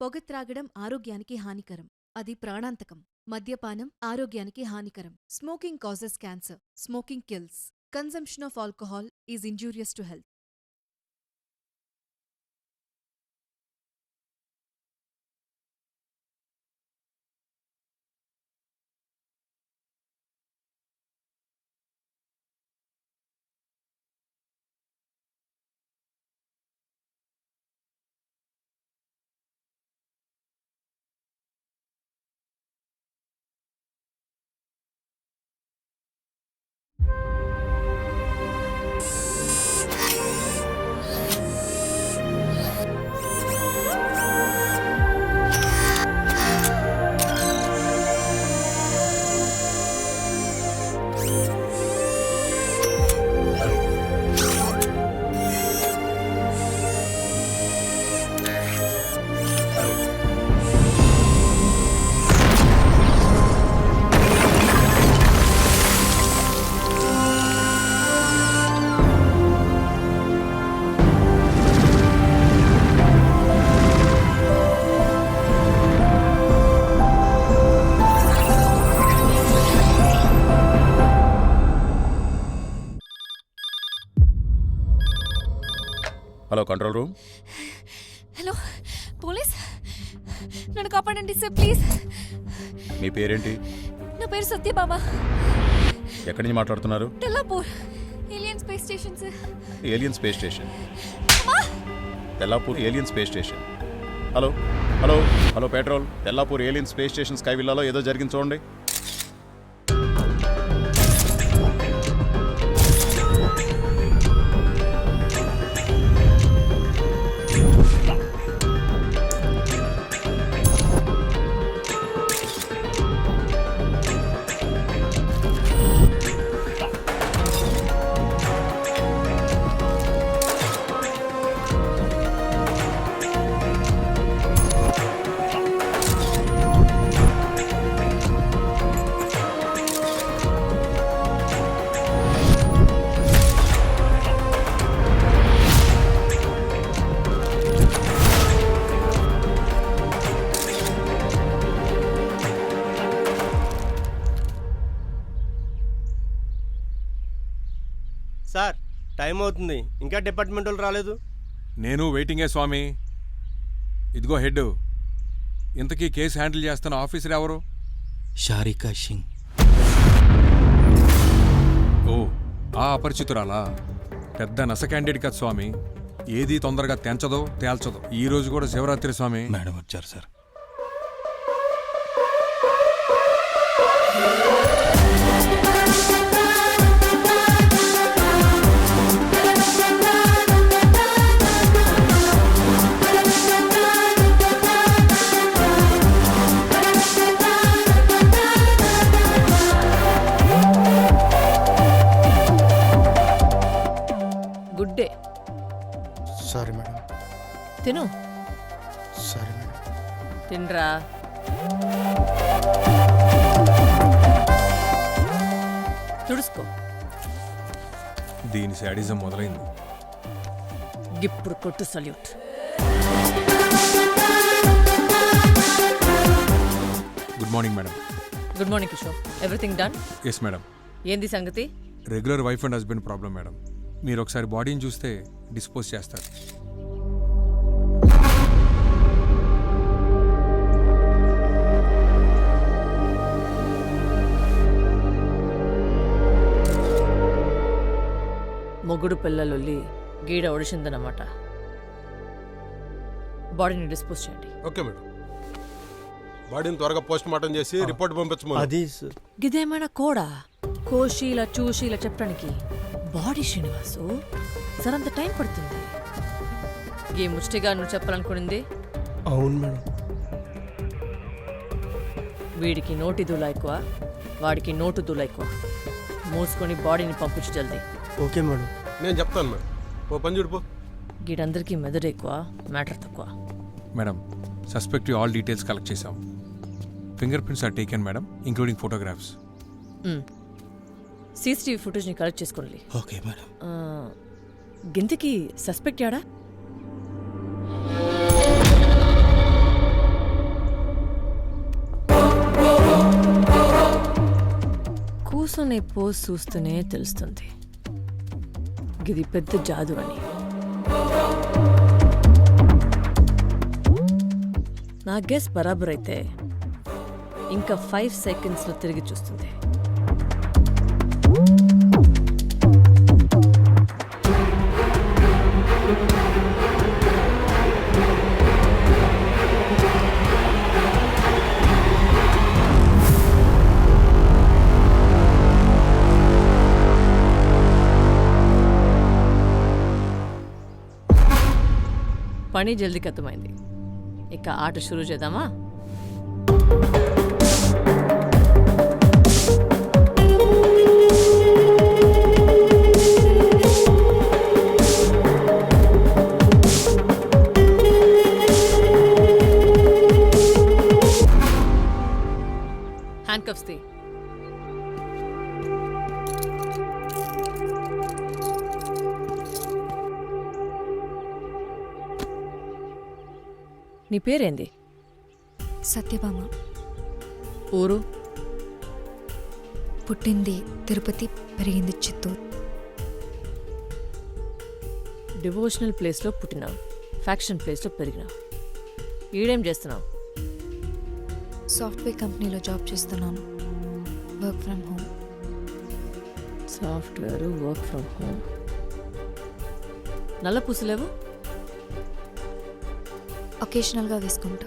పొగ త్రాగడం ఆరోగ్యానికి హానికరం. అది ప్రాణాంతకం. మద్యపానం ఆరోగ్యానికి హానికరం. Smoking causes cancer. Smoking kills. Consumption of alcohol is injurious to health. Hello control room. Hello police, నన్ను కాపాడండి సార్ ప్లీజ్. మీ పేరేంటి? నా పేరు సత్యభామ. ఎక్కడి నుంచి మాట్లాడుతున్నారు? Tellapur alien space station sir. Alien space station. Tellapur alien space station. Hello hello hello patrol. Tellapur alien space station sky విల్లాలో ఏదో జరిగింది చూడండి. సార్ టైం అవుతుంది, ఇంకా డిపార్ట్మెంట్ వాళ్ళు రాలేదు. నేను వెయిటింగే స్వామి. ఇదిగో హెడ్. ఇంతకీ కేసు హ్యాండిల్ చేస్తున్న ఆఫీసర్ ఎవరు? షారికా సింగ్. ఓ, ఆ అపరిచితురాలా? పెద్ద నస క్యాండిడేట్ కదా స్వామి. ఏది తొందరగా తెంచదో తేల్చదో. ఈ రోజు కూడా శివరాత్రి స్వామి. మేడం వచ్చారు sir. Good day. Sorry madam. తిను. Sorry madam. తినరా. తుడుచుకో. దీని శాడిజం మొదలైంది. ఇప్పుడు కొట్టు salute. Good morning madam. Good morning Kishore. Everything done? Yes madam. ఏంది సంగతి? Regular wife and husband problem madam. మీరు ఒకసారి బాడీని చూస్తే డిస్పోజ్ చేస్తారు. మొగుడు పిల్లలొల్లి గీడ ఒడిసిందన్నమాట. బాడీని డిస్పోజ్ చేయండి. Okay madam. బాడీని త్వరగా పోస్ట్ మార్టం చేసి రిపోర్ట్ పంపించమని. అది గిదేమైనా కోడా కోశీల చూశీల చెప్పడానికి బాడీ శ్రీనివాసు సరంత టైం పడుతుంది. ఈ ముష్టిగా నువ్వు చెప్పాలనుకునింది? అవును మేడం. వీడికి నోటి దూల ఎక్కువ, వాడికి నోటు దూల ఎక్కువ. మూసుకొని బాడీని పంపించు జల్దీ. Okay madam. నేను చెప్తాను మేడం. ఓ పని చూడిపో. గీడందరికీ మెదడు ఎక్కువ, మ్యాటర్ తక్కువ. Madam, suspective all details collect చేశాం. Fingerprints are taken madam, including photographs. CCTV ఫుటేజ్ని కలెక్ట్ చేసుకోండి. Okay madam. గింతకి సస్పెక్ట్ యాడా? కూర్చొని పోజ్ చూస్తూనే తెలుస్తుంది ఇది పెద్ద జాదు అని. నా గెస్ బరాబర్ అయితే ఇంకా 5 సెకండ్స్లో తిరిగి చూస్తుంది. పని జల్దీ ఖతమైంది. ఇక ఆట షురూ చేద్దామా? హ్యాండ్కఫ్స్ తీ. నీ పేరేంది? సత్యభామ. ఊరు? పుట్టింది తిరుపతి, పెరిగింది చిత్తూరు. డివోషనల్ ప్లేస్లో పుట్టినావు, ఫ్యాక్షన్ ప్లేస్లో పెరిగినావు. ఈడేం చేస్తున్నావు? సాఫ్ట్వేర్ కంపెనీలో జాబ్ చేస్తున్నాను. Work from home. Software, work from home. నల్ల పూసలేవు? ఒకేషనల్గా వేసుకుంటా.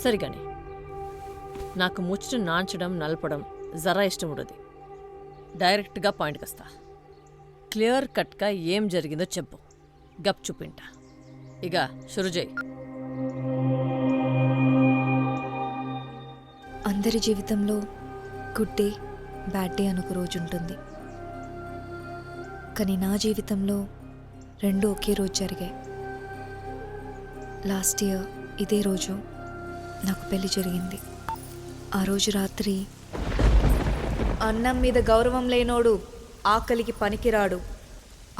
సరిగాని నాకు ముచ్చట నాంచడం, నలపడం జరా ఇష్టం ఉండదు. డైరెక్ట్గా పాయింట్కి వస్తా. క్లియర్ కట్గా ఏం జరిగిందో చెప్పు, గప్ చూపింటా. ఇక షురుజయ్. అందరి జీవితంలో గుడ్ డే, బ్యాడ్ డే అని ఒక రోజు ఉంటుంది. కానీ నా జీవితంలో రెండు ఒకే రోజు జరిగాయి. లాస్ట్ ఇయర్ ఇదే రోజు నాకు పెళ్లి జరిగింది. ఆ రోజు రాత్రి అన్నం మీద గౌరవం లేనోడు ఆకలికి పనికిరాడు,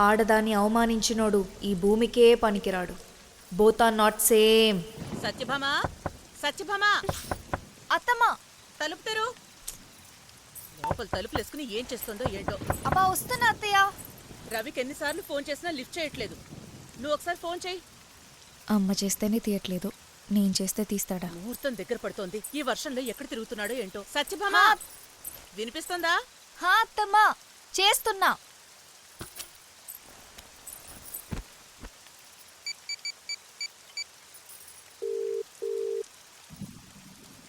ఆడదాన్ని అవమానించినోడు ఈ భూమికే పనికిరాడు. Both are not same. Satyabhama, Satyabhama, అత్తమ్మా, తలుపు తెరు. లోపల తలుపులు వేసుకుని ఏం చేస్తుందో ఏంటో. అబ్బా వస్తున్నా అత్తయ్య. రవికి ఎన్నిసార్లు ఫోన్ చేసినా లిఫ్ట్ చేయట్లేదు. నువ్వు ఒకసారి ఫోన్ చేయి. అమ్మ చేస్తేనే తీయట్లేదు, నేను చేస్తే తీస్తాడా? ముహూర్తం దగ్గర పడుతోంది. ఈ వర్షంలో ఎక్కడ తిరుగుతున్నాడో ఏంటో. సత్యభామా, వినిపిస్తుందా? హా అత్తమ్మా, చేస్తున్నా.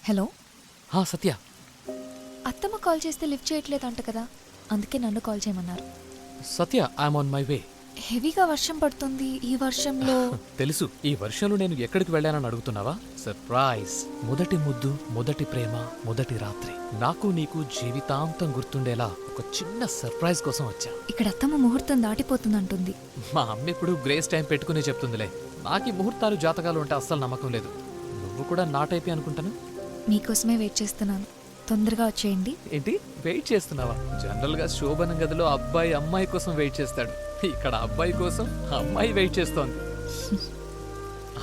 హలో సత్య. అత్తమ్మ కాల్ చేస్తే లిఫ్ట్ చేయట్లేదు అంట కదా, అందుకే నన్ను కాల్ చేయమన్నారు. సత్య, ఐఎమ్ ఆన్ మై వే. హెవీగా వర్షం పడుతుంది. ఈ వర్షంలో తెలుసు, ఈ వర్షంలో నేను ఎక్కడికి వెళ్ళానని అడుగుతున్నావా? సర్ప్రైజ్. మొదటి ముద్దు, మొదటి ప్రేమ, మొదటి రాత్రి. నాకు నీకు జీవితాంతం గుర్తుండేలా ఒక చిన్న సర్ప్రైజ్ కోసం వచ్చా. ఇక్కడ అత్తమ్మ ముహూర్తం దాటిపోతుందంటుంది. మా అమ్మ ఎప్పుడు గ్రేస్ టైం పెట్టుకునే చెప్తుందిలే. నాకు ఈ ముహూర్తాలు, జాతకాలు అంటే అస్సలు నమ్మకం లేదు. నువ్వు కూడా నా టైపే అనుకుంటాను. మీకోసమే వెయిట్ చేస్తున్నాను, తొందరగా వచ్చేయండి. ఏంటి వెయిట్ చేస్తున్నావా? జనరల్ గా శోభనం గదిలో అబ్బాయి అమ్మాయి కోసం వెయిట్ చేస్తాడు. ఇక్కడ అబ్బాయి కోసం అమ్మాయి వెయిట్ చేస్తోంది.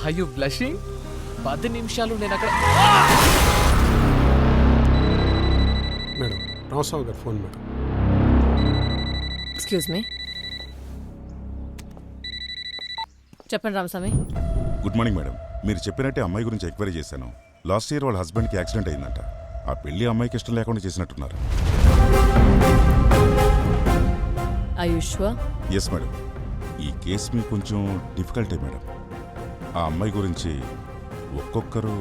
I you blushing? 10 నిమిషాలు నేను అక్కడ. మేడం, రామస్వామి గారు ఫోన్ మేడం. Excuse me. చెప్పండి రామస్వామి. Good morning madam. మీరు చెప్పినట్టే అమ్మాయి గురించి ఎంక్వైరీ చేశాను. లాస్ట్ ఇయర్ వాళ్ళ హస్బెండ్కి యాక్సిడెంట్ అయిందంట. ఆ పెళ్లి అమ్మాయికి ఇష్టం లేకుండా చేసినట్టున్నారు. Yes madam. ఈ కేసు మీకు కొంచెం డిఫికల్టే మేడం. ఆ అమ్మాయి గురించి ఒక్కొక్కరు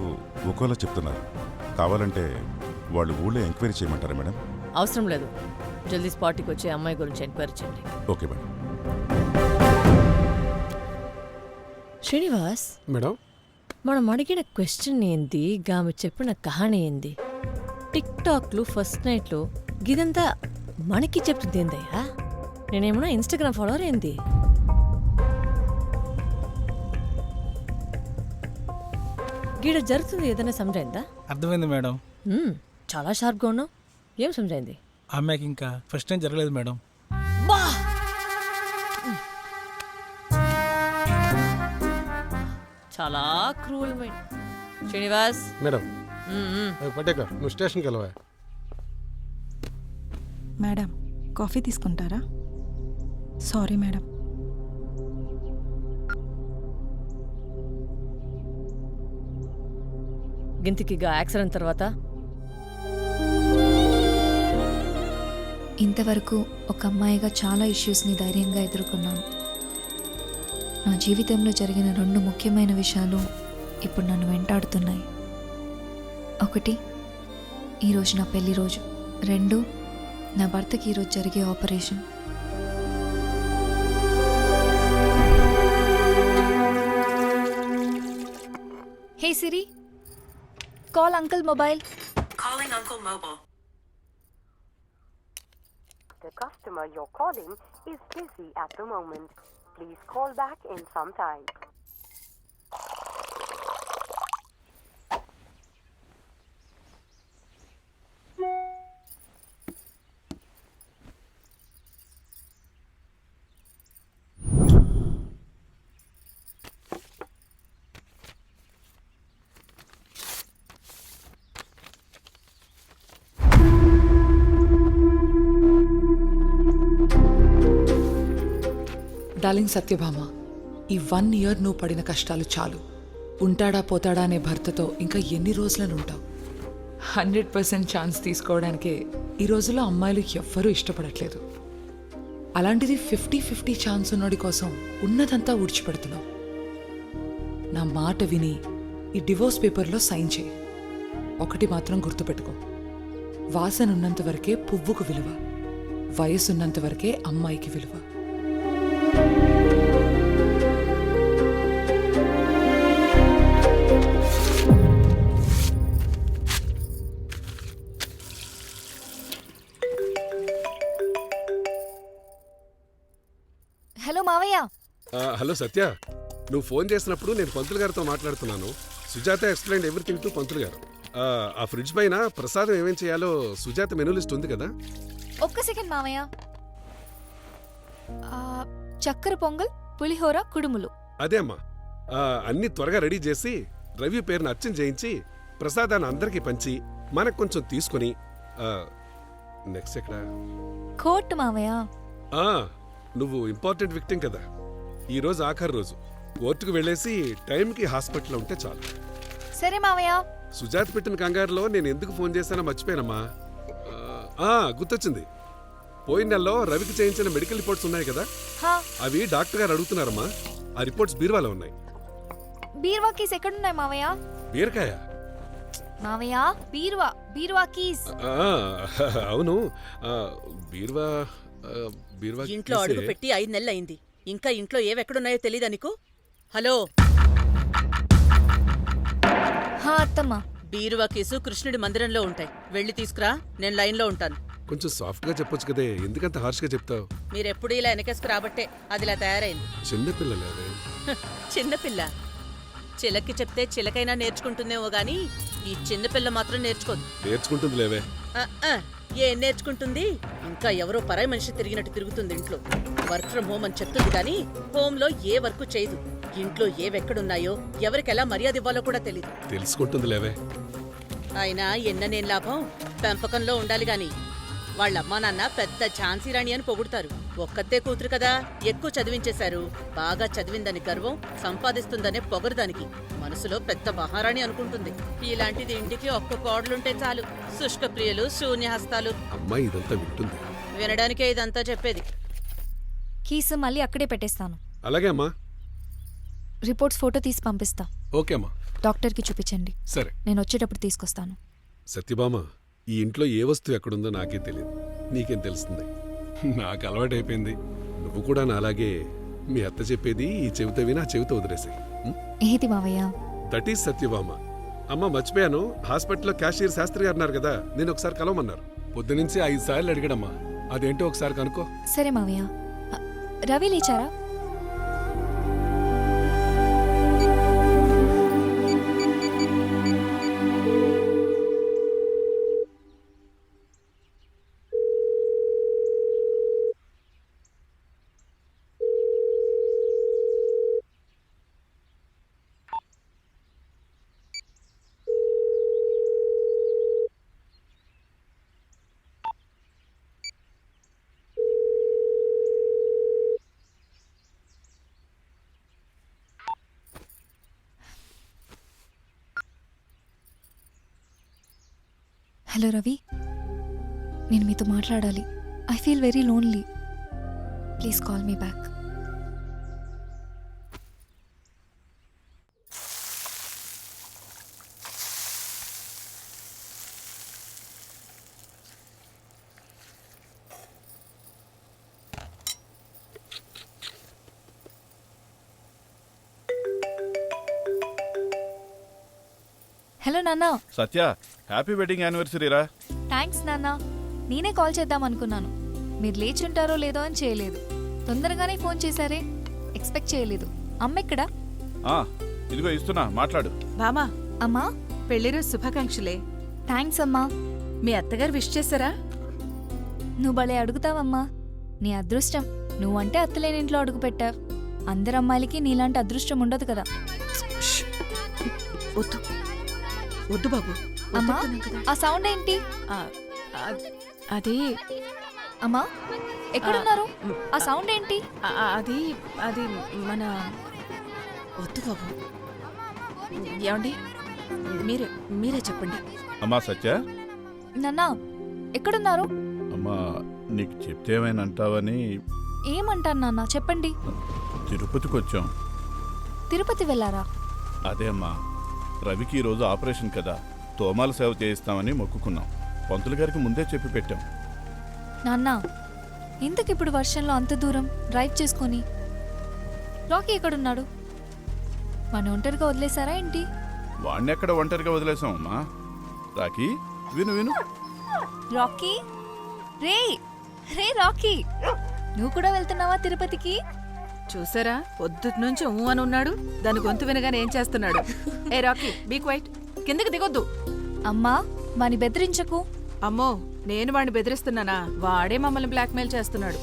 ఒక్కోలా చెప్తున్నారు. కావాలంటే వాళ్ళు ఊళ్ళో ఎంక్వైరీ చేయమంటారా మేడం? అవసరం లేదు, జల్దీ స్పాట్కి వచ్చి అమ్మాయి గురించి ఎంక్వైరీ చేయండి. Okay madam. శ్రీనివాస్ మేడం, మనం అడిగిన క్వశ్చన్ ఏంది, ఆమె చెప్పిన కహాని ఏంది? టిక్ టాక్లు ఫస్ట్ నైట్లో గిదంతా మనకి చెప్తుంది ఏందయ్యా? నేనేమన్నా ఇన్స్టాగ్రామ్ ఫాలోవర్ ఏంది? గీడ జరుగుతుంది ఏదైనా సమజైందా? అర్థమైంది మేడం. చాలా షార్ప్గా ఉన్నావు. ఏం సమజైంది? ఆమెకి ఇంకా ఫస్ట్ టైం జరగలేదు మేడం. చాలా cruel mind. Srinivas. Madam hmm. Patekar నువ్వు స్టేషన్కి వెళ్ళవా? మేడం కాఫీ తీసుకుంటారా? Sorry madam. గింతికిగా యాక్సిడెంట్ తర్వాత ఇంతవరకు ఒక అమ్మాయిగా చాలా ఇష్యూస్ని ధైర్యంగా ఎదుర్కొన్నాను. నా జీవితంలో జరిగిన 2 ముఖ్యమైన విషయాలు ఇప్పుడు నన్ను వెంటాడుతున్నాయి. 1, ఈరోజు నా పెళ్లి రోజు. 2, నా భర్తకి ఈరోజు జరిగే operation. Hey Siri, call uncle mobile. The customer you're calling is busy at the moment. Please call back in some time. Darling Satyabhama, ఈ 1 ఇయర్ నువ్వు పడిన కష్టాలు చాలు. ఉంటాడా పోతాడా అనే భర్తతో ఇంకా ఎన్ని రోజులను ఉంటావు? 100% ఛాన్స్ తీసుకోవడానికే ఈ రోజుల్లో అమ్మాయిలు ఎవ్వరూ ఇష్టపడట్లేదు. అలాంటిది 50-50 ఛాన్స్ ఉన్నోడి కోసం ఉన్నదంతా ఊడ్చిపెడుతున్నావు. నా మాట విని ఈ డివోర్స్ పేపర్లో సైన్ చేయి. ఒకటి మాత్రం గుర్తుపెట్టుకో, వాసన ఉన్నంత వరకే పువ్వుకు విలువ, వయసున్నంత వరకే అమ్మాయికి విలువ. హలో మావయ్య. హలో సత్య, నువ్వు ఫోన్ చేసినప్పుడు నేను పంతులు గారితో మాట్లాడుతున్నాను. సుజాత ఎక్స్ప్లెయిన్ ఎవ్రీథింగ్ టు పంతులు గారు. ఆ ఫ్రిడ్జ్ పైన ప్రసాదం ఏమేం చేయాలో సుజాత మెనూ లిస్ట్ ఉంది కదా? ఒక్క సెకండ్ మావయ్య. చక్కెర పొంగల్, పులిహోర, కుడుములు. అదే అమ్మా, అన్ని త్వరగా రెడీ చేసి రవి పేరును అర్చన చేయించి ప్రసాదాన్ని అందరికీ పంచి మనకు కొంచెం తీసుకుని నెక్స్ట్ ఎక్కడ? కోర్టు మావయ్య. నువ్వు ఇంపార్టెంట్ విక్టిమ్ కదా, ఈ రోజు ఆఖరి రోజు. కోర్టుకు వెళ్ళేసి టైంకి హాస్పిటల్లో ఉంటే చాలు. సరే మావయ్య. సుజాత పెట్టిన కంగారులో నేను ఎందుకు ఫోన్ చేశానో మర్చిపోయానమ్మా. గుర్తొచ్చింది, పోయిన నెలలో రవికి చేయించిన మెడికల్ రిపోర్ట్స్ ఉన్నాయి కదా, అవి డాక్టర్ గారు అడుగుతున్నారమ్మా. ఆ రిపోర్ట్స్ బీరువాలో ఉన్నాయి. బీరువా కీస్ ఎక్కడున్నాయి మావయ్య? బీరకాయ మావయ్య, బీరువా కీస్. అవును, బీరువా బీరువా ఇంట్లో అడుగు పెట్టి 5 నెలలు అయింది, ఇంకా ఇంట్లో ఏవెక్కడున్నాయో తెలీదా నీకు? హలో, అత్తమ్మ. బీరువా కేసు కృష్ణుడి మందిరంలో ఉంటాయి, వెళ్ళి తీసుకురా, నేను లైన్లో ఉంటాను. కొంచెం సాఫ్ట్ గా చెప్పొచ్చు కదే, ఎందుకంత హార్ష్ గా చెప్తావు? మీరెప్పుడు ఇలా వెనకేసుకు రాబట్టే అది ఇలా తయారైంది. చిన్నపిల్లలే. చిన్నపిల్ల చిలక్కి చెప్తే చిలకైనా నేర్చుకుంటుందేమో గాని ఈ చిన్నపిల్ల మాత్రం నేర్చుకోదు. నేర్చుకుంటుంది లేవే. ఏం నేర్చుకుంటుంది? ఇంకా ఎవరో పరాయి మనిషి తిరిగినట్టు తిరుగుతుంది ఇంట్లో. వర్క్ ఫ్రం హోమ్ అని చెప్తుంది కానీ హోమ్ లో ఏ వర్క్ చేయదు. ఇంట్లో ఏవెక్కడున్నాయో ఎవరికెలా మర్యాద ఇవ్వాలో కూడా తెలియదు. తెలుసుకుంటుంది లేవే. అయినా ఎన్ననేం లాభం, పెంపకంలో ఉండాలి గాని. వాళ్ళమ్మా నాన్న పెద్ద ఝాన్సీ రాణి అని పొగుడుతారు. ఒక్కతే కూతురు కదా, ఎక్కువ చదివించేశారు. బాగా చదివిందని గర్వం, సంపాదిస్తుందనే పొగరు దానికి. మనసులో పెద్ద మహారాణి అనుకుంటుంది. ఇలాంటిది ఇంటికి ఒక్క కోడలుంటే చాలు, శుష్క ప్రియులు, శూన్యహస్తాలు. అమ్మాయి ఇదంతా వింటుంది. వినడానికే ఇదంతా చెప్పేది. కీస్ మళ్ళీ అక్కడే పెట్టేస్తాను. అలాగే అమ్మా. రిపోర్ట్స్ ఫోటో తీసి పంపిస్తా. ఓకే అమ్మా. డాక్టర్కి చూపించండి. సరే, నేను వచ్చేటప్పుడు తీసుకొస్తాను. సత్యభామ, ఈ ఇంట్లో ఏ వస్తువు ఎక్కడుందో నాకే తెలియదు, నీకేం తెలుస్తుంది? నాకు అలవాటైపోయింది. నువ్వు కూడా నాలాగే మీ అత్త చెప్పేది ఈ చెవితో విని ఆ చెవితో వదిలేసాయి. ఏది మావయ్య? That is Satyabhama. అమ్మ మర్చిపోయాను, హాస్పిటల్లో క్యాషియర్ శాస్త్రి గారు ఉన్నారు కదా, నేను ఒకసారి కలవమన్నారు. పొద్దునుంచి 5 సార్లు అడిగాడమ్మా, అదేంటో ఒకసారి కనుక్కో. సరే మావయ్య. రవి లేచారా? హలో రవి, నేను మీతో మాట్లాడాలి. I feel very lonely. Please call me back. Hello నాన్న. సత్య, హ్యాపీ వెడ్డింగ్ యానివర్సరీ రా. థ్యాంక్స్ నాన్న. నేనే కాల్ చేద్దాం అనుకున్నాను. మీరు లేచి ఉంటారో లేదో అని చేయలేదు. తొందరగానే ఫోన్ చేశారే, ఎక్స్పెక్ట్ చేయలేదు. అమ్మ ఎక్కడా? ఇదిగో ఇస్తున్నా, మాట్లాడు. బామా, అమ్మా. పెళ్లిరోజు శుభాకాంక్షలే. థ్యాంక్స్ అమ్మా. మీ అత్తగారు విష్ చేశారా? నువ్వు భలే అడుగుతావమ్మా. నీ అదృష్టం. నువ్వంటే అత్తలేని ఇంట్లో అడుగు పెట్టావు. అందరు అమ్మాయిలకి నీలాంటి అదృష్టం ఉండదు కదా. వద్దు వద్దు బాబు. అమ్మా, ఆ సౌండ్ ఏంటి? అది అమ్మా ఎక్కడున్నారు? ఆ సౌండ్ ఏంటి? అది అది మన వద్దు బాబు. ఏమండి, మీరే మీరే చెప్పండి. అమ్మా సత్య. నాన్న ఎక్కడున్నారు? అమ్మా, నీకు చెప్తే ఏమైనా అంటావని. ఏమంటాను నాన్న, చెప్పండి. తిరుపతికి వచ్చాం. తిరుపతి వెళ్ళారా? అదే అమ్మా, రవికి ఈరోజు ఆపరేషన్ కదా, తోమాల సేవ చేయిస్తామని మొక్కుకున్నాం. పంతులు గారికి ముందే చెప్పి పెట్టాం. నాన్న, ఇంతకిప్పుడు వర్షంలో అంత దూరం డ్రైవ్ చేసుకొని? రాకీ ఎక్కడున్నాడు? మన ఒంటరిగా వదిలేశారా ఏంటి? వాణ్ణి ఎక్కడ ఒంటరిగా వదిలేసాం అమ్మా. రాకీ, విను విను. రాకీ, రే రే రాకీ, నువ్వు కూడా వెళ్తున్నావా తిరుపతికి? చూసారా, పొద్దుటి నుంచి అని ఉన్నాడు. దాని గొంతు వినగానే ఏం చేస్తున్నాడు. ఏ రాకీ, బీ క్వైట్. కిందకి దిగొద్దు. అమ్మా, వాని బెదిరించకు. అమ్మో, నేను వాడిని బెదిరిస్తున్నానా? వాడే మమ్మల్ని బ్లాక్మెయిల్ చేస్తున్నాడు.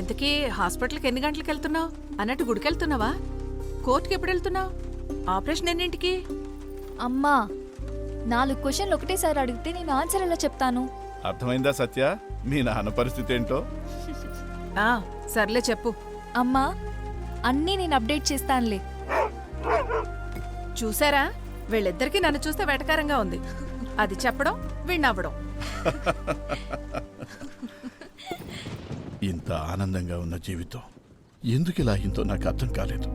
ఇంతకీ హాస్పిటల్కి ఎన్ని గంటలకు వెళ్తున్నావు? అన్నట్టు గుడికెళ్తున్నావా? కోర్టుకి ఎప్పుడు వెళ్తున్నావు? ఆపరేషన్ ఎన్నింటికి? అమ్మా, 4 క్వశ్చన్లు ఒకటేసారి అడిగితే నేను ఆన్సర్ ఎలా చెప్తాను? అర్థమైందా సత్య, మీ నాన్న పరిస్థితి ఏంటో? సర్లే చెప్పు. అమ్మా, అన్నీ నేను అప్డేట్ చేస్తానులే. చూసారా, వీళ్ళిద్దరికీ నన్ను చూస్తే వెటకారంగా ఉంది. అది చెప్పడం, వీణ్ణవ్వడం. ఇంత ఆనందంగా ఉన్న జీవితం ఎందుకు ఇలా అయిందో నాకు అర్థం కాలేదు.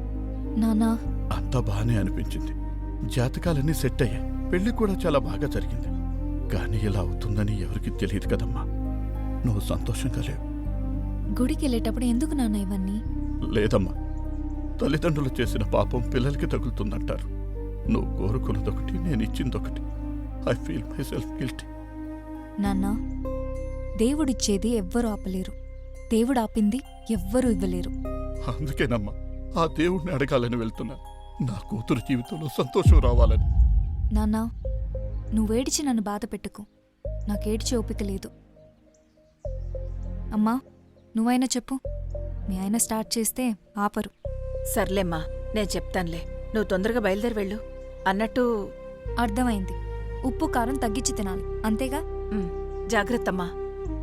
నానా, అంతా బాగానే అనిపించింది. జాతకాలన్నీ సెట్ అయ్యాయి. పెళ్లి కూడా చాలా బాగా జరిగింది. కానీ ఇలా అవుతుందని ఎవరికి తెలియదు కదమ్మా. నువ్వు సంతోషంగా లేవు. గుడికి వెళ్ళేటప్పుడు ఎందుకు నాన్న ఇవన్నీ? లేదమ్మా, తల్లిదండ్రులు చేసిన పాపం పిల్లలకి తగులుతుందంటారు. నువ్వు కోరుకున్నదొకటి, నేను ఇచ్చిందొకటి. I feel myself guilty. నాన్న, దేవుడిచ్చేది ఎవ్వరూ ఆపలేరు. దేవుడు ఆపింది ఎవ్వరూ ఇవ్వలేరు. అందుకేనమ్మా ఆ దేవుడిని అడగాలని వెళ్తున్నా. నా కూతురు జీవితంలో సంతోషం రావాలని. నాన్న, నువ్వేడిచి నన్ను బాధ పెట్టుకు. నాకేడ్చి ఓపిక లేదు. అమ్మా, నువ్వైనా చెప్పు. మీ ఆయన స్టార్ట్ చేస్తే ఆపరు. సర్లేమ్మా, నేను చెప్తానులే. నువ్వు తొందరగా బయలుదేరి వెళ్ళు. అన్నట్టు అర్థమైంది. ఉప్పు కారం తగ్గించి తినాలి, అంతేగా? జాగ్రత్తమ్మా.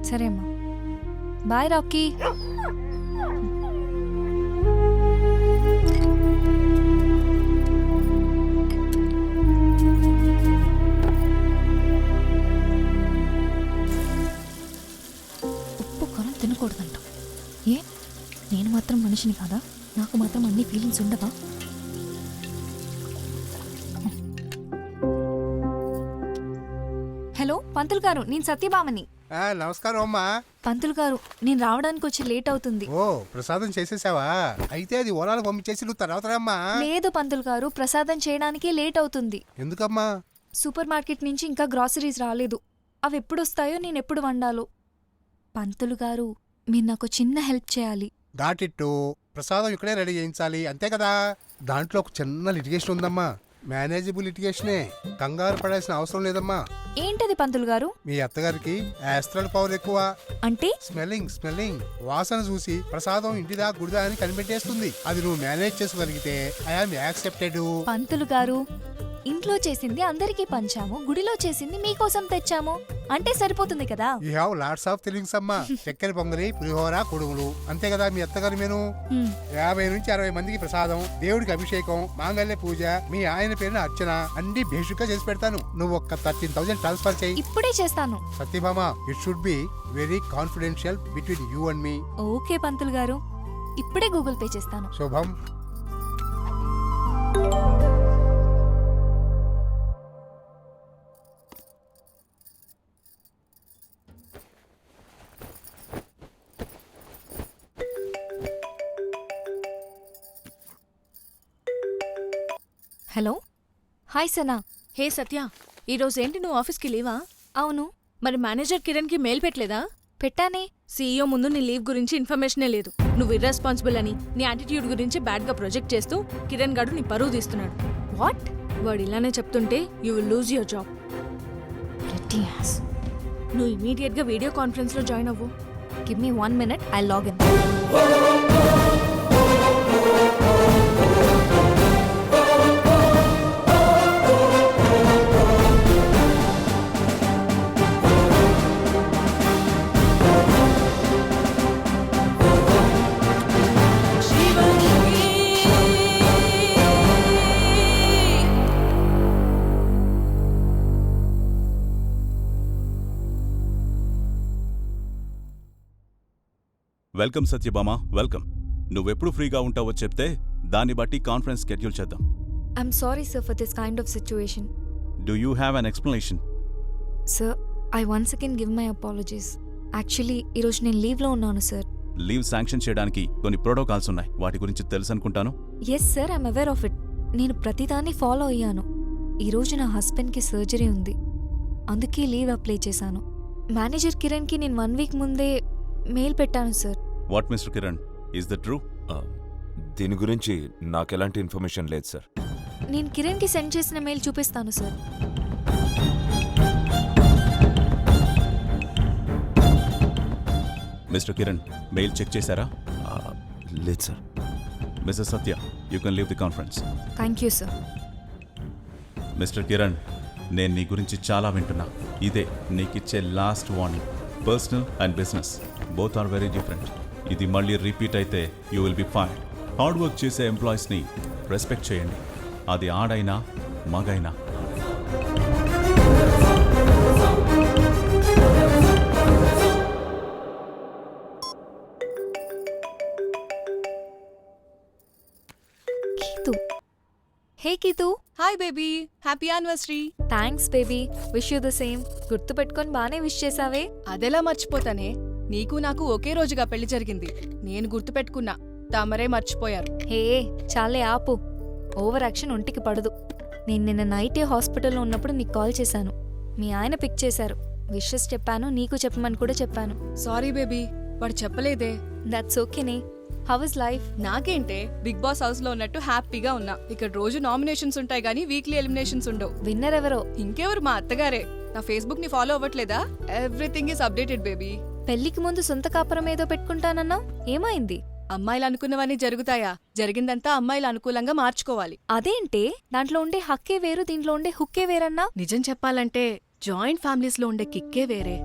సరే అమ్మా. బాయ్ రాకీ. ఉప్పు కారం తినకూడదంట. ఏ, నేను మాత్రం మనిషిని కాదా? నాకు మాత్రం అన్ని ఫీలింగ్స్ ఉండవా? హలో పంతులు గారు, నేను సత్యభామని. నమస్కారం అమ్మా. పంతులు గారు, నేను రావడానికి వచ్చి లేట్ అవుతుంది. ఓ, ప్రసాదం చేసేసావా? అయితే అది ఓనాలు పంపించేసి నువ్వు తర్వాత రమ్మా. లేదు పంతులు గారు, ప్రసాదం చేయడానికి లేట్ అవుతుంది. ఎందుకమ్మా? సూపర్ మార్కెట్ నుంచి ఇంకా గ్రాసరీస్ రాలేదు. అవి ఎప్పుడు వస్తాయో, నేను ఎప్పుడు వండాలో. పంతులు గారు, మీరు నాకు చిన్న హెల్ప్ చేయాలి. దాటిట్టు ప్రసాదం ఇక్కడే రెడీ చేయించాలి, అంతే కదా? దాంట్లో ఒక చిన్న లిటిగేషన్ ఉందమ్మా. మేనేజబుల్ లిటిగేషనే, కంగారు పడాల్సిన అవసరం లేదమ్మా. ఏంటది పంతులు గారు? మీ అత్తగారికి యాస్ట్రల్ పవర్ ఎక్కువ. అంటే? స్మెల్లింగ్ వాసన చూసి ప్రసాదం ఇంటిదా గుడిదా అని కనిపెట్టేస్తుంది. అది నువ్వు మేనేజ్ చేసుకోగలిగితే ఐ యామ్ యాక్సెప్టెడ్. పంతులు గారు, ఇంట్లో చేసింది అందరికీ పంచాము, గుడిలో చేసింది మీకోసం తెచ్చాము అంటే సరిపోతుంది కదా. You have lots of things అమ్మా. చక్కెర పొంగలి, పులిహోర, కుడుములు, అంతే కదా మీ అత్తగారి మెను. 50 నుంచి 60 మందికి ప్రసాదం, దేవుడికి అభిషేకం, మాంగళ్య పూజ, మీ ఆయన పేరున అర్చన అన్ని బేసిక్గా చేసి పెడతాను. నువ్వు ఒక్క 13,000 ట్రాన్స్ఫర్ చేయి. ఇప్పుడే చేస్తాను. Satyabhama, it should be very confidential between you and me. Okay పంతులు గారు, ఇప్పుడే గూగుల్ పే చేస్తాను. శుభం. Hello, hi Sana. Hey Satya, ఈరోజు ఏంటి నువ్వు ఆఫీస్కి లీవా? అవును. మరి మేనేజర్ కిరణ్కి మెయిల్ పెట్టలేదా? పెట్టానే. సీఈఓ ముందు నీ లీవ్ గురించి ఇన్ఫర్మేషనే లేదు. నువ్వు ఇర్రెస్పాన్సిబుల్ అని నీ యాటిట్యూడ్ గురించి బ్యాడ్గా ప్రొజెక్ట్ చేస్తూ కిరణ్ గాడు నీ పరువు తీస్తున్నాడు. వాట్? వాడు ఇలానే చెప్తుంటే you will lose your job. నువ్వు ఇమీడియట్గా వీడియో కాన్ఫరెన్స్లో జాయిన్ అవ్వు. Give me 1 minute, I log in. Welcome Satyabhama, welcome. నువ్వెప్పుడు ఫ్రీగా ఉంటావో చెప్తే దాన్ని బట్టి కాన్ఫరెన్స్ షెడ్యూల్ చేద్దాం. I'm sorry sir for this kind of situation. Do you have an explanation? Sir, I once again give my apologies. Actually ఈరోజు నేను లీవ్లో ఉన్నాను సార్. లీవ్ శాంక్షన్ చేయడానికి కొన్ని ప్రోటోకాల్స్ ఉన్నాయి, వాటి గురించి తెలుసు అనుకుంటాను. Yes sir, I'm aware of it. నేను ప్రతిదాన్ని ఫాలో అయ్యాను. ఈరోజు నా హస్బెండ్కి సర్జరీ ఉంది, అందుకే లీవ్ అప్లై చేశాను. మేనేజర్ కిరణ్కి నేను 1 week ముందే మెయిల్ పెట్టాను sir. What mister Kiran, is the true? దీని గురించి నాకెలాంటి ఇన్ఫర్మేషన్ లేదు సార్. నేను కిరణ్కి సెండ్ చేసిన మెయిల్ చూపిస్తాను sir. Mister Kiran, mail check చేశారా? లేదు sir. Mister Satya, you can leave the conference. Thank you sir. Mister Kiran, నేను నీ గురించి చాలా వింటున్నా. ఇదే నీకిచ్చే last warning. Personal and business both are very different. ఇది మళ్ళీ రిపీట్ అయితే you will be fired. Hard work చేసే ఎంప్లాయీస్ని రెస్పెక్ట్ చేయండి, అది ఆడైనా మగైనా. Keethu. Hey Keethu. Hi baby, happy anniversary. Thanks baby, wish you the same. గుర్తు పెట్టుకొని బానే విష్ చేసావే. అదెలా మర్చిపోతానే, నీకు నాకు ఒకే రోజుగా పెళ్లి జరిగింది. నేను గుర్తుపెట్టుకున్నా, తమరే మర్చిపోయారు. హే చాలే ఆపు, ఓవర్ యాక్షన్ ఒంటికి పడదు. నేను నిన్న నైటే హాస్పిటల్లో ఉన్నప్పుడు నీకు కాల్ చేశాను, మీ ఆయన పిక్ చేశారు. విషెస్ చెప్పాను, నీకు చెప్పమని కూడా చెప్పాను. సారీ బేబీ, వాడు చెప్పలేదే. దట్స్ ఓకేనే. How is life? నాకేంటే, బిగ్ బాస్ హౌస్ లో ఉన్నట్టు హ్యాపీగా ఉన్నా. ఇక్కడ రోజు నామినేషన్స్ ఉంటాయి గానీ వీక్లీ ఎలిమినేషన్స్ ఉండవు. విన్నర్ ఎవరో? ఇంకెవరు, మా అత్తగారే. నా ఫేస్బుక్ ని ఫాలో అవ్వట్లేదా? Everything is updated baby. పెళ్లికి ముందు సొంత కాపురం ఏదో పెట్టుకుంటానన్నావు, ఏమైంది? అమ్మాయిలు అనుకున్నవన్నీ జరుగుతాయా? జరిగిందంతా అమ్మాయిలు అనుకూలంగా మార్చుకోవాలి. అదేంటే, దాంట్లో ఉండే హక్కే వేరు, దీంట్లో ఉండే హుక్కే వేరన్నా? నిజం చెప్పాలంటే జాయింట్ ఫ్యామిలీస్ లో ఉండే కిక్కే వేరే.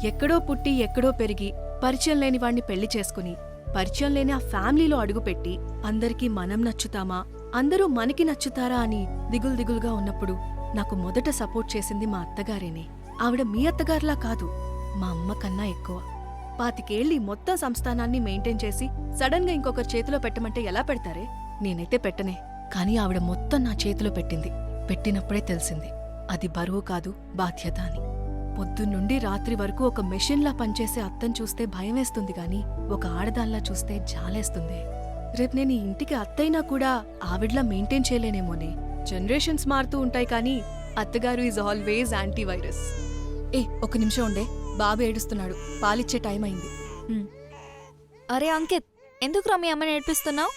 ఎక్కడో పుట్టి ఎక్కడో పెరిగి పరిచయం లేని వాణ్ణి పెళ్లి చేసుకుని, పరిచయం లేని ఆ ఫ్యామిలీలో అడుగుపెట్టి, అందరికీ మనం నచ్చుతామా, అందరూ మనకి నచ్చుతారా అని దిగులుగా ఉన్నప్పుడు నాకు మొదట సపోర్ట్ చేసింది మా అత్తగారేనే. ఆవిడ మీ అత్తగారులా కాదు, మా అమ్మ కన్నా ఎక్కువ. 25 ఏళ్ళి మొత్తం సంస్థానాన్ని మెయింటైన్ చేసి సడన్ గా ఇంకొకరి చేతిలో పెట్టమంటే ఎలా పెడతారే? నేనైతే పెట్టనే. కానీ ఆవిడ మొత్తం నా చేతిలో పెట్టింది. పెట్టినప్పుడే తెలిసింది అది బరువు కాదు, బాధ్యత అని. పొద్దున్నుండి రాత్రి వరకు ఒక మెషిన్లా పనిచేసే అత్తను చూస్తే భయమేస్తుంది గాని, ఒక ఆడదాల్లా చూస్తే జాలేస్తుంది. రేపు నేను ఈ ఇంటికి అత్తైనా కూడా ఆవిడ్లా మెయింటైన్ చేయలేనేమోనే. జనరేషన్స్ మారుతూ ఉంటాయి కానీ అత్తగారు ఈజ్ ఆల్వేజ్ యాంటీవైరస్. ఒక్క నిమిషం ఉండే, బాబు ఏడుస్తున్నాడు, పాలిచ్చే టైం అయింది. అరే అంకిత్, ఎందుకురా మీ అమ్మని ఏడ్పిస్తున్నావు?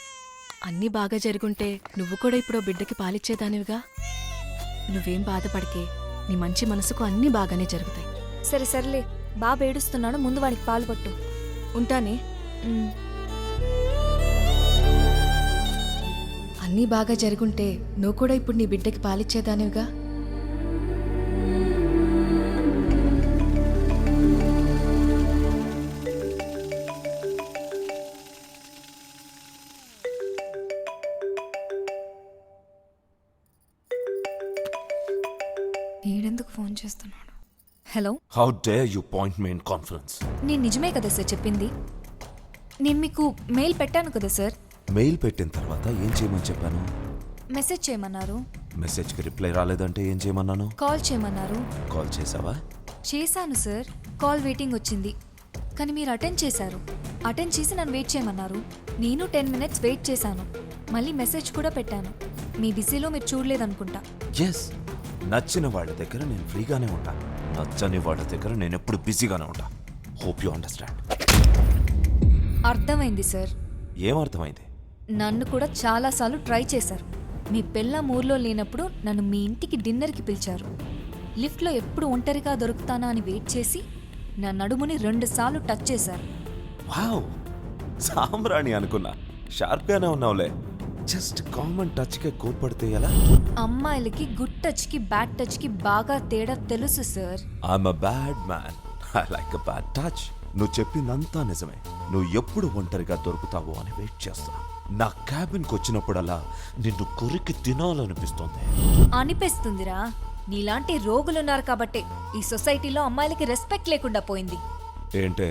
అన్నీ బాగా జరుగుంటే నువ్వు కూడా ఇప్పుడు బిడ్డకి పాలిచ్చేదానివిగా. నువ్వేం బాధపడికే, నీ మంచి మనసుకు అన్నీ బాగానే జరుగుతాయి. సరే సర్లే, బాబు ఏడుస్తున్నాడు, ముందు వాడికి పాలు పట్టు. ఉంటానే. అన్నీ బాగా జరుగుంటే నువ్వు కూడా ఇప్పుడు నీ బిడ్డకి పాలిచ్చేదానివిగా. వీడెందుకు ఫోన్ చేస్తున్నాడు? Hello, how dare you point me in conference? నేను నిజమే కదా సార్ చెప్పింది. నేను మీకు మెయిల్ పెట్టాను కదా సార్. మెయిల్ పెట్టిన తర్వాత ఏం చేయమని చెప్పాను? మెసేజ్ చేయమన్నారు. మెసేజ్కి రిప్లై రాలేదంటే ఏం చేయమన్నాను? కాల్ చేయమన్నారు. కాల్ చేసావా? చేశాను సార్. కాల్ వెయిటింగ్ వచ్చింది, కానీ మీరు అటెండ్ చేశారు. అటెండ్ చేసి నన్ను వెయిట్ చేయమన్నారు. నేను 10 minutes వెయిట్ చేశాను. మళ్ళీ మెసేజ్ కూడా పెట్టాను. మీ బిజీలో మీరు చూడలేదనుకుంటా. ఎస్, నచ్చిన వాళ్ళ దగ్గర నేను ఫ్రీగానే ఉంటా, నచ్చని వాళ్ళ దగ్గర నేను ఎప్పుడు బిజీగానే ఉంటా. Hope you understand. అర్థమైంది సార్. ఏమర్థమైంది? నన్ను కూడా చాలాసార్లు ట్రై చేశారు. మీ పెళ్ళాం ఊర్లో లేనప్పుడు నన్ను మీ ఇంటికి డిన్నర్కి పిలిచారు. లిఫ్ట్లో ఎప్పుడు ఒంటరిగా దొరుకుతానా అని వెయిట్ చేసి నా నడుముని 2 సార్లు టచ్ చేశారు. వావ్, సాంబ్రాణి అనుకున్నా. షార్ప్గానే ఉన్నావులే. జస్ట్ కామన్ టచ్కే కోప్పడితే ఎలా? అమ్మాయిలకి గుడ్ టచ్కి బ్యాడ్ టచ్కి బాగా తేడా తెలుసు sir. I'm a bad man. I like a bad touch. నువ్వు చెప్పిందంతా నిజమే. నువ్వు ఎప్పుడు ఒంటరిగా దొరుకుతావో అని వెయిట్ చేస్తా. నా క్యాబిన్కి వచ్చినప్పుడల్లా నిన్ను కొరికి తినాలనిపిస్తుంది. అనిపిస్తుందిరా, నీలాంటి రోగులున్నారు కాబట్టే ఈ సొసైటీలో అమ్మాయిలకి రెస్పెక్ట్ లేకుండా పోయింది. ఏంటే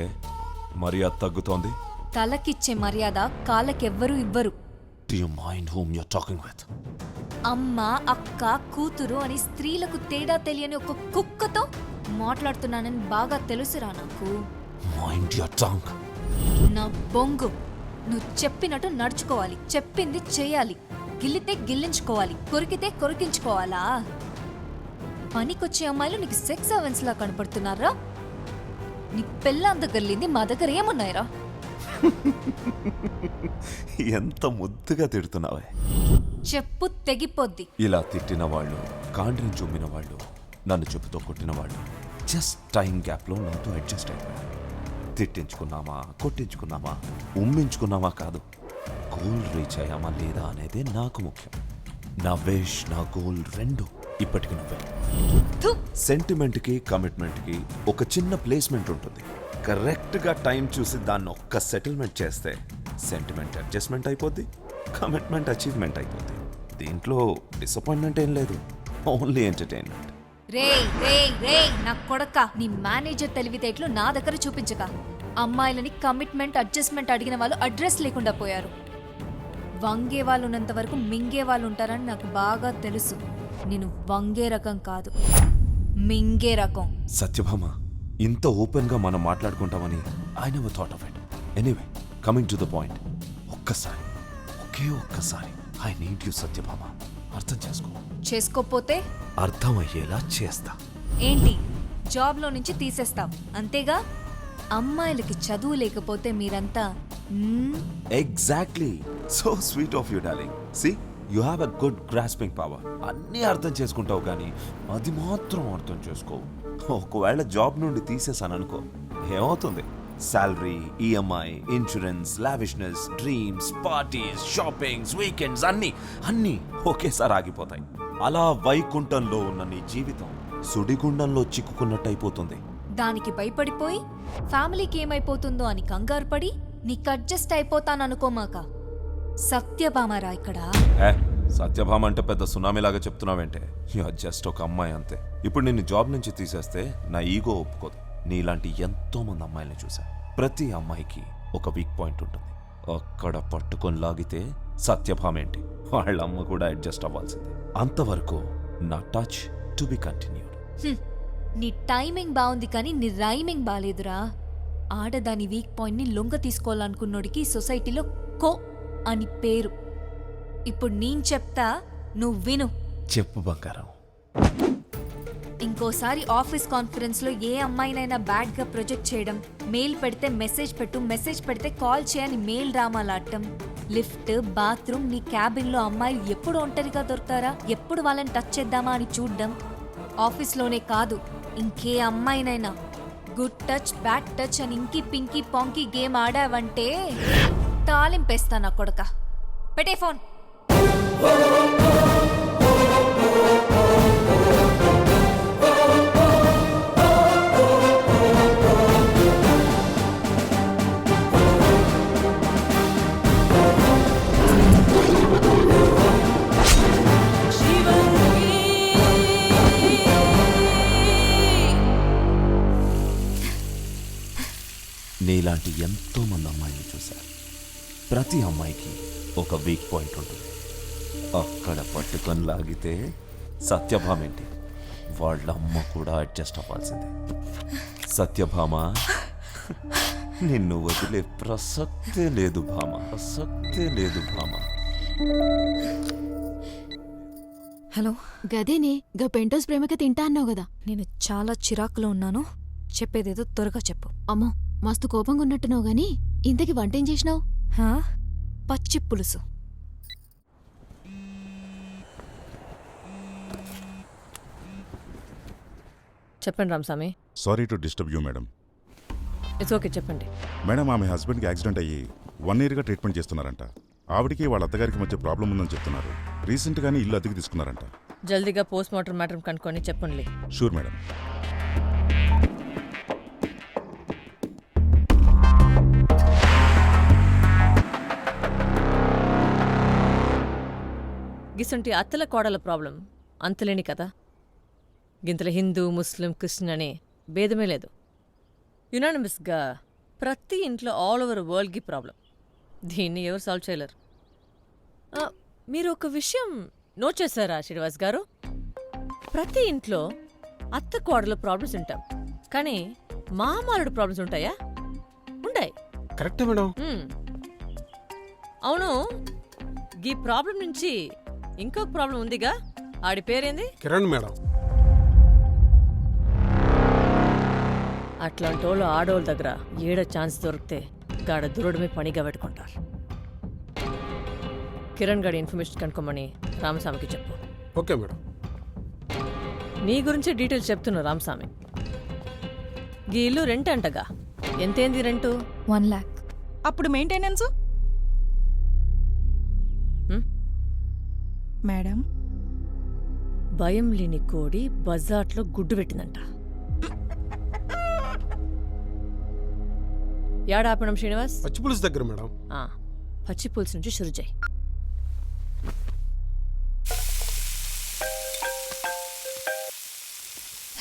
మర్యాద తగ్గుతోంది? తలకిచ్చే మర్యాద కాళ్ళకెవ్వరూ ఇవ్వరు. Do you mind whom you're talking with? అమ్మ, అక్క, కూతురు అని స్త్రీలకు తేడా తెలియని ఒక కుక్కతో మాట్లాడుతున్నానని బాగా తెలుసురా నాకు. Mind your tongue. నా బొంగు. నువ్వు చెప్పినట్టు నడుచుకోవాలి, చెప్పింది చేయాలి. గిల్లితే గిల్లించుకోవాలి, కొరికితే కొరికించుకోవాలా? పనికొచ్చే అమ్మాయిలు నీకు సెక్స్ సర్వెంట్స్ లా కనపడుతున్నారా? నీ పెళ్ళాం దగ్గర లేని మా దగ్గర ఏమున్నాయిరా? ఎంత ముద్దుగా తిడుతున్నావే. చెప్పు తెగిపోద్ది. ఇలా తిట్టిన వాళ్ళు, కాండ్రిని చుమ్మిన వాళ్ళు, నన్ను చెప్పుతో కొట్టిన వాళ్ళు జస్ట్ టైం గ్యాప్లో నాతో అడ్జస్ట్ అయిపోయారు. తిట్టించుకున్నామా, కొట్టించుకున్నామా, ఉమ్మించుకున్నామా కాదు, గోల్ రీచ్ అయ్యామా లేదా అనేదే నాకు ముఖ్యం. నా విష్, నా గోల్ రెండు ఇప్పటికి నువ్వే. సెంటిమెంట్కి కమిట్మెంట్కి ఒక చిన్న ప్లేస్మెంట్ ఉంటుంది. కరెక్ట్గా టైం చూసి దాన్ని ఒక్క సెటిల్మెంట్ చేస్తే సెంటిమెంట్ అడ్జస్ట్మెంట్ అయిపోద్ది, కమిట్మెంట్ అచీవ్మెంట్ అయిపోద్ది. దీంట్లో డిసప్పాయింట్మెంట్ ఏం లేదు, ఓన్లీ ఎంటర్టైన్మెంట్. రే రే రే నా కొడక, నీ మేనేజర్ తెలివితేటలు నా దగ్గర చూపించక. అమ్మాయిలని కమిట్మెంట్ అడ్జస్ట్మెంట్ అడిగిన వాళ్ళు అడ్రస్ లేకుండా పోయారు. వంగే వాళ్ళు ఉన్నంత వరకు మింగే వాళ్ళు ఉంటారని నాకు బాగా తెలుసు. నేను వంగే రకం కాదు, మింగే రకం. సత్యభామ, ఇంత ఓపెన్గా మనం మాట్లాడుకుంటామని I never thought of it. Anyway, coming to the point. ఒక్కసారి, ఒకే ఒక్కసారి ఐ నీడ్ యూ సత్యభామ. అర్థం చేసుకో. చేసుకోపోతే అర్థమయ్యేలా చేస్తా. ఏంటి, జాబ్లో నుంచి తీసేస్తాం అంతేగా? అమ్మాయిలకి చదువు లేకపోతే మీరంతా exactly. So sweet of you darling. See, you have a good grasping power. అన్నీ అర్థం చేసుకుంటావు కానీ అది మాత్రం అర్థం చేసుకోవు. ఒకవేళ జాబ్ నుండి తీసేసాననుకో, ఏమవుతుంది? Salary, EMI, insurance, lavishness, dreams, parties, shoppings, weekends అన్నీ ఒకేసారి ఆగిపోతాయి. అలా వైకుంఠంలో ఉన్న నీ జీవితం సుడిగుండంలో చిక్కుకున్నట్టు అయిపోతుంది. దానికి భయపడిపోయి ఫ్యామిలీకి ఏమైపోతుందో అని కంగారు పడి నీకు అడ్జస్ట్ అయిపోతాననుకోమాక. సత్యభామరా ఇక్కడ. సత్యభామ అంటే పెద్ద సునామీలాగా చెప్తున్నావేంటే? జస్ట్ ఒక అమ్మాయి అంతే. ఇప్పుడు నిన్ను జాబ్ నుంచి తీసేస్తే నా ఈగో ఒప్పుకోదు. నీలాంటి ఎంతో మంది అమ్మాయిని చూసా. ప్రతి అమ్మాయికి ఒక వీక్ పాయింట్ ఉంటుంది. అక్కడ పట్టుకొని లాగితే సత్యభామ ఏంటి, వాళ్ళ అమ్మ కూడా అడ్జస్ట్ అవ్వాల్సిందే. అంతవరకు నా టచ్ టు బి కంటిన్యూడ్. నీ టైమింగ్ బాగుంది కానీ నీ రైమింగ్ బాలేదురా. ఆడదాని వీక్ పాయింట్ ని లొంగ తీసుకోవాలనుకున్నోడికి సొసైటీలో కో అని పేరు. ఇప్పుడు నేను చెప్తా, నువ్వు విను. చెప్పు బంగారం. ఇంకోసారి ఆఫీస్ కాన్ఫరెన్స్ లో ఏ అమ్మాయినైనా బ్యాడ్ గా ప్రొజెక్ట్ చేయడం, మెయిల్ పెడితే మెసేజ్ పెట్టు, మెసేజ్ పెడితే కాల్ చేయని మెయిల్ డ్రామాలాడటం, లిఫ్ట్, బాత్రూమ్, నీ క్యాబిన్ లో అమ్మాయిలు ఎప్పుడు ఒంటరిగా దొరుకుతారా, ఎప్పుడు వాళ్ళని టచ్ చేద్దామా అని చూడడం. ఆఫీస్లోనే కాదు, ఇంకే అమ్మాయినైనా గుడ్ టచ్, బ్యాడ్ టచ్ అని ఇంకి పింకీ పాంకీ గేమ్ ఆడావంటే తాలింపేస్తా నా కొడక. పెట్టే ఫోన్. నీలాంటి ఎంతో మంది అమ్మాయిని చూశా. ప్రతి అమ్మాయికి ఒక వీక్ పాయింట్ ఉంటుంది. అక్కడ పట్టుకొని లాగితే సత్యభామ ఏంటి, వాళ్ళ అమ్మ కూడా అడ్జస్ట్ అవ్వాల్సిందే. సత్యభామ, నిన్ను వదిలే ప్రసక్తే లేదు భామ, ప్రసక్తే లేదు భామ. హలో, గదేనే గా పెంటోస్ ప్రేమకి తింటా అన్నావు కదా. నేను చాలా చిరాకులో ఉన్నాను. చెప్పేదేదో త్వరగా చెప్పు. అమ్మో, మస్తు కోపంగా ఉన్నట్టున్నావు గాని ఇంతకి వంటేం చేసినావు? హా? పచ్చి పులుసు. చెప్పండి Ramaswamy. Sorry to disturb you madam. It's okay, చెప్పండి. మేడం, ఆమె హస్బెండ్కి యాక్సిడెంట్ అయ్యి 1 yearగా ట్రీట్మెంట్ చేస్తున్నారంట. ఆవిడికి వాళ్ళ అత్తగారికి మధ్య ప్రాబ్లం ఉందని చెప్తున్నారు. రీసెంట్గానే ఇల్లు అద్దెకి తీసుకున్నారంట. జల్దీగా పోస్ట్ మార్టం మ్యాటర్ కనుక్కొని చెప్పండి. Sure madam. గిసంటి అత్తల కోడల ప్రాబ్లం అంతలేని కదా. గింతల హిందూ, ముస్లిం, క్రిస్టియన్ అనే భేదమే లేదు. యునానిమస్గా ప్రతి ఇంట్లో ఆల్ ఓవర్ వరల్డ్కి ప్రాబ్లం. దీన్ని ఎవరు సాల్వ్ చేయలేరు. మీరు ఒక విషయం నోట్ చేశారా శ్రీనివాస్ గారు? ప్రతి ఇంట్లో అత్త కోడల ప్రాబ్లమ్స్ ఉంటాం, కానీ మామాలుడు ప్రాబ్లమ్స్ ఉంటాయా? ఉంటాయి. కరెక్టే మేడం. అవును, ఈ ప్రాబ్లం నుంచి ఇంకొక ప్రాబ్లం ఉందిగా. ఆడి పేరేంది? కిరణ్ మేడం. అట్లాంటి వాళ్ళు ఆడవాళ్ళ దగ్గర ఏడ ఛాన్స్ దొరికితే గాడ దురడమే పనిగా పెట్టుకుంటారు. కిరణ్ గాడి ఇన్ఫర్మేషన్ కనుక్కోమని రామస్వామికి చెప్పు. Okay madam. నీ గురించి డీటెయిల్స్ చెప్తున్నా రామస్వామి. ఈ ఇల్లు రెంట్ అంటగా. ఎంతేంది రెంటు? 1 lakh. అప్పుడు మెయింటెనెన్స్ మేడం? భయం లేని కోడి బజార్లో గుడ్డు పెట్టిందంట. యాడాపణం శ్రీనివాస్? పచ్చి పులుసు దగ్గర మేడం. పచ్చి పులుసు నుంచి షురుజాయ్.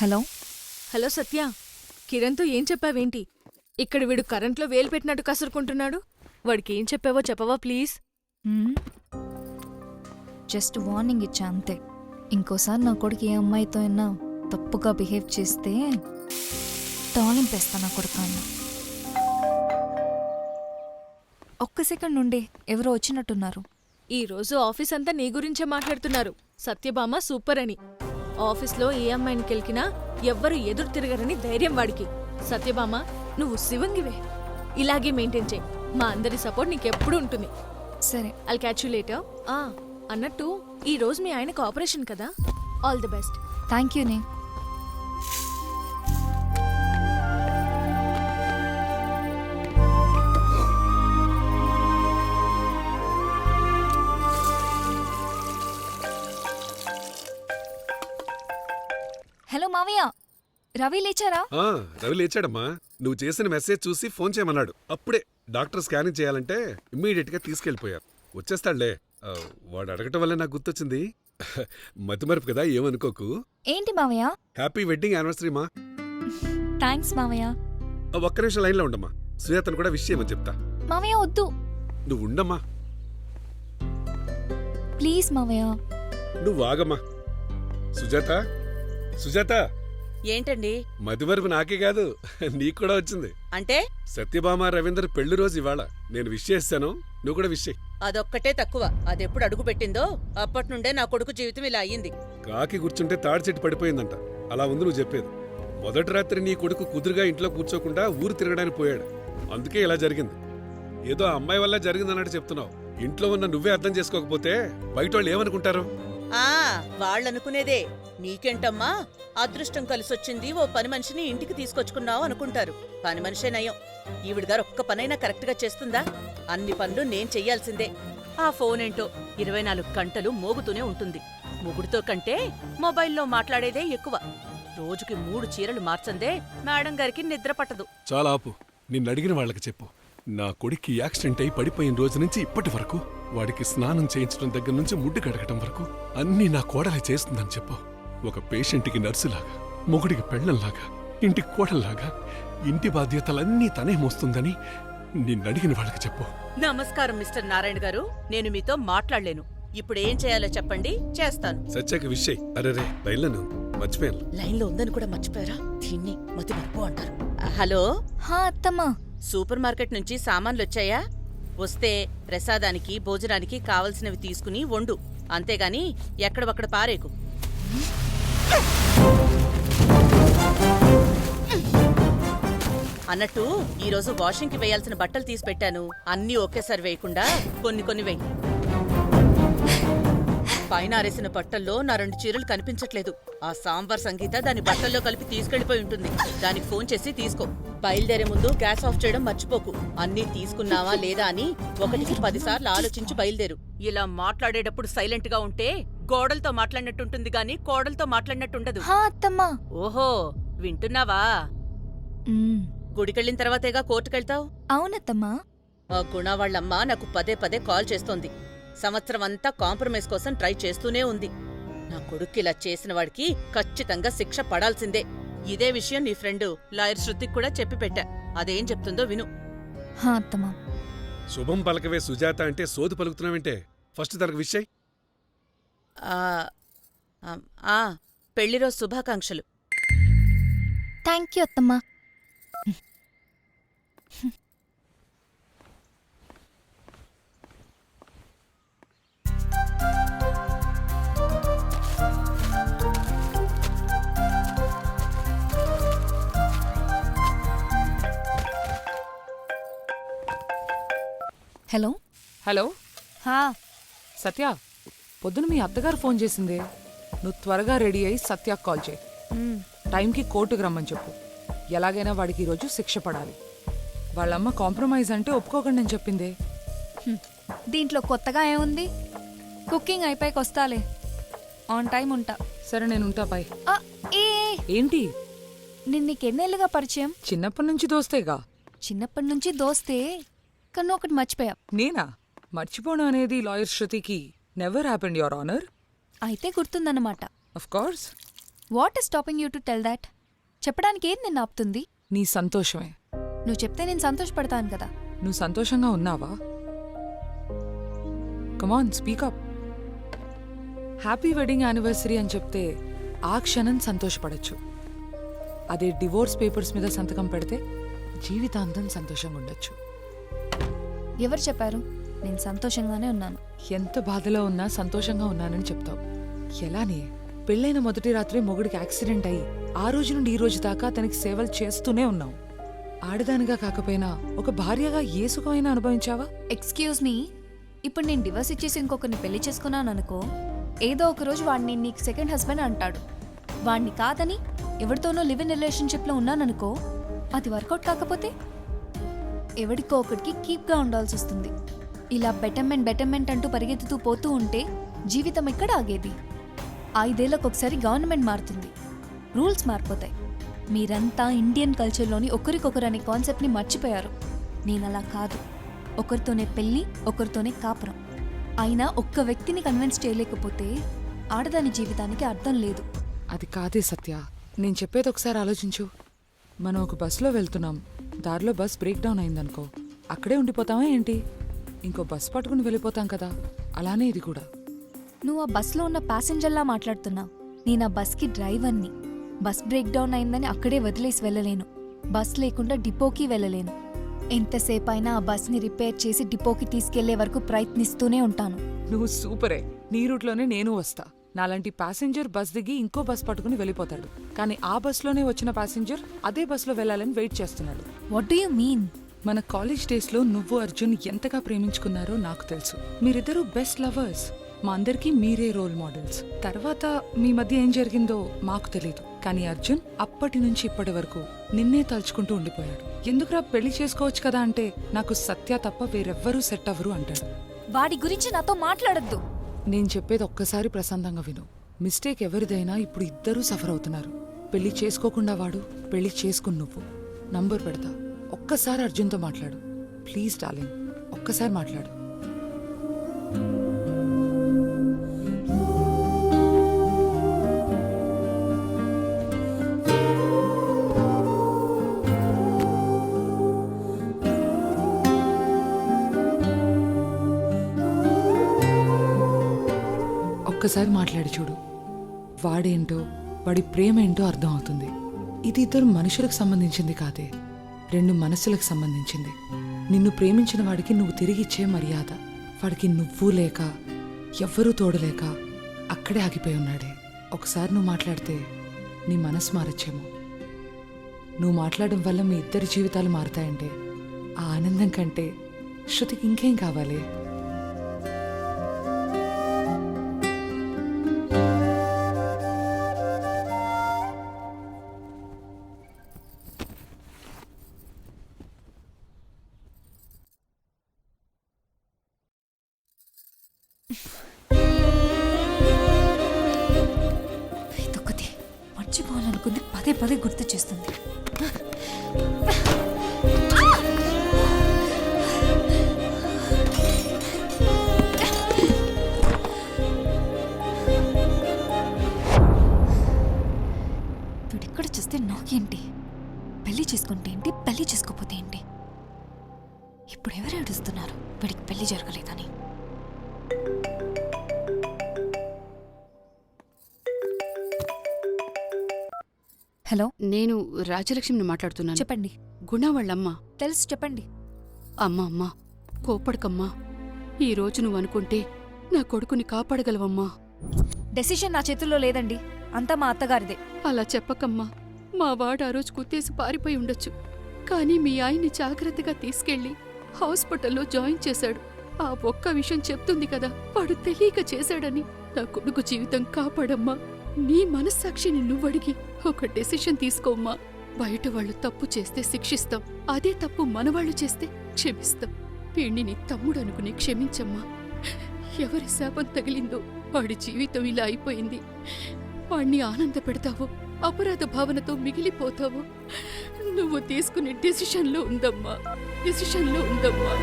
హలో. హలో సత్య, కిరణ్తో ఏం చెప్పావేంటి? ఇక్కడ వీడు కరెంట్లో వేలు పెట్టినట్టు కసురుకుంటున్నాడు. వాడికి ఏం చెప్పావో చెప్పవా ప్లీజ్? జస్ట్ వార్నింగ్ ఇచ్చా అంతే. ఇంకోసారి నా కొడుకు ఏ అమ్మాయితో అయినా తప్పుగా బిహేవ్ చేస్తే తాళింపేస్తా నా కొడుకు అన్న. ఒక్క సెకండ్ నుండి ఎవరో వచ్చినట్టున్నారు. ఈ రోజు ఆఫీస్ అంతా నీ గురించే మాట్లాడుతున్నారు. సత్యభామ సూపర్ అని. ఆఫీస్లో ఏ అమ్మాయిని కెలికినా ఎవ్వరు ఎదురు తిరగరని ధైర్యం వాడికి. సత్యభామ, నువ్వు శివంగివే. ఇలాగే మెయింటైన్ చేయి. మా అందరి సపోర్ట్ నీకెప్పుడు ఉంటుంది. సరే, ఐల్ క్యాచ్ యు లేటర్. అన్నట్టు ఈ రోజు మీ ఆయనకు ఆపరేషన్ కదా. All the best. Thank you నే. హలో మావయ్య, రవి లేచారా? రవి లేచాడమ్మా. నువ్వు చేసిన మెసేజ్ చూసి ఫోన్ చేయమన్నాడు. అప్పుడే డాక్టర్ స్కానింగ్ చేయాలంటే ఇమ్మీడియట్ గా తీసుకెళ్లిపోయారు. వచ్చేస్తాడులే. వాడు అడగటం వల్ల నాకు గుర్తొచ్చింది. మతిమరుపు కదా, ఏమనుకోకు. ఏంటి మావయ్య? హ్యాపీ వెడ్డింగ్ యానివర్సరీ మా. థ్యాంక్స్ మావయ్య. ఒక్క నిమిషం లైన్లో ఉండమ్మా. సుజాతను కూడా విష్ చేయమని చెప్తా. మావయ్య వద్దు. నువ్వు ఉండమ్మా. ప్లీజ్ మావయ్య. నువ్వు ఆగమ్మా. సుజాత, సుజాత. ఏంటండి? మతిమరుపు నాకే కాదు, నీకు కూడా వచ్చింది. అంటే? సత్యభామ రవీందర్ పెళ్లి రోజు ఇవాళ. నేను విష్ చేస్తాను, నువ్వు కూడా విష్ చేయి. అదొక్కటే తక్కువ. అదెప్పుడు అడుగు పెట్టిందో అప్పటి నుండే నా కొడుకు జీవితం ఇలా అయ్యింది. కాకి కూర్చుంటే తాడి చెట్టు పడిపోయిందంట. అలా ఉంది నువ్వు చెప్పేది. మొదటి రాత్రి నీ కొడుకు కుదురుగా ఇంట్లో కూర్చోకుండా ఊరు తిరగడానికి పోయాడు. అందుకే ఇలా జరిగింది. ఏదో అమ్మాయి వల్ల జరిగిందన్నట్టు చెప్తున్నావు. ఇంట్లో ఉన్న నువ్వే అర్థం చేసుకోకపోతే బయట వాళ్ళు ఏమనుకుంటారు? వాళ్ళనుకునేదే. నీకేంటమ్మా, అదృష్టం కలిసొచ్చింది, ఓ పని మనిషిని ఇంటికి తీసుకొచ్చుకున్నావు అనుకుంటారు. పని మనిషే నయం. ఈవిడ గారు ఒక్క పనైనా కరెక్ట్ గా చేస్తుందా? అన్ని పనులు నేను చెయ్యాల్సిందే. ఆ ఫోన్ ఏంటో 24 గంటలు మోగుతూనే ఉంటుంది. మొగుడుతో కంటే మొబైల్లో మాట్లాడేదే ఎక్కువ. రోజుకి 3 చీరలు మార్చందే మేడం గారికి నిద్ర పట్టదు. చాలా ఆపు. నిన్ను అడిగిన వాళ్ళకి చెప్పు. నా కొడుక్కి యాక్సిడెంట్ అయి పడిపోయిన రోజు నుంచి ఇప్పటి వరకు వాడికి స్నానం చేయించడం దగ్గర నుంచి ముడ్డు కడగటం వరకు అన్నీ నా కోడలే చేస్తుందని చెప్పు. ఒక పేషెంట్కి నర్సులాగా, మొగుడికి పెళ్లంలాగా, ఇంటి కోడల్లాగా ఇంటి బాధ్యతలన్నీ తనే మోస్తుందని నిన్నడిగిన వాళ్ళకి చెప్పు. నమస్కారం మిస్టర్ నారాయణ గారు, నేను మీతో మాట్లాడలేను. ఇప్పుడు ఏం చేయాలో చెప్పండి, చేస్తాను. సత్యాక విషయ్. అరే లైన్లో మర్చిపోయాను. లైన్లో ఉందని కూడా మర్చిపోయారా? దీన్ని మతి మరపు అంటారు. హలో. హా అత్తమ్మా. సూపర్ మార్కెట్ నుంచి సామాన్లు వచ్చాయా? వస్తే ప్రసాదానికి భోజనానికి కావలసినవి తీసుకుని వండు. అంతేగాని ఎక్కడొక్కడ పారేకు. అన్నట్టు ఈరోజు వాషింగ్ కి వేయాల్సిన బట్టలు తీసి పెట్టాను. అన్నీ ఒకేసారి వేయకుండా కొన్ని వేయి. పైన ఆరేసిన బట్టల్లో నా 2 చీరలు కనిపించట్లేదు. ఆ సాంబార్ సంగీత దాని బట్టల్లో కలిపి తీసుకెళ్లిపోయి ఉంటుంది. దానికి ఫోన్ చేసి తీసుకో. బయలుదేరే ముందు గ్యాస్ ఆఫ్ చేయడం మర్చిపోకు. అన్నీ తీసుకున్నావా లేదా అని 1కి 10 సార్లు ఆలోచించి బయలుదేరు. ఇలా మాట్లాడేటప్పుడు సైలెంట్ గా ఉంటే గోడలతో మాట్లాడినట్టుంటుంది గాని కోడలతో మాట్లాడినట్టుండదు. ఓహో, వింటున్నావా? గుడికెళ్ళిన తర్వాతేగా కోర్టుకెళ్తావు. అవునత్తమ్మా. ఆ గుణ వాళ్ళమ్మ నాకు పదే కాల్ చేస్తోంది. సంవత్సరం అంతా కాంప్రమైజ్ కోసం ట్రై చేస్తూనే ఉంది. నా కొడుక్కి ఇలా చేసిన వాడికి ఖచ్చితంగా శిక్ష పడాల్సిందే. ఇదే విషయం నీ ఫ్రెండ్ లాయర్ శృతికి కూడా చెప్పి పెట్టా. అదేం చెప్తుందో విను. శుభం పలకవే సుజాత అంటే సోది పలుకుతున్నావంటే ఫస్ట్ తనకు విషయ్. పెళ్లిరోజు శుభాకాంక్షలు. థ్యాంక్ యూ అత్తమ్మా. హలో. హలో. హా సత్య, పొద్దున మీ అత్తగారు ఫోన్ చేసిందే. నువ్వు త్వరగా రెడీ అయ్యి సత్యాకు కాల్ చేయి. టైంకి కోర్టుకు రమ్మని చెప్పు. ఎలాగైనా వాడికి ఈరోజు శిక్ష పడాలి. వాళ్ళమ్మ కాంప్రమైజ్ అంటే ఒప్పుకోకండి అని చెప్పిందే. దీంట్లో కొత్తగా ఏముంది? కుకింగ్ అయిపోయాక వస్తాలే. ఆన్ టైం ఉంటా. సరే, నేను ఉంటా. పై ఏంటి? నిన్న నీకెన్నేళ్ళుగా పరిచయం? చిన్నప్పటి నుంచి దోస్తేగా. చిన్నప్పటి నుంచి దోస్తే, కన్నా ఒకటి మర్చిపోయా. నేనా? మర్చిపోవడం అనేది లాయర్ శృతికి నెవర్ హ్యాపెండ్, యువర్ ఆనర్. అయితే గుర్తుందన్నమాట. Of course. What is stopping you to tell that? చెప్పడానికి ఏం నిన్ను ఆపుతుంది? నీ సంతోషమే. నువ్వు చెప్తే నేను సంతోషపడతాను కదా. నువ్వు సంతోషంగా ఉన్నావా? కమాన్, స్పీకప్. హ్యాపీ వెడ్డింగ్ యానివర్సరీ అని చెప్తే ఆ క్షణం సంతోషపడచ్చు. అదే డివోర్స్ పేపర్స్ మీద సంతకం పెడితే జీవితాంతం సంతోషంగా ఉండొచ్చు. ఎవరు చెప్పారు? నేను సంతోషంగానే ఉన్నాను. ఎంత బాధలో ఉన్నా సంతోషంగా ఉన్నానని చెప్తావు. ఎలానే? పెళ్ళైన మొదటి రాత్రి మొగుడికి యాక్సిడెంట్ అయ్యి ఆ రోజు నుండి ఈ రోజు దాకా అతనికి సేవలు చేస్తూనే ఉన్నావు. ఆడదానిగా కాకపోయినా ఒక భార్యగా ఏ సుఖమైనా అనుభవించావా? ఎక్స్క్యూజ్ మీ, ఇప్పుడు నేను డివోర్స్ ఇచ్చేసి ఇంకొకరిని పెళ్లి చేసుకున్నాను అనుకో, ఏదో ఒక రోజు వాడిని నీకు సెకండ్ హస్బెండ్ అంటాడు. వాడిని కాదని ఎవరితోనో లివ్ ఇన్ రిలేషన్షిప్లో ఉన్నాననుకో, అది వర్కౌట్ కాకపోతే ఎవడికో ఒకడికి కీప్గా ఉండాల్సి వస్తుంది. ఇలా బెటర్మెంట్ అంటూ పరిగెత్తుతూ పోతూ ఉంటే జీవితం ఎక్కడ ఆగేది? 5 ఏళ్లకు ఒకసారి గవర్నమెంట్ మారుతుంది, రూల్స్ మారిపోతాయి. మీరంతా ఇండియన్ కల్చర్లోని ఒకరికొకరు అనే కాన్సెప్ట్ని మర్చిపోయారు. నేను అలా కాదు. ఒకరితోనే పెళ్ళి, ఒకరితోనే కాపురం. అయినా ఒక్క వ్యక్తిని కన్విన్స్ చేయలేకపోతే ఆడదాని జీవితానికి అర్థం లేదు. అది కాదే సత్య, నేను చెప్పేది ఒకసారి ఆలోచించు. మనం ఒక బస్సులో వెళ్తున్నాం, దారిలో బస్ బ్రేక్ డౌన్ అయిందనుకో, అక్కడే ఉండిపోతామా ఏంటి? ఇంకో బస్ పట్టుకుని వెళ్ళిపోతాం కదా. అలానే ఇది కూడా. నువ్వు ఆ బస్లో ఉన్న ప్యాసింజర్లా మాట్లాడుతున్నావు. నేను ఆ బస్కి డ్రైవర్ని. బస్ బ్రేక్ డౌన్ అయిందని అక్కడే వదిలేసి వెళ్ళలేను. బస్ లేకుండా డిపోకి వెళ్ళలేను. ఎంతసేపు అయినా ఆ బస్ని రిపేర్ చేసి డిపోకి తీసుకెళ్లే వరకు ప్రయత్నిస్తూనే ఉంటాను. నువ్వు సూపరే. నీ రూట్లోనే నేను వస్తా. నాలాంటి ప్యాసింజర్ బస్ దిగి ఇంకో బస్ పట్టుకుని వెళ్ళిపోతాడు, కానీ ఆ బస్లోనే వచ్చిన ప్యాసింజర్ అదే బస్లో వెళ్ళాలని వెయిట్ చేస్తున్నాడు. What do you mean? మన కాలేజ్ డేస్లో నువ్వు అర్జున్ ఎంతగా ప్రేమించుకున్నారో నాకు తెలుసు. మీరిద్దరూ బెస్ట్ లవర్స్. మా అందరికీ మీరే రోల్ మోడల్స్. తర్వాత మీ మధ్య ఏం జరిగిందో మాకు తెలీదు, కానీ అర్జున్ అప్పటి నుంచి ఇప్పటి వరకు నిన్నే తలుచుకుంటూ ఉండిపోయాడు. ఎందుకురా పెళ్లి చేసుకోవచ్చు కదా అంటే, నాకు సత్య తప్ప వేరెవ్వరూ సెట్ అవ్వరు అంటాడు. వాడి గురించి నాతో మాట్లాడొద్దు. నేను చెప్పేది ఒక్కసారి ప్రశాంతంగా విను. మిస్టేక్ ఎవరిదైనా ఇప్పుడు ఇద్దరూ సఫర్ అవుతున్నారు. పెళ్లి చేసుకోకుండా వాడు, పెళ్లి చేసుకుని నువ్వు. నంబర్ పెడతా, ఒక్కసారి అర్జున్తో మాట్లాడు. ప్లీజ్ డార్లింగ్, ఒక్కసారి మాట్లాడు. ఒక్కసారి మాట్లాడి చూడు. వాడేంటో, వాడి ప్రేమ ఏంటో అర్థం అవుతుంది. ఇది ఇద్దరు మనుషులకు సంబంధించింది కాదే, రెండు మనసులకు సంబంధించింది. నిన్ను ప్రేమించిన వాడికి నువ్వు తిరిగిచ్చే మర్యాద. వాడికి నువ్వు లేక, ఎవ్వరూ తోడలేక అక్కడే ఆగిపోయి ఉన్నాడే. ఒకసారి నువ్వు మాట్లాడితే నీ మనసు మారచ్చేమో. నువ్వు మాట్లాడడం వల్ల మీ ఇద్దరి జీవితాలు మారుతాయంటే ఆ ఆనందం కంటే శృతికి ఇంకేం కావాలి? ఇదొక్కటి మర్చిపోవాలనుకుంది పదే పదే గుర్తు చేస్తుంది. వీడిక్కడ చేస్తే నాకేంటి? పెళ్లి చేసుకుంటే ఏంటి, పెళ్లి చేసుకోపోతే ఏంటి? ఇప్పుడు ఎవరు ఏడుస్తున్నారు వీడికి పెళ్లి జరగలేదని? హలో, నేను రాజలక్ష్మిని మాట్లాడుతున్నాను. చెప్పండి. గుణ వాళ్ళమ్మ. తెలుసు, చెప్పండి. అమ్మా కోపడకమ్మా. ఈ రోజు నువ్వు అనుకుంటే నా కొడుకుని కాపాడగలవమ్మా. డెసిషన్ నా చేతుల్లో లేదండి, అంతా మా అత్తగారిదే. అలా చెప్పకమ్మా. మా వాడు ఆ రోజు కుత్తేసి పారిపోయి ఉండొచ్చు, కానీ మీ ఆయన్ని జాగ్రత్తగా తీసుకెళ్లి హాస్పిటల్లో జాయిన్ చేశాడు. ఆ ఒక్క విషయం చెప్తుంది కదా, వాడు తెలియక చేశాడని. నా కొడుకు జీవితం కాపాడమ్మా. నీ మనస్సాక్షిని నువ్వడిగి ఒక డెసిషన్ తీసుకోమ్మా. బయట వాళ్ళు తప్పు చేస్తే శిక్షిస్తాం, అదే తప్పు మనవాళ్లు చేస్తే క్షమిస్తాం. వీణ్ణి నీ తమ్ముడు అనుకుని క్షమించమ్మా. ఎవరి శాపం తగిలిందో వాడి జీవితం ఇలా అయిపోయింది. వాణ్ణి ఆనంద పెడతావో, అపరాధ భావనతో మిగిలిపోతావో నువ్వు తీసుకునే డెసిషన్లో ఉందమ్మా, డెసిషన్లో ఉందమ్మా.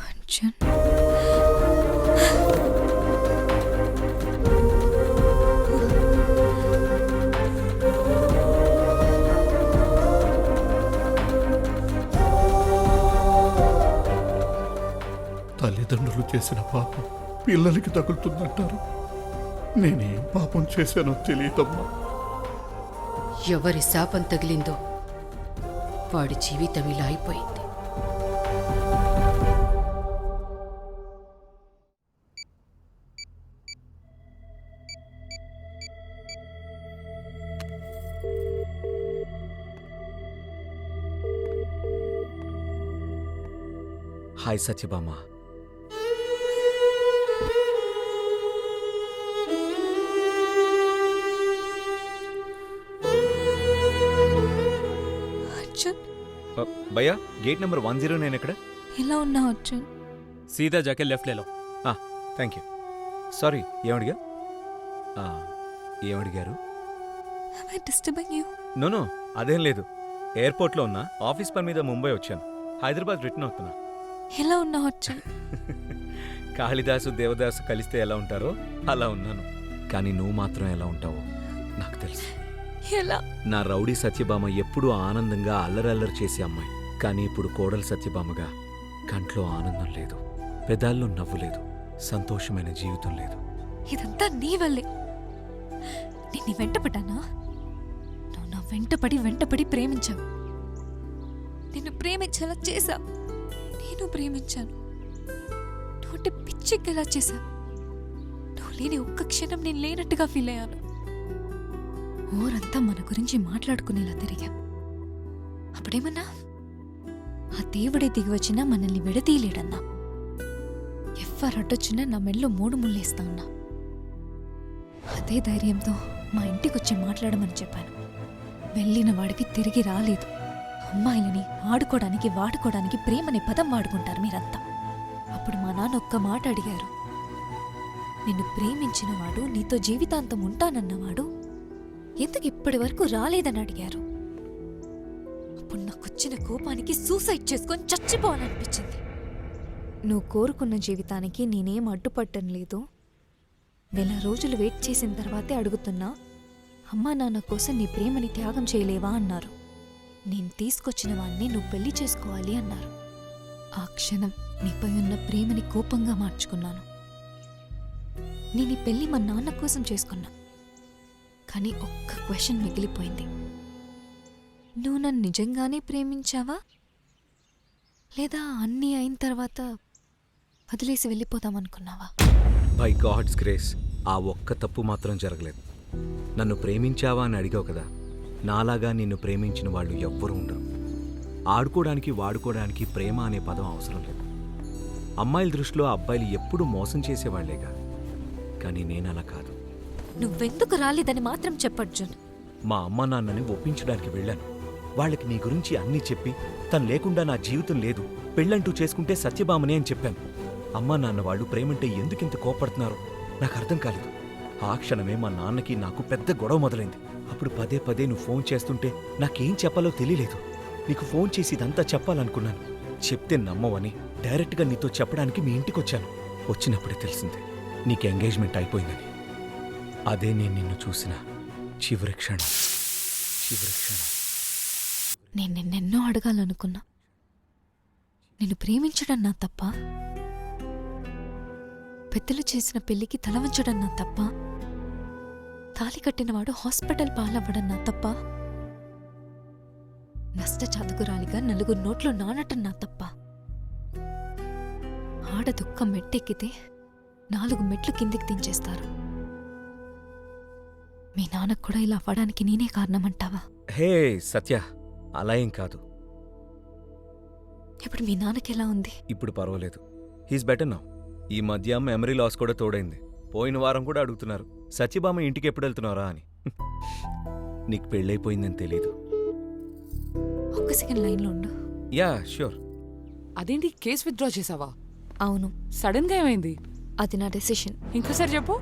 అర్జున్, తల్లిదండ్రులు చేసిన పాపం పిల్లలకి తగులుతుందంటారు. నేనేం పాపం చేశానో తెలియదమ్మా. ఎవరి శాపం తగిలిందో వాడి జీవితం ఇలా అయిపోయింది. హాయ్ సత్యభామ. అర్జున్, భయ్యా గేట్ నెంబర్ 109 ఎక్కడ? ఎలా ఉన్నావు అర్జున్? సీదా జాకే లెఫ్ట్ లేలో. Thank you. సారీ, ఏమడిగా? ఏమడిగారు? నో, అదేం లేదు. ఎయిర్పోర్ట్లో ఉన్నా, ఆఫీస్ పని మీద ముంబై వచ్చాను. హైదరాబాద్ రిటర్న్ అవుతున్నా. ఎలా ఉన్నావు అర్జున్? కాళిదాసు దేవదాసు కలిస్తే ఎలా ఉంటారో అలా ఉన్నాను. కానీ నువ్వు మాత్రం ఎలా ఉంటావో నాకు తెలుసు. ఎలా? నా రౌడీ సత్యభామ ఎప్పుడూ ఆనందంగా అల్లరల్లరి చేసే అమ్మాయి. కానీ ఇప్పుడు కోడలు సత్యభామగా కంట్లో ఆనందం లేదు, పెదాల్లో నవ్వు లేదు, సంతోషమైన జీవితం లేదు. ఇదంతా నీ వల్లే. నేను నీ వెంటపడ్డానా? నువ్వు నా వెంటపడి ప్రేమించావు. నిన్ను ప్రేమించేలా చేశావు. నేను ప్రేమించాను. నువ్వు పిచ్చెక్కేలా చేశావు. నువ్వు లేని ఒక్క క్షణం నేను లేనట్టుగా ఫీల్ అయ్యాను. ఊరంతా మన గురించి మాట్లాడుకునేలా తిరిగాం. అప్పుడేమన్నా ఆ దేవుడే దిగి వచ్చినా మనల్ని విడతీయలేడన్నా. ఎవ్వరడ్డొచ్చినా నా మెడలో 3 ముళ్ళేస్తా ఉన్నా. అదే ధైర్యంతో మా ఇంటికొచ్చి మాట్లాడమని చెప్పాను. వెళ్ళిన వాడికి తిరిగి రాలేదు. అమ్మాయిలని ఆడుకోవడానికి వాడుకోవడానికి ప్రేమనే పదం వాడుకుంటారు మీరంతా. అప్పుడు మా నాన్న ఒక్క మాట అడిగారు. నిన్ను ప్రేమించిన వాడు, నీతో జీవితాంతం ఉంటానన్నవాడు ఎందుకు ఇప్పటి వరకు రాలేదని అడిగారు. అప్పుడు నాకొచ్చిన కోపానికి సూసైడ్ చేసుకొని చచ్చిపోవాలనిపించింది. నువ్వు కోరుకున్న జీవితానికి నేనేం అడ్డుపట్టం లేదు. 1000 రోజులు వెయిట్ చేసిన తర్వాతే అడుగుతున్నా, అమ్మా నాన్న కోసం నీ ప్రేమని త్యాగం చేయలేవా అన్నారు. నేను తీసుకొచ్చిన వాణ్ణి నువ్వు పెళ్లి చేసుకోవాలి అన్నారు. ఆ క్షణం నీపై ఉన్న ప్రేమని కోపంగా మార్చుకున్నాను. నేను ఈ పెళ్లి మా నాన్న కోసం చేసుకున్నా. కానీ ఒక్క క్వశ్చన్ మిగిలిపోయింది. నువ్వు నన్ను నిజంగానే ప్రేమించావా, లేదా అన్నీ అయిన తర్వాత వదిలేసి వెళ్ళిపోతామనుకున్నావా? బై గాడ్స్ గ్రేస్ ఆ ఒక్క తప్పు మాత్రం జరగలేదు. నన్ను ప్రేమించావా అని అడిగావు కదా, నాలాగా నిన్ను ప్రేమించిన వాళ్ళు ఎవ్వరూ ఉండరు. ఆడుకోవడానికి వాడుకోవడానికి ప్రేమ అనే పదం అవసరం లేదు. అమ్మాయిల దృష్టిలో అబ్బాయిలు ఎప్పుడూ మోసం చేసేవాళ్లేగా. కానీ నేనలా కాదు. నువ్వెందుకు రాలేదని మాత్రం చెప్పర్జున్. మా అమ్మ నాన్నని ఒప్పించడానికి వెళ్ళాను. వాళ్ళకి నీ గురించి అన్నీ చెప్పి తను లేకుండా నా జీవితం లేదు, పెళ్ళంటూ చేసుకుంటే సత్యభామనే అని చెప్పాను. అమ్మా నాన్న వాళ్ళు ప్రేమంటే ఎందుకింత కోపడుతున్నారో నాకు అర్థం కాలేదు. ఆ క్షణమే మా నాన్నకి నాకు పెద్ద గొడవ మొదలైంది. అప్పుడు పదే నువ్వు ఫోన్ చేస్తుంటే నాకేం చెప్పాలో తెలియలేదు. నీకు ఫోన్ చేసి ఇదంతా చెప్పాలనుకున్నాను. చెప్తే నమ్మవని డైరెక్ట్గా నీతో చెప్పడానికి మీ ఇంటికొచ్చాను. వచ్చినప్పుడే తెలిసింది నీకు ఎంగేజ్మెంట్ అయిపోయిందని. అదే నేను నిన్ను చూసిన చివరి క్షణం. నేను నిన్నెన్నో అడగాలనుకున్నా. నిన్ను ప్రేమించడం నా తప్ప? పెద్దలు చేసిన పెళ్లికి తల వంచడం నా తప్ప? తాళి కట్టినవాడు హాస్పిటల్ పాలవ్వడం నా తప్ప? నష్ట చదుకురాలిగా 4 నోట్లో నానటం నా తప్ప? ఆడ దుఃఖం మెట్టెక్కితే 4 మెట్లు కిందికి దించేస్తారు. మీ నాన్నకు కూడా ఇలా అవ్వడానికి నేనే కారణమంటావా? హే సత్య, అలా ఏం కాదు. ఇప్పుడు మీ నాన్నకి ఎలా ఉంది? ఇప్పుడు పర్వాలేదు. He's better now. ఈ మధ్య మెమరీ లాస్ కూడా తోడైంది. పోయిన వారం కూడా అడుగుతున్నారు, సత్యభామ ఇంటికి ఎప్పుడు వెళ్తున్నారా అని. నీకు పెళ్ళైపోయిందని తెలీదు. ఒక్క సెకండ్ లైన్లో ఉండు. Yeah sure. అదేంటి, కేసు విత్డ్రా చేసావా? అవును. సడన్ గా ఏమైంది? అది నా డెసిషన్. ఇంకోసారి చెప్పు.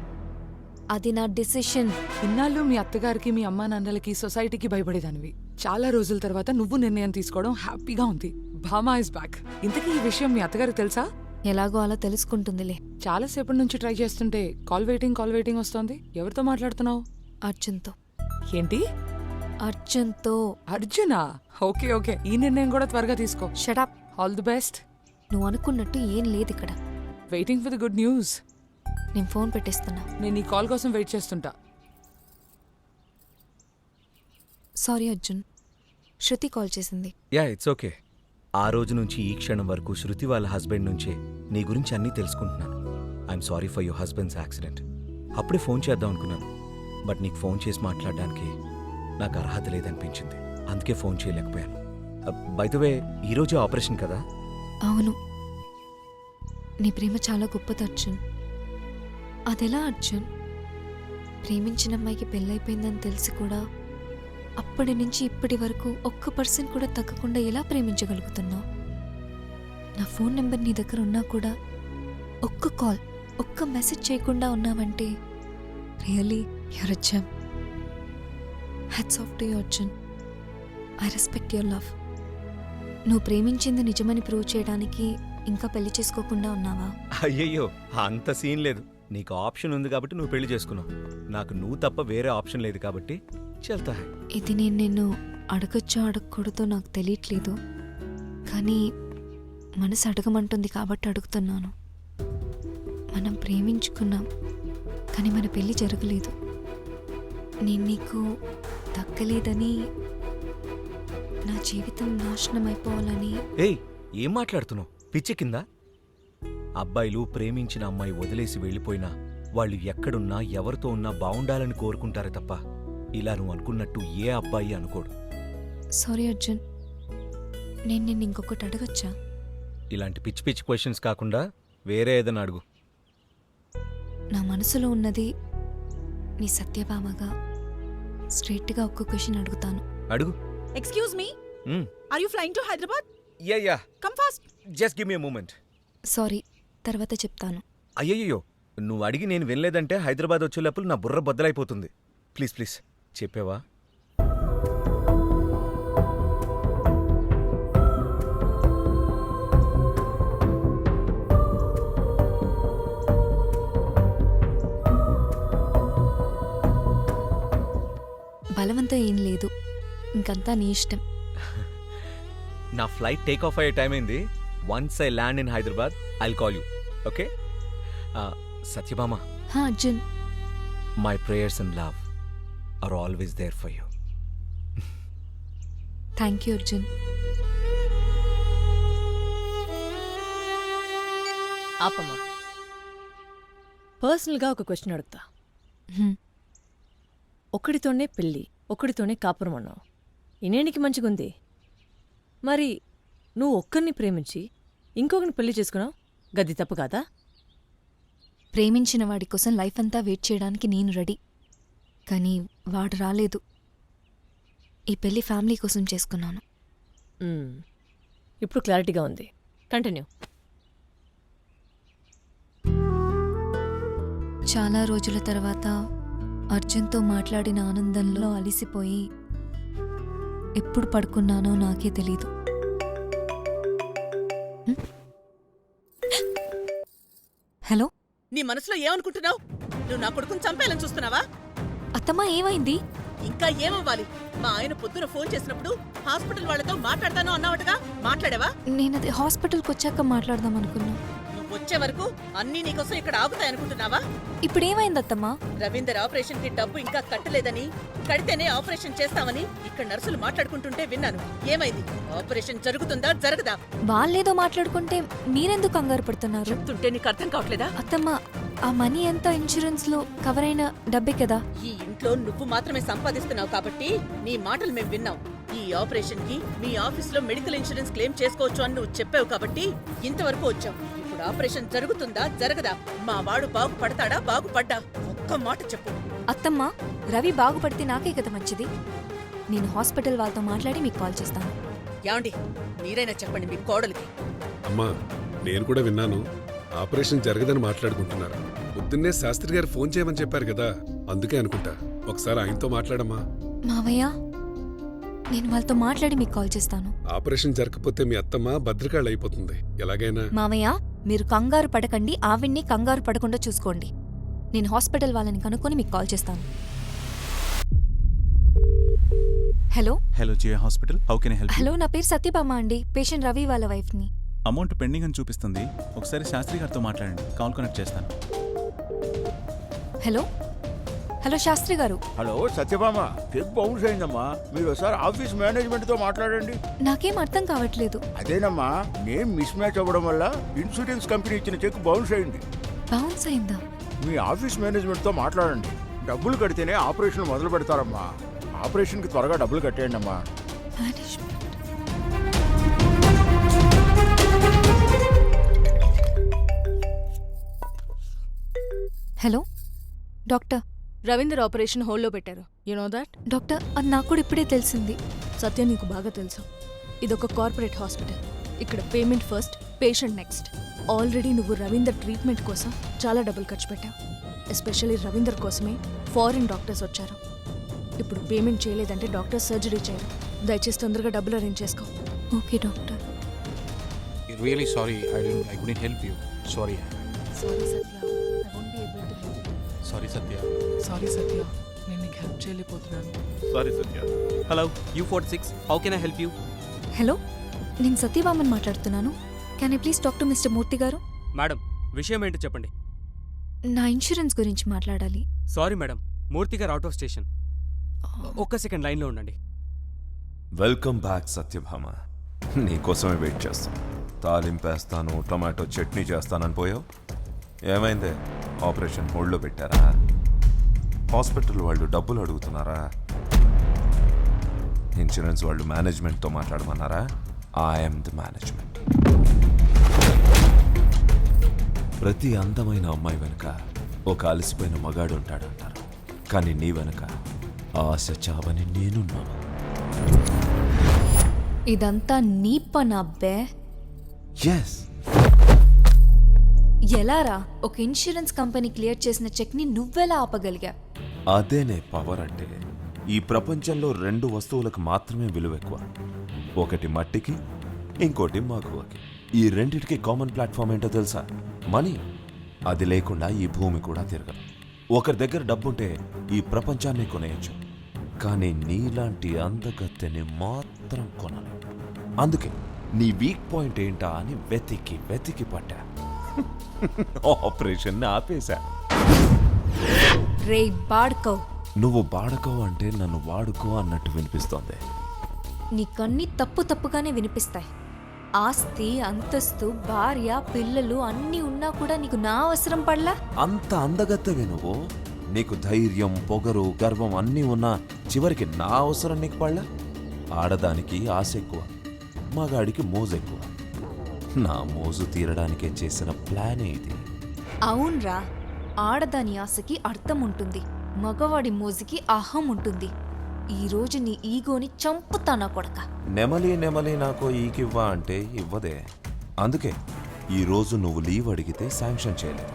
అది నా డెసిషన్. ఇన్నాళ్ళు మీ అత్తగారికి, మీ అమ్మా నాన్నలకి, సొసైటీకి భయపడేదానివి. చాలా రోజుల తర్వాత నువ్వు నిర్ణయం తీసుకోవడం హ్యాపీగా ఉంది. Bhama is back. ఇంతకీ ఈ విషయం మీ అత్తగారికి తెలుసా? ఎలాగో అలా తెలుసుకుంటుందిలే. చాలాసేపటి నుంచి ట్రై చేస్తుంటే కాల్ వెయిటింగ్ వస్తోంది. ఎవరితో మాట్లాడుతున్నావు? అర్జున్తో. ఏంటి? అర్జున్తో. అర్జునా? ఓకే. ఈ నిర్ణయం కూడా త్వరగా తీసుకో. షటప్. All the best. నువ్వు అనుకున్నట్టు ఏం లేదు ఇక్కడ. Waiting for the good news. నేను ఫోన్ పెట్టేస్తున్నా. నేను ఈ కాల్ కోసం వెయిట్ చేస్తుంటా. సారీ అర్జున్, శృతి కాల్ చేసింది. Yeah it's okay. ఆ రోజు నుంచి ఈ క్షణం వరకు శృతి వాళ్ళ హస్బెండ్ నుంచే నీ గురించి అన్నీ తెలుసుకుంటున్నాను. I'm sorry for your husband's accident. అప్పుడే ఫోన్ చేద్దాం అనుకున్నాను, బట్ నీకు ఫోన్ చేసి మాట్లాడడానికి నాకు అర్హత లేదనిపించింది. అందుకే ఫోన్ చేయలేకపోయాను. బై ద వే, ఈరోజే ఆపరేషన్ కదా? అవును. నీ ప్రేమ చాలా గొప్పది అర్జున్. అదెలా అర్జున్? ప్రేమించిన అమ్మాయికి పెళ్ళైపోయిందని తెలిసి కూడా అప్పటి నుంచి ఇప్పటి వరకు 1% కూడా తగ్గకుండా ఎలా ప్రేమించగలుగుతున్నావు? నా ఫోన్ నెంబర్ నీ దగ్గర ఉన్నా కూడా ఒక్క కాల్, ఒక్క మెసేజ్ చేయకుండా ఉన్నావంటే really you're a gem. Hats off to you Arjun. I respect your love. నువ్వు ప్రేమించింది నిజమని ప్రూవ్ చేయడానికి ఇంకా పెళ్లి చేసుకోకుండా ఉన్నావా? అయ్యయ్యో అంత సీన్ లేదు. నీకు ఆప్షన్ ఉంది కాబట్టి నువ్వు పెళ్లి చేసుకున్నావు. నాకు నువ్వు తప్ప వేరే ఆప్షన్ లేదు కాబట్టి చెల్తా హై. ఇది నేను నిన్ను అడగచ్చో అడగకూడదో నాకు తెలియట్లేదు, కానీ మనసు అడగమంటుంది కాబట్టి అడుగుతున్నాను. మనం ప్రేమించుకున్నాం, కానీ మన పెళ్లి జరగలేదు. నేను నీకు దక్కలేదని, నా జీవితం నాశనం అయిపోవాలని. ఏయ్ ఏం మాట్లాడుతున్నావు? పిచ్చి కింద. అబ్బాయిలు ప్రేమించిన అమ్మాయి వదిలేసి వెళ్ళిపోయినా వాళ్ళు ఎక్కడున్నా ఎవరితో ఉన్నా బావుండాలని కోరుకుంటారే తప్ప ఇలా నువ్వు అనుకున్నట్టు ఏ అబ్బాయి అనుకోడు. సారీ అర్జున్, నేను నిన్ను ఇంకొకటి అడగచ్చా? ఇలాంటి పిచ్చి పిచ్చి క్వశ్చన్స్ కాకుండా వేరే ఏదైనా అడుగు. నా మనసులో ఉన్నది నీ సత్యభామగా స్ట్రైట్గా ఒక్క క్వశ్చన్ అడుగుతాను. అడుగు. Excuse me, are you flying to Hyderabad? Yeah come fast. Just give me a moment. Sorry, తర్వాత చెప్తాను. అయ్యయ్యో నువ్వు అడిగి నేను వినలేదంటే హైదరాబాద్ వచ్చేలోపల నా బుర్ర బద్దలైపోతుంది. Please please చెప్పేవా? బలవంతం ఏం లేదు, ఇంకంతా నీ ఇష్టం. నా ఫ్లైట్ టేక్ ఆఫ్ అయ్యే టైం అయింది. Once I land in Hyderabad I'll call you. Okay? Satyabhama, Arjun, my prayers and love are always there for you. Thank you Arjun. ఆపమ్మా, పర్సనల్గా ఒక క్వశ్చన్ అడుగుతా. ఒకడితోనే పెళ్ళి, ఒకడితోనే కాపురం అన్నావు. ఇనేనికి మంచిగుంది. మరి నువ్వు ఒక్కరిని ప్రేమించి ఇంకొకరిని పెళ్లి చేసుకున్నావు, గది తప్పు కాదా? ప్రేమించిన వాడి కోసం లైఫ్ అంతా వెయిట్ చేయడానికి నేను రెడీ, కానీ వాడు రాలేదు. ఈ పెళ్లి ఫ్యామిలీ కోసం చేసుకున్నాను. ఇప్పుడు క్లారిటీగా ఉంది. కంటిన్యూ. చాలా రోజుల తర్వాత అర్జున్తో మాట్లాడిన ఆనందంలో అలిసిపోయి ఎప్పుడు పడుకున్నానో నాకే తెలీదు. హలో, నీ మనసులో ఏమనుకుంటున్నావు? నువ్వు నా కొడుకుని చంపేయాలని చూస్తున్నావా? అత్తమ్మా ఏమైంది? ఇంకా ఏమవ్వాలి? మా ఆయన పొద్దున ఫోన్ చేసినప్పుడు హాస్పిటల్ వాళ్ళతో మాట్లాడతాను అన్నావటగా, మాట్లాడావా? నేనది హాస్పిటల్కి వచ్చాక మాట్లాడదాం అనుకున్నా. నువ్వు వచ్చే వరకు అన్నీ నీకోసం ఇక్కడ ఆగుతాయనుకుంటున్నావా? ఇప్పుడేమైంది అత్తమ్మా? రవీందర్ ఆపరేషన్ కి డబ్బు ఇంకా కట్టలేదని, కడితేనే ఆపరేషన్ చేస్తామని ఇక్కడ నర్సులు మాట్లాడుకుంటుంటే విన్నాను. ఏమైంది? ఆపరేషన్ జరుగుతుందా జరగదా? వాళ్ళేదో మాట్లాడుకుంటే మీరెందుకు కంగారు పడుతున్నారు? చెప్తుంటే నీకు అర్థం కావట్లేదా? అత్తమ్మా, ఆ మనీ అంతా ఇన్సూరెన్స్ లో కవర్ అయిన డబ్బే కదా. ఈ ఇంట్లో నువ్వు మాత్రమే సంపాదిస్తున్నావు కాబట్టి నీ మాటలు మేము విన్నాం. ఈ ఆపరేషన్ కి మీ ఆఫీస్ లో మెడికల్ ఇన్సూరెన్స్ క్లెయిమ్ చేసుకోవచ్చు అని నువ్వు చెప్పావు కాబట్టి ఇంతవరకు వచ్చావు. ఇప్పుడు ఆపరేషన్ జరుగుతుందా జరగదా? మా వాడు బాగుపడతాడా బాగుపడ్డా? ఒక్క మాట చెప్పు. అత్తమ్మా, రవి బాగుపడితే నాకే కదా మంచిది. నేను హాస్పిటల్ వాళ్ళతో మాట్లాడి మీకు కాల్ చేస్తాను. యాండి, మీరైనా చెప్పండి మీ కోడలికి. అమ్మా, నేను కూడా విన్నాను. ఆపరేషన్ జరగదని మాట్లాడుకుంటున్నారు. పొద్దున్నే శాస్త్రి గారు ఫోన్ చేయమని చెప్పారు కదా, అందుకే అనుకుంటా. ఒకసారి ఆయనతో మాట్లాడమ్మా. మావయ్య, నేను వాళ్ళతో మాట్లాడి మీకు కాల్ చేస్తాను. ఆపరేషన్ జరగకపోతే మీ అత్తమ్మ భద్రకాళ్ళు అయిపోతుంది. ఎలాగైనా మావయ్య, మీరు కంగారు పడకండి, ఆవిడ్ని కంగారు పడకుండా చూసుకోండి. నేను హాస్పిటల్ వాళ్ళని కనుక్కొని మీకు కాల్ చేస్తాను. Hello hello, Jiya hospital, how can I help? Hello, నా పేరు సత్యభామ అండి. పేషెంట్ రవి వాళ్ళ వైఫ్ని. అమౌంట్ పెండింగ్ అని చూపిస్తుంది. ఒకసారి శాస్త్రి గారితో మాట్లాడండి, కాల్ కనెక్ట్ చేస్తాను. హలో హలో, శాస్త్రి గారు. హలో సత్యభామ, చెక్ బౌన్స్ అయిందమ్మా. మీరు ఒకసారి ఆఫీస్ మేనేజ్మెంట్ తో మాట్లాడండి. నాకేం అర్థం కావట్లేదు. అదేనమ్మా, నేమ్ మిస్ మ్యాచ్ అవ్వడం వల్ల ఇన్సూరెన్స్ కంపెనీ ఇచ్చిన చెక్ బౌన్స్ అయింది. బౌన్స్ అయిందా? మీ ఆఫీస్ మేనేజ్మెంట్ తో మాట్లాడండి. డబ్బులు కడితేనే ఆపరేషన్ మొదలు పెడతారమ్మా. ఆపరేషన్ కి త్వరగా డబ్బులు కట్టేయండి అమ్మా. హలో డాక్టర్, రవీందర్ ఆపరేషన్ హోల్డ్లో పెట్టారు. You know that? డాక్టర్, అది నాకు కూడా ఇప్పుడే తెలిసింది. సత్యం, నీకు బాగా తెలుసు, ఇదొక కార్పొరేట్ హాస్పిటల్. ఇక్కడ payment first, patient next. Already నువ్వు రవీందర్ ట్రీట్మెంట్ కోసం చాలా డబ్బులు ఖర్చు పెట్టావు. ఎస్పెషల్లీ రవీందర్ కోసమే ఫారిన్ డాక్టర్స్ వచ్చారు. ఇప్పుడు పేమెంట్ చేయలేదంటే డాక్టర్ సర్జరీ చేయరు. దయచేసి తొందరగా డబ్బులు అరేంజ్ చేసుకో. Okay doctor. Really sorry I couldn't help you. Sorry. Sorry Satya, I won't be able to help. Sorry Satya. Sorry Satya, నేను నీకు హెల్ప్ చేయలేకపోతున్నాను. Sorry Satya. Hello U46, how can I help you? Hello, నేను సత్యభామన్ మాట్లాడుతున్నాను. Can I please talk to mister Murthy గారు? Madam, విషయం ఏంటో చెప్పండి. నా ఇన్సూరెన్స్ గురించి మాట్లాడాలి. సారీ మేడం, మూర్తి గారు అవుట్ ఆఫ్ స్టేషన్. ఒక్క సెకండ్ లైన్లో ఉండండి. Welcome back Satyabhama. నీకోసమే వెయిట్ చేస్తాను. తాలింపేస్తాను, టొమాటో చట్నీ చేస్తానని పోయావు. ఏమైందే? ఆపరేషన్ హోల్డ్లో పెట్టారా? హాస్పిటల్ వాళ్ళు డబ్బులు అడుగుతున్నారా? ఇన్సూరెన్స్ వాళ్ళు మేనేజ్మెంట్తో మాట్లాడమన్నారా? I'm the management. ప్రతి అందమైన అమ్మాయి వెనుక ఒక అలసిపోయిన మగాడు ఉంటాడంటారు, కానీ నీ వెనుక ఆశ చావని నేనున్నాను. ఇదంతా నీ పని అబ్బే. ఎస్. ఎలారా ఒక ఇన్సూరెన్స్ కంపెనీ క్లియర్ చేసిన చెక్ ని నువ్వెలా ఆపగలిగా? అదేనే పవర్ అంటే. ఈ ప్రపంచంలో 2 వస్తువులకు మాత్రమే విలువ ఎక్కువ. ఒకటి మట్టికి, ఇంకోటి మగువకి. ఈ రెండిటికి కామన్ ప్లాట్ఫామ్ ఏంటో తెలుసా? మనీ. అది లేకుండా ఈ భూమి కూడా తిరగదు. ఒకరి దగ్గర డబ్బుంటే ఈ ప్రపంచాన్ని కొనేయచ్చు, కానీ నీలాంటి అందగత్తెని మాత్రం కొనను. అందుకే నీ వీక్ పాయింట్ ఏంటా అని వెతికి పట్టా. ఆపరేషన్ ఆపేశా. రే బాడ్కో, నువ్వు బాడకో అంటే నన్ను వాడుకో అన్నట్టు వినిపిస్తోంది. నీకన్నీ తప్పుగానే వినిపిస్తాయి. ఆస్తి, అంతస్తు, భార్య, పిల్లలు అన్నీ ఉన్నా కూడా నీకు నా అవసరం పడలా? అంత అందగత్తెవి నువ్వు. నీకు ధైర్యం, పొగరు, గర్వం అన్నీ ఉన్నా చివరికి నా అవసరం నీకు పడలా? ఆడదానికి ఆశ ఎక్కువ, మగాడికి మోజు ఎక్కువ. నా మోజు తీరడానికే చేసిన ప్లానే ఇది. అవునరా, ఆడదాని ఆశకి అర్థం ఉంటుంది, మగవాడి మోజుకి అహం ఉంటుంది. ఈ రోజు నీ ఈగోని చంపుతానా కొడక. నెమలి నాకు ఈకివ్వా అంటే ఇవ్వదే. అందుకే ఈరోజు నువ్వు లీవ్ అడిగితే శాంక్షన్ చేయలేదు.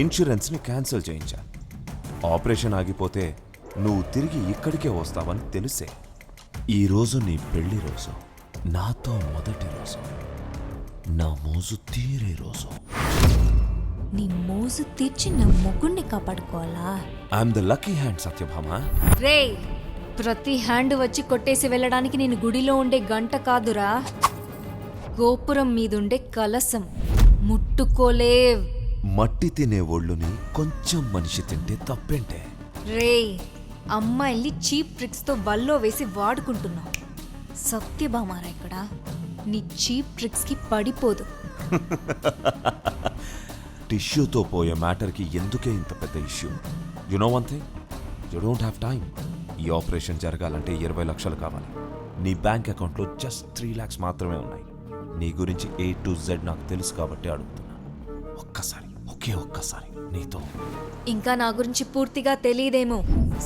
ఇన్సూరెన్స్ని క్యాన్సిల్ చేయించా. ఆపరేషన్ ఆగిపోతే నువ్వు తిరిగి ఇక్కడికే వస్తావని తెలిసే. ఈరోజు నీ పెళ్లి రోజు, నాతో మొదటి రోజు, నా మోజు తీరే రోజు. నీ మోజు తీర్చి నా మొగుణ్ణి కాపాడుకోవాలా? I'm the lucky hand Satyabhama. రే, ప్రతి హ్యాండ్ వచ్చి కొట్టేసి వెళ్ళడానికి నేను గుడిలో ఉండే గంట కాదురా, గోపురం మీదుండే కలసం. ముట్టుకోలేవ్. మట్టి తినే ఒళ్ళుని కొంచెం మనిషి తింటే తప్పేంటే? రే, అమ్మాయిల్ని చీప్ ట్రిక్స్ తో వల్లో వేసి వాడుకుంటున్నావు. సత్యభామారా ఇక్కడ. నీ చీప్ ట్రిక్స్ కి పడిపోదు. టిష్యూతో పోయే మ్యాటర్కి ఎందుకే ఇంత పెద్ద issue? You know one thing, you don't have time. ఈ ఆపరేషన్ జరగాలంటే 20 లక్షలు కావాలి. నీ బ్యాంక్ అకౌంట్లో జస్ట్ 3 lakhs మాత్రమే ఉన్నాయి. నీ గురించి A to Z నాకు తెలుసు కాబట్టి అడుగుతున్నా. ఒక్కసారి నీతో. ఇంకా నా గురించి పూర్తిగా తెలియదేమో.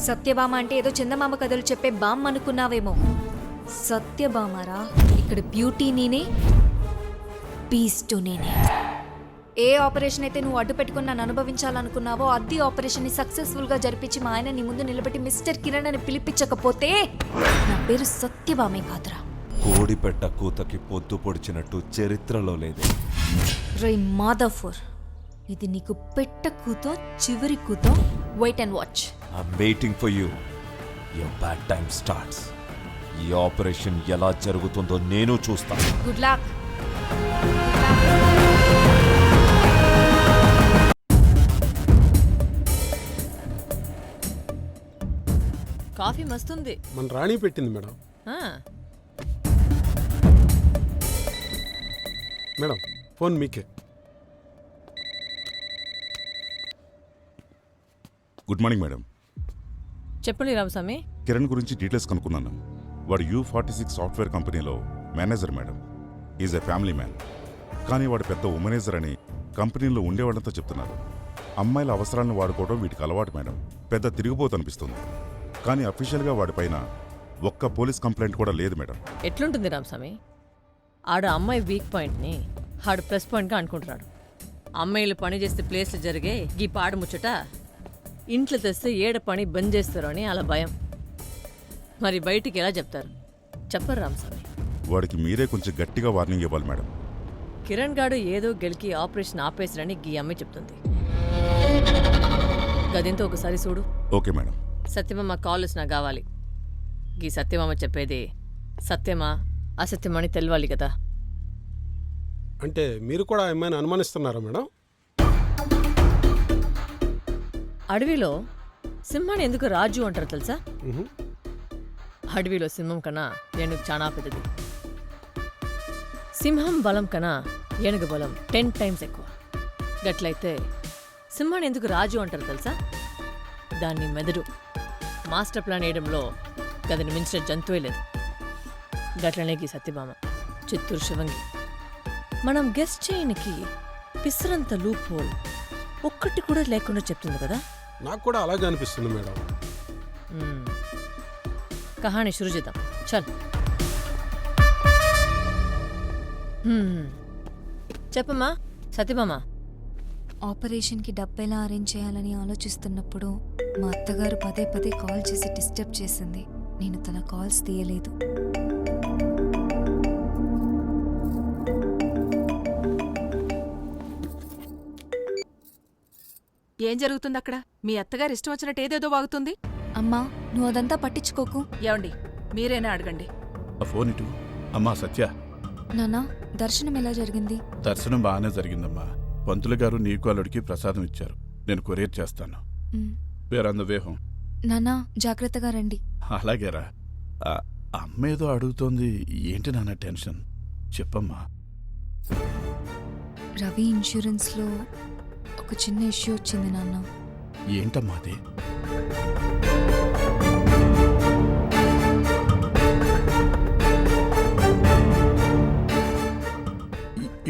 సత్యభామ అంటే ఏదో చందమామ కథలు చెప్పే బామ్మ అనుకున్నావేమో. సత్యభామారా, ఇక్కడ బ్యూటీ నేనే, బీస్ట్ నేనే. ఏ ఆపరేషన్ అయితే నువ్వు అడ్డు పెట్టుకుని నన్ను అనుభవించాలనుకున్నావో అదే ఆపరేషన్ ని సక్సెస్ఫుల్ గా జరిపించి మా ఆయన నీ ముందు నిలబెట్టి మిస్టర్ కిరణ్ అని పిలిపించకపోతే నా పేరు సత్యభామే కాదురా. కోడిపెట్ట కూతకి పొద్దు పొడిచినట్టు చరిత్రలో లేదు. రే మాధవర్, ఇది నీకు పెట్ట కూతో చివరి కూతో. Wait and watch. I'm waiting for you. Your bad time starts. ఈ ఆపరేషన్ ఎలా జరుగుతుందో నేను చూస్తాను. Good luck. కాఫీ మస్తుంది. మన రాణి పెట్టింది మేడం. మేడం ఫోన్ మీకే. Good morning madam. చెప్పండి రామస్వామి. కిరణ్ గురించి డీటెయిల్స్ కనుక్కున్నాను. వాడు U46 సాఫ్ట్వేర్ కంపెనీలో manager madam. Is a family man. కానీ వాడు పెద్ద ఉమనేజర్ అని కంపెనీలో ఉండేవాళ్ళంతా చెప్తున్నారు. అమ్మాయిల అవసరాలను వాడుకోవడం వీటికి అలవాటు మేడం. పెద్ద తిరిగిపోతు అనిపిస్తుంది. కానీ అఫీషియల్గా వాడిపైన ఒక్క పోలీస్ కంప్లైంట్ కూడా లేదు మేడం. ఎట్లుంటుంది రామస్వామి? ఆడ అమ్మాయి వీక్ పాయింట్ని ఆడు ప్లస్ పాయింట్గా అనుకుంటున్నాడు. అమ్మాయిలు పని చేస్తే ప్లేస్లు జరిగే ఈ పాడు ముచ్చట ఇంట్లో తెస్తే ఏడ పని బంద్ చేస్తారు అని అలా భయం. మరి బయటికి ఎలా చెప్తారు? చెప్పరు రామస్వామి. వాడికి మీరే కొంచెం గట్టిగా వార్నింగ్ ఇవ్వాలి మేడం. కిరణ్ గాడు ఏదో గెలికి ఆపరేషన్ ఆపేసిరని గీ అమ్మాయి చెప్తుంది. గదింతో ఒకసారి చూడు. Okay madam. సత్యమమ్మ కాల్ నాకు కావాలి. గీ సత్యమమ్మ చెప్పేది సత్యమా అసత్యమా అని తెలవాలి కదా. అంటే మీరు కూడా ఏమైనా అనుమానిస్తున్నారా మేడం? అడవిలో సింహాన్ని ఎందుకు రాజు అంటారు తెలుసా? అడవిలో సింహం కన్నా ఏనుగు చాలా పెద్దది. సింహం బలం కన్నా ఏనుగు బలం 10 times ఎక్కువ. గట్లయితే సింహాన్ని ఎందుకు రాజు అంటారు తెలుసా? దాన్ని మెదడు మాస్టర్ ప్లాన్ వేయడంలో గదిని మించిన జంతువే లేదు. గట్లనే గీ సత్యభామ చిత్తూరు శివంగి మనం గెస్ట్ చేయనికి పిసరంత లూప్ హోల్ ఒక్కటి కూడా లేకుండా చెప్తుంది కదా. నాకు కూడా అలాగే అనిపిస్తుంది మేడం. కహాని షురు చేద్దాం చల్. చెప్పమ్మా సత్యభామ. ఆపరేషన్కి డబ్బు ఎలా అరేంజ్ చేయాలని ఆలోచిస్తున్నప్పుడు మా అత్తగారు పదే పదే కాల్ చేసి డిస్టర్బ్ చేసింది. నేను తన కాల్స్ తీయలేదు. ఏం జరుగుతుంది అక్కడ? మీ అత్తగారు ఇష్టం వచ్చినట్టు ఏదేదో వాగుతుంది. అమ్మా నువ్వు అదంతా పట్టించుకోకు. ఏమండి మీరేనా అడగండి. ఆ ఫోన్ ఇటు. అమ్మా సత్య, నానా దర్శనం ఎలా జరిగింది? దర్శనం బాగానే జరిగిందమ్మా. పంతులు గారు నీకు అల్లుడికి ప్రసాదం ఇచ్చారు. నేను కొరియర్ చేస్తాను. We're on the way home. నానా జాగ్రత్తగా రండి. అలాగేరా. అమ్మ ఏదో అడుగుతోంది. ఏంటి నాన్న టెన్షన్? చెప్పమ్మా. రవి ఇన్సూరెన్స్లో ఒక చిన్న ఇష్యూ వచ్చింది నాన్న. ఏంటమ్మా అది?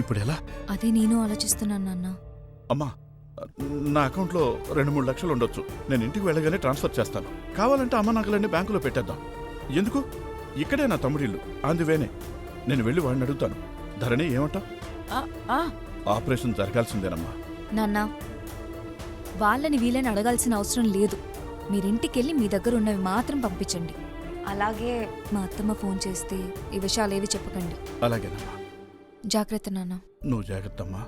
ఇప్పుడు ఎలా? అదే నేను ఆలోచిస్తున్నాను నాన్న. అమ్మా నా అకౌంట్లో 2-3 లక్షలు ఉండొచ్చు. నేను ఇంటికి వెళ్ళగానే ట్రాన్స్ఫర్ చేస్తాను. కావాలంటే అమ్మ నగలన్నీ బ్యాంకులో పెట్టేద్దాం. ఎందుకు? ఇక్కడే నా తమ్ముడిల్లు. అందువేనే నేను వెళ్ళి వాడిని అడుగుతాను. ధరణి ఏమంటావు? ఆపరేషన్ జరగాల్సిందేనమ్మా. నాన్న వాళ్ళని వీళ్ళని అడగాల్సిన అవసరం లేదు. మీరింటికెళ్ళి మీ దగ్గర ఉన్నవి మాత్రం పంపించండి. అలాగే మా అత్తమ్మ ఫోన్ చేస్తే ఈ విషయాలేవి చెప్పకండి. అలాగేనమ్మా. జాగ్రత్త నాన్న. నువ్వు జాగ్రత్తమ్మా.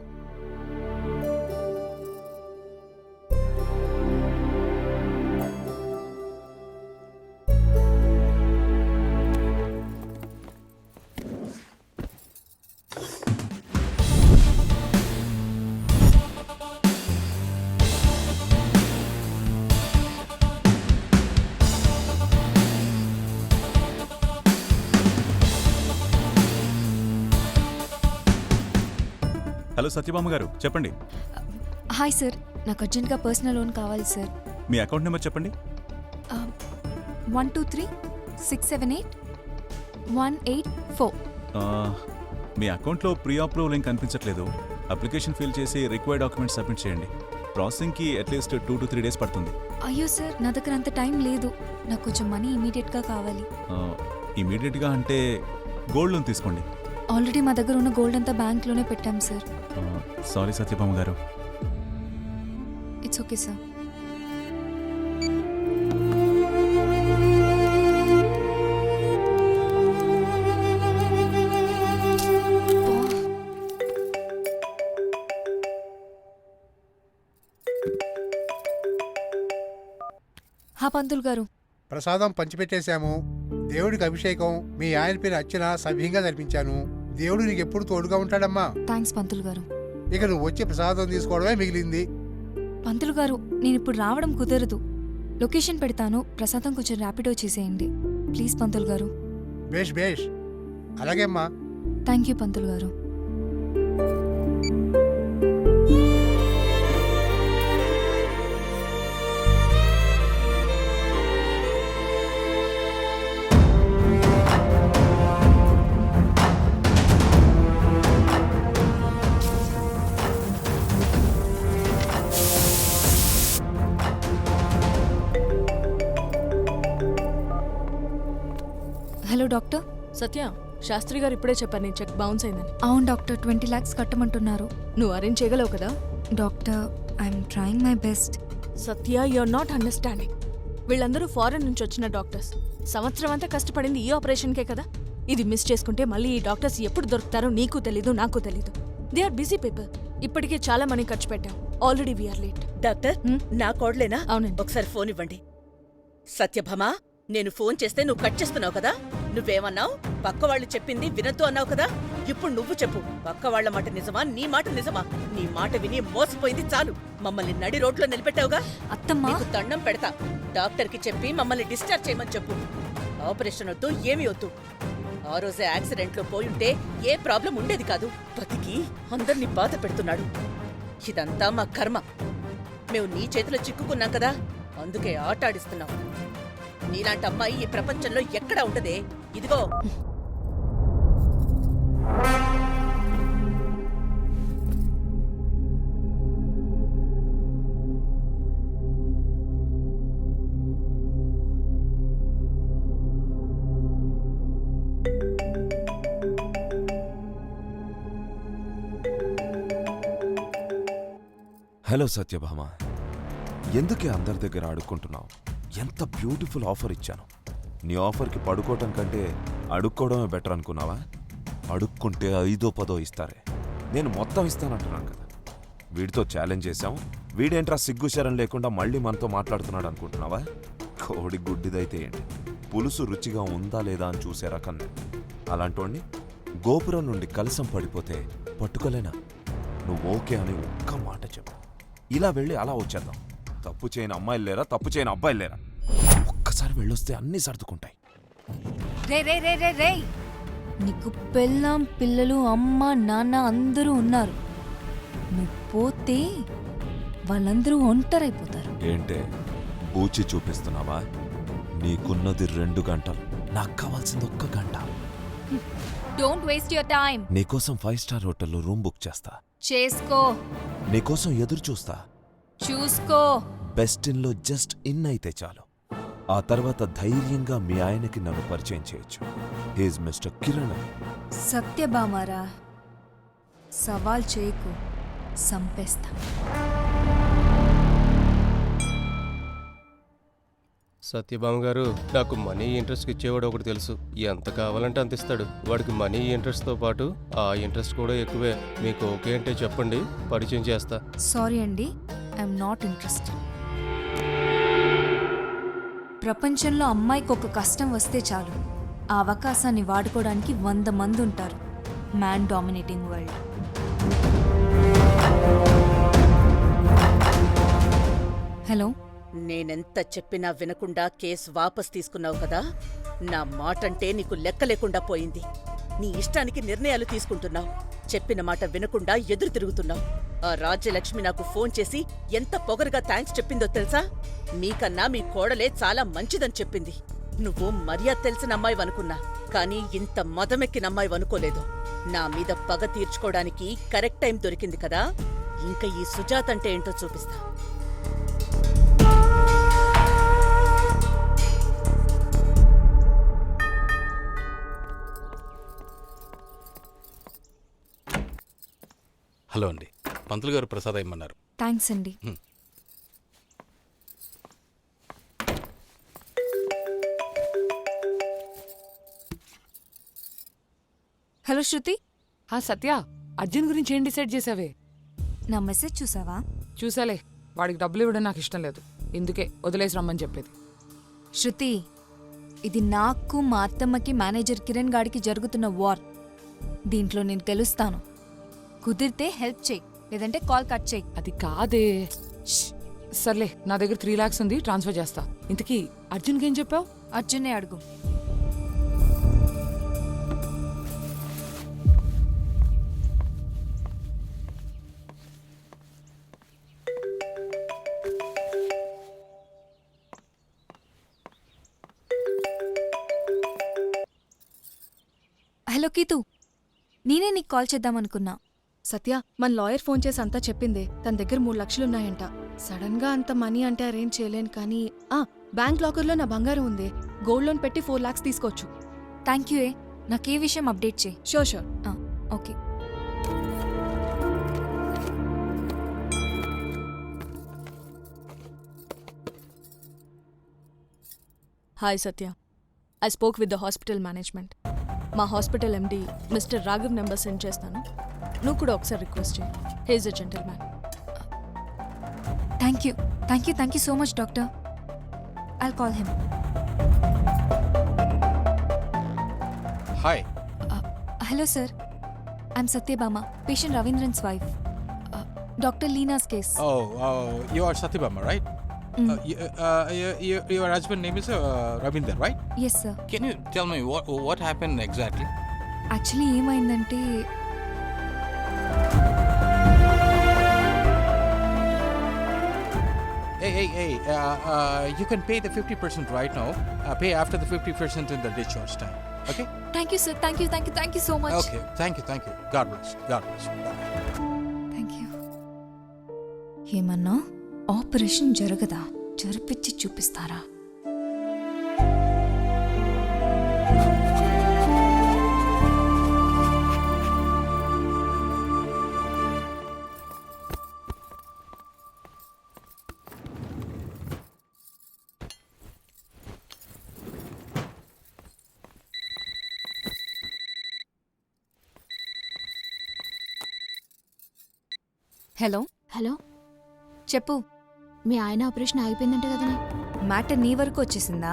హలో సత్యభామ గారు, చెప్పండి. హాయ్ సార్, నాకు అర్జెంట్గా పర్సనల్ లోన్ కావాలి సార్. మీ అకౌంట్ నెంబర్ చెప్పండి. 123-678-184. మీ అకౌంట్లో ప్రీ అప్రూవల్ ఏం కనిపించట్లేదు. అప్లికేషన్ ఫిల్ చేసి రిక్వైర్డ్ డాక్యుమెంట్స్ సబ్మిట్ చేయండి. ప్రాసెసింగ్కి అట్లీస్ట్ 2 to 3 days పడుతుంది. అయ్యో సార్, నా దగ్గర అంత టైం లేదు. నాకు కొంచెం మనీ ఇమీడియట్గా కావాలి. ఇమీడియట్గా అంటే గోల్డ్ లోన్ తీసుకోండి. ఆల్రెడీ మా దగ్గర ఉన్న గోల్డ్ అంతా బ్యాంక్లోనే పెట్టాం సార్. సారీ సత్యభామ గారు. It's okay sir. పంతులు గారు, ప్రసాదం పంచిపెట్టేశాము. దేవుడికి అభిషేకం, మీ ఆయన పేరు అర్చన సవ్యంగా జరిపించాను. దేవుడు నీకు ఎప్పుడు తోడుగా ఉంటాడమ్మా. థ్యాంక్స్ పంతులు గారు. ఇక నువ్వు వచ్చి ప్రసాదం తీసుకోవడమే మిగిలింది. పంతులు గారు, నేను ఇప్పుడు రావడం కుదరదు. లొకేషన్ పెడతాను, ప్రసాదం కొంచెం ర్యాపిడో చేసేయండి ప్లీజ్ పంతులు గారు. బేష్ బేష్, అలాగేమ్మా. థ్యాంక్ యూ పంతులు గారు. Hello doctor. సత్య, శాస్త్రి గారు ఇప్పుడే చెప్పారు నీ చెక్ బౌన్స్ అయిందని. అవును డాక్టర్, 20 lakhs కట్టమంటున్నారు. నువ్వు అరేంజ్ చేయగలవు కదా? Doctor, I'm trying my best. Satya, you're not understanding. వీళ్ళందరూ ఫారెన్ నుంచి వచ్చిన డాక్టర్స్. సంవత్సరం అంతా కష్టపడింది ఈ ఆపరేషన్కే కదా. ఇది మిస్ చేసుకుంటే మళ్ళీ ఈ డాక్టర్స్ ఎప్పుడు దొరుకుతారో నీకు తెలీదు, నాకు తెలీదు. They are busy people. ఇప్పటికే చాలా మనీ ఖర్చు పెట్టాం. Already we are late. డాక్టర్ నా కోడలేనా? అవునండి. ఒకసారి ఫోన్ ఇవ్వండి. సత్యభామ, నేను ఫోన్ చేస్తే నువ్వు కట్ చేస్తున్నావు కదా. నువ్వేమన్నావు? పక్క వాళ్ళు చెప్పింది వినొద్దు అన్నావు కదా. ఇప్పుడు నువ్వు చెప్పు, పక్క వాళ్ళ మాట నిజమా, నీ మాట నిజమా? నీ మాట విని మోసపోయింది చాలు. మమ్మల్ని నడి రోడ్లో నిలబెట్టావుగా. అత్తమ్మా, నీకు దండం పెడతా. డాక్టర్కి చెప్పి మమ్మల్ని డిశ్చార్జ్ చేయమని చెప్పు. ఆపరేషన్ వద్దు, ఏమీ వద్దు. ఆ రోజే యాక్సిడెంట్లో పోయుంటే ఏ ప్రాబ్లం ఉండేది కాదు. బతికి అందర్నీ బాధ పెడుతున్నాడు. ఇదంతా మా కర్మ. మేము నీ చేతిలో చిక్కుకున్నాం కదా, అందుకే ఆట ఆడిస్తున్నాం. నీలాంటి అమ్మాయి ఈ ప్రపంచంలో ఎక్కడా ఉండదే. ఇదిగో హలో సత్యభామ, ఎందుకే అందరి దగ్గర అడుక్కుంటున్నావు? ఎంత బ్యూటిఫుల్ ఆఫర్ ఇచ్చాను. నీ ఆఫర్కి పడుకోవటం కంటే అడుక్కోవడమే బెటర్ అనుకున్నావా? అడుక్కుంటే 5-10 ఇస్తారే. నేను మొత్తం ఇస్తానంటున్నాను కదా. వీడితో ఛాలెంజ్ చేశాం. వీడేంట్రా సిగ్గుశరం లేకుండా మళ్ళీ మనతో మాట్లాడుతున్నాడు అనుకుంటున్నావా? కోడి గుడ్డిదైతే ఏంటి, పులుసు రుచిగా ఉందా లేదా అని చూసే రకం. అలాంటోడిని గోపురం నుండి కలసం పడిపోతే పట్టుకోలేనా? నువ్వు ఓకే అని ఒక్క మాట చెప్పు. ఇలా వెళ్ళి అలా వచ్చేద్దాం. తప్పు చేయని అమ్మాయిలు లేరా, తప్పు చేయని అబ్బాయిలు లేరా? ఒక్కసారి వెళ్ళొస్తే అన్నీ సర్దుకుంటాయి. రే రే రే రే రే, నీకు పెళ్ళాం, పిల్లలు, అమ్మ, నాన్న అందరూ ఉన్నారు. నువ్వు పోతే వాళ్ళందరూ ఒంటరైపోతారు. ఏంటే బూచి చూపిస్తున్నావా? నీకున్నది 2 గంటలు, నాకు కావాల్సింది 1 గంట. Don't waste your time. నీకోసం 5 స్టార్ హోటల్లో రూమ్ బుక్ చేస్తా. చేసుకో. నీకోసం ఎదురు చూస్తా. చూసుకో. బెస్ట్ ఇన్లో జస్ట్ ఇన్ అయితే చాలు. ఆ తర్వాత ధైర్యంగా మీ ఆయనకి నన్ను పరిచయం చేయొచ్చు. He's mister Kiran. సత్యభామారా, సవాల్ చేయకు, సంపేస్తా. సత్యభామ గారు, నాకు మనీ ఇంట్రెస్ట్కి ఇచ్చేవాడు ఒకటి తెలుసు. ఎంత కావాలంటే అంత ఇస్తాడు. వాడికి మనీ ఇంట్రెస్ట్తో పాటు ఆ ఇంట్రెస్ట్ కూడా ఎక్కువే. మీకు ఓకే అంటే చెప్పండి, పరిచయం చేస్తా. సారీ అండి, ఐఎమ్ నాట్ ఇంట్రెస్టెడ్. ప్రపంచంలో అమ్మాయికి ఒక కష్టం వస్తే చాలు, ఆ అవకాశాన్ని వాడుకోవడానికి 100 మంది ఉంటారు. Man dominating world. హలో, నేనెంత చెప్పినా వినకుండా కేసు వాపస్ తీసుకున్నావు కదా. నా మాటంటే నీకు లెక్క లేకుండా పోయింది. నీ ఇష్టానికి నిర్ణయాలు తీసుకుంటున్నావు. చెప్పిన మాట వినకుండా ఎదురు తిరుగుతున్నావు. ఆ రాజ్యలక్ష్మి నాకు ఫోన్ చేసి ఎంత పొగరుగా థ్యాంక్స్ చెప్పిందో తెలుసా? మీకన్నా మీ కోడలే చాలా మంచిదని చెప్పింది. నువ్వు మర్యాద తెలిసిన అమ్మాయివనుకున్నా, కానీ ఇంత మదమెక్కిన అమ్మాయివనుకోలేదు. నా మీద పగ తీర్చుకోవడానికి కరెక్ట్ టైం దొరికింది కదా. ఇంకా ఈ సుజాత అంటే ఏంటో చూపిస్తా. హలో అండి, పంతులు గారు ప్రసాదం ఇమ్మన్నారు. థ్యాంక్స్ అండి. హలో శృతి. సత్య, అర్జున్ గురించి ఏం డిసైడ్ చేసావే? నా మెసేజ్ చూసావా? చూసాలే. వాడికి డబ్బులు ఇవ్వడం నాకు ఇష్టం లేదు. ఇందుకే వదిలేసి రమ్మని చెప్పేది. శృతి, ఇది నాకు, మా అత్తమ్మకి, మేనేజర్ కిరణ్ గాడికి జరుగుతున్న వార్. దీంట్లో నేను గెలుస్తాను. కుదిరితే హెల్ప్ చేయి, లేదంటే కాల్ కట్ చేయి. అది కాదే. సర్లే, నా దగ్గర 3 lakhs ఉంది, ట్రాన్స్ఫర్ చేస్తా. ఇంతకీ అర్జున్కి ఏం చెప్పావు? అర్జునే అడుగు. హలో కీతు, నేనే నీకు కాల్ చేద్దామనుకున్నా. సత్య, మన లాయర్ ఫోన్ చేసి అంతా చెప్పిందే. తన దగ్గర 3 లక్షలున్నాయంట. సడన్ గా అంత మనీ అంటే అరేంజ్ చేయలేను, కానీ బ్యాంక్ లాకర్లో నా బంగారం ఉంది. గోల్డ్ లోన్ పెట్టి 4 lakhs తీసుకోవచ్చు. Thank you. నాకు ఏ విషయం అప్డేట్ చేయి. Sure sure. Okay. Hi Satya, I spoke with the hospital management. మా hospital MD mister Raghav number send చేస్తాను. నువ్వు కూడా ఒకసారి రిక్వెస్ట్ చేయి. He's a gentleman. Thank you so much doctor. I'll call him. Hi. Hello sir, I'm Satyabhama, patient Ravindran's wife. Doctor Leena's case. You are Satyabama, right? Your husband name is Ravinder, right? Yes sir. Can you tell me what happened exactly? Actually ఏమైందంటే Hey, you can pay the 50% right now. Pay after the 50% in the discharge time. Okay? Thank you sir. Thank you so much. Okay. Thank you. God bless. Thank you. ఏమన్నా operation జరగదా? జరిపించి చూపిస్తారా? Hello hello, చెప్పు. మీ ఆయన operation అయిపోయిందంట కదనే? Matter నీ వరకు వచ్చేసిందా?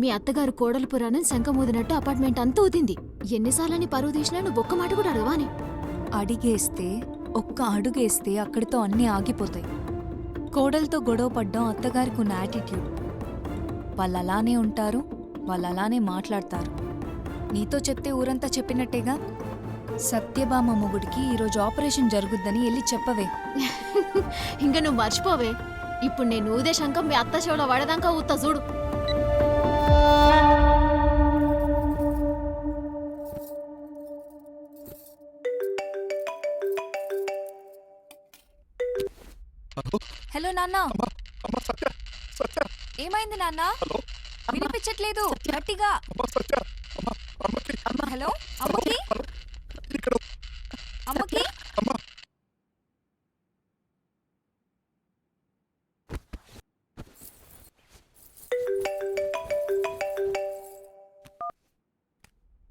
మీ అత్తగారు కోడల పురాణం శంఖమూదినట్టు అపార్ట్మెంట్ అంతా ఊదింది. ఎన్నిసార్లని పరువు తీసినా నువ్వు ఒక్క మాట కూడా అడగవాని? ఒక్క అడుగేస్తే అక్కడితో అన్నీ ఆగిపోతాయి. కోడలతో గొడవ పడ్డం అత్తగారికి ఉన్న యాటిట్యూడ్. వాళ్ళు అలానే ఉంటారు, వాళ్ళు అలానే మాట్లాడతారు. నీతో చెప్తే ఊరంతా చెప్పినట్టేగా. సత్యభామ మొగుడికి ఈరోజు ఆపరేషన్ జరుగుద్దని వెళ్ళి చెప్పవే. ఇంకా నువ్వు మర్చిపోవే. ఇప్పుడు నేను ఊదే శంఖం మీ అత్త చెవులో పడదాకా ఊతా చూడు. హలో నాన్న. ఏమైంది నాన్న? వినిపించట్లేదు గట్టిగా. హలో అమ్మకి. అమ్మకి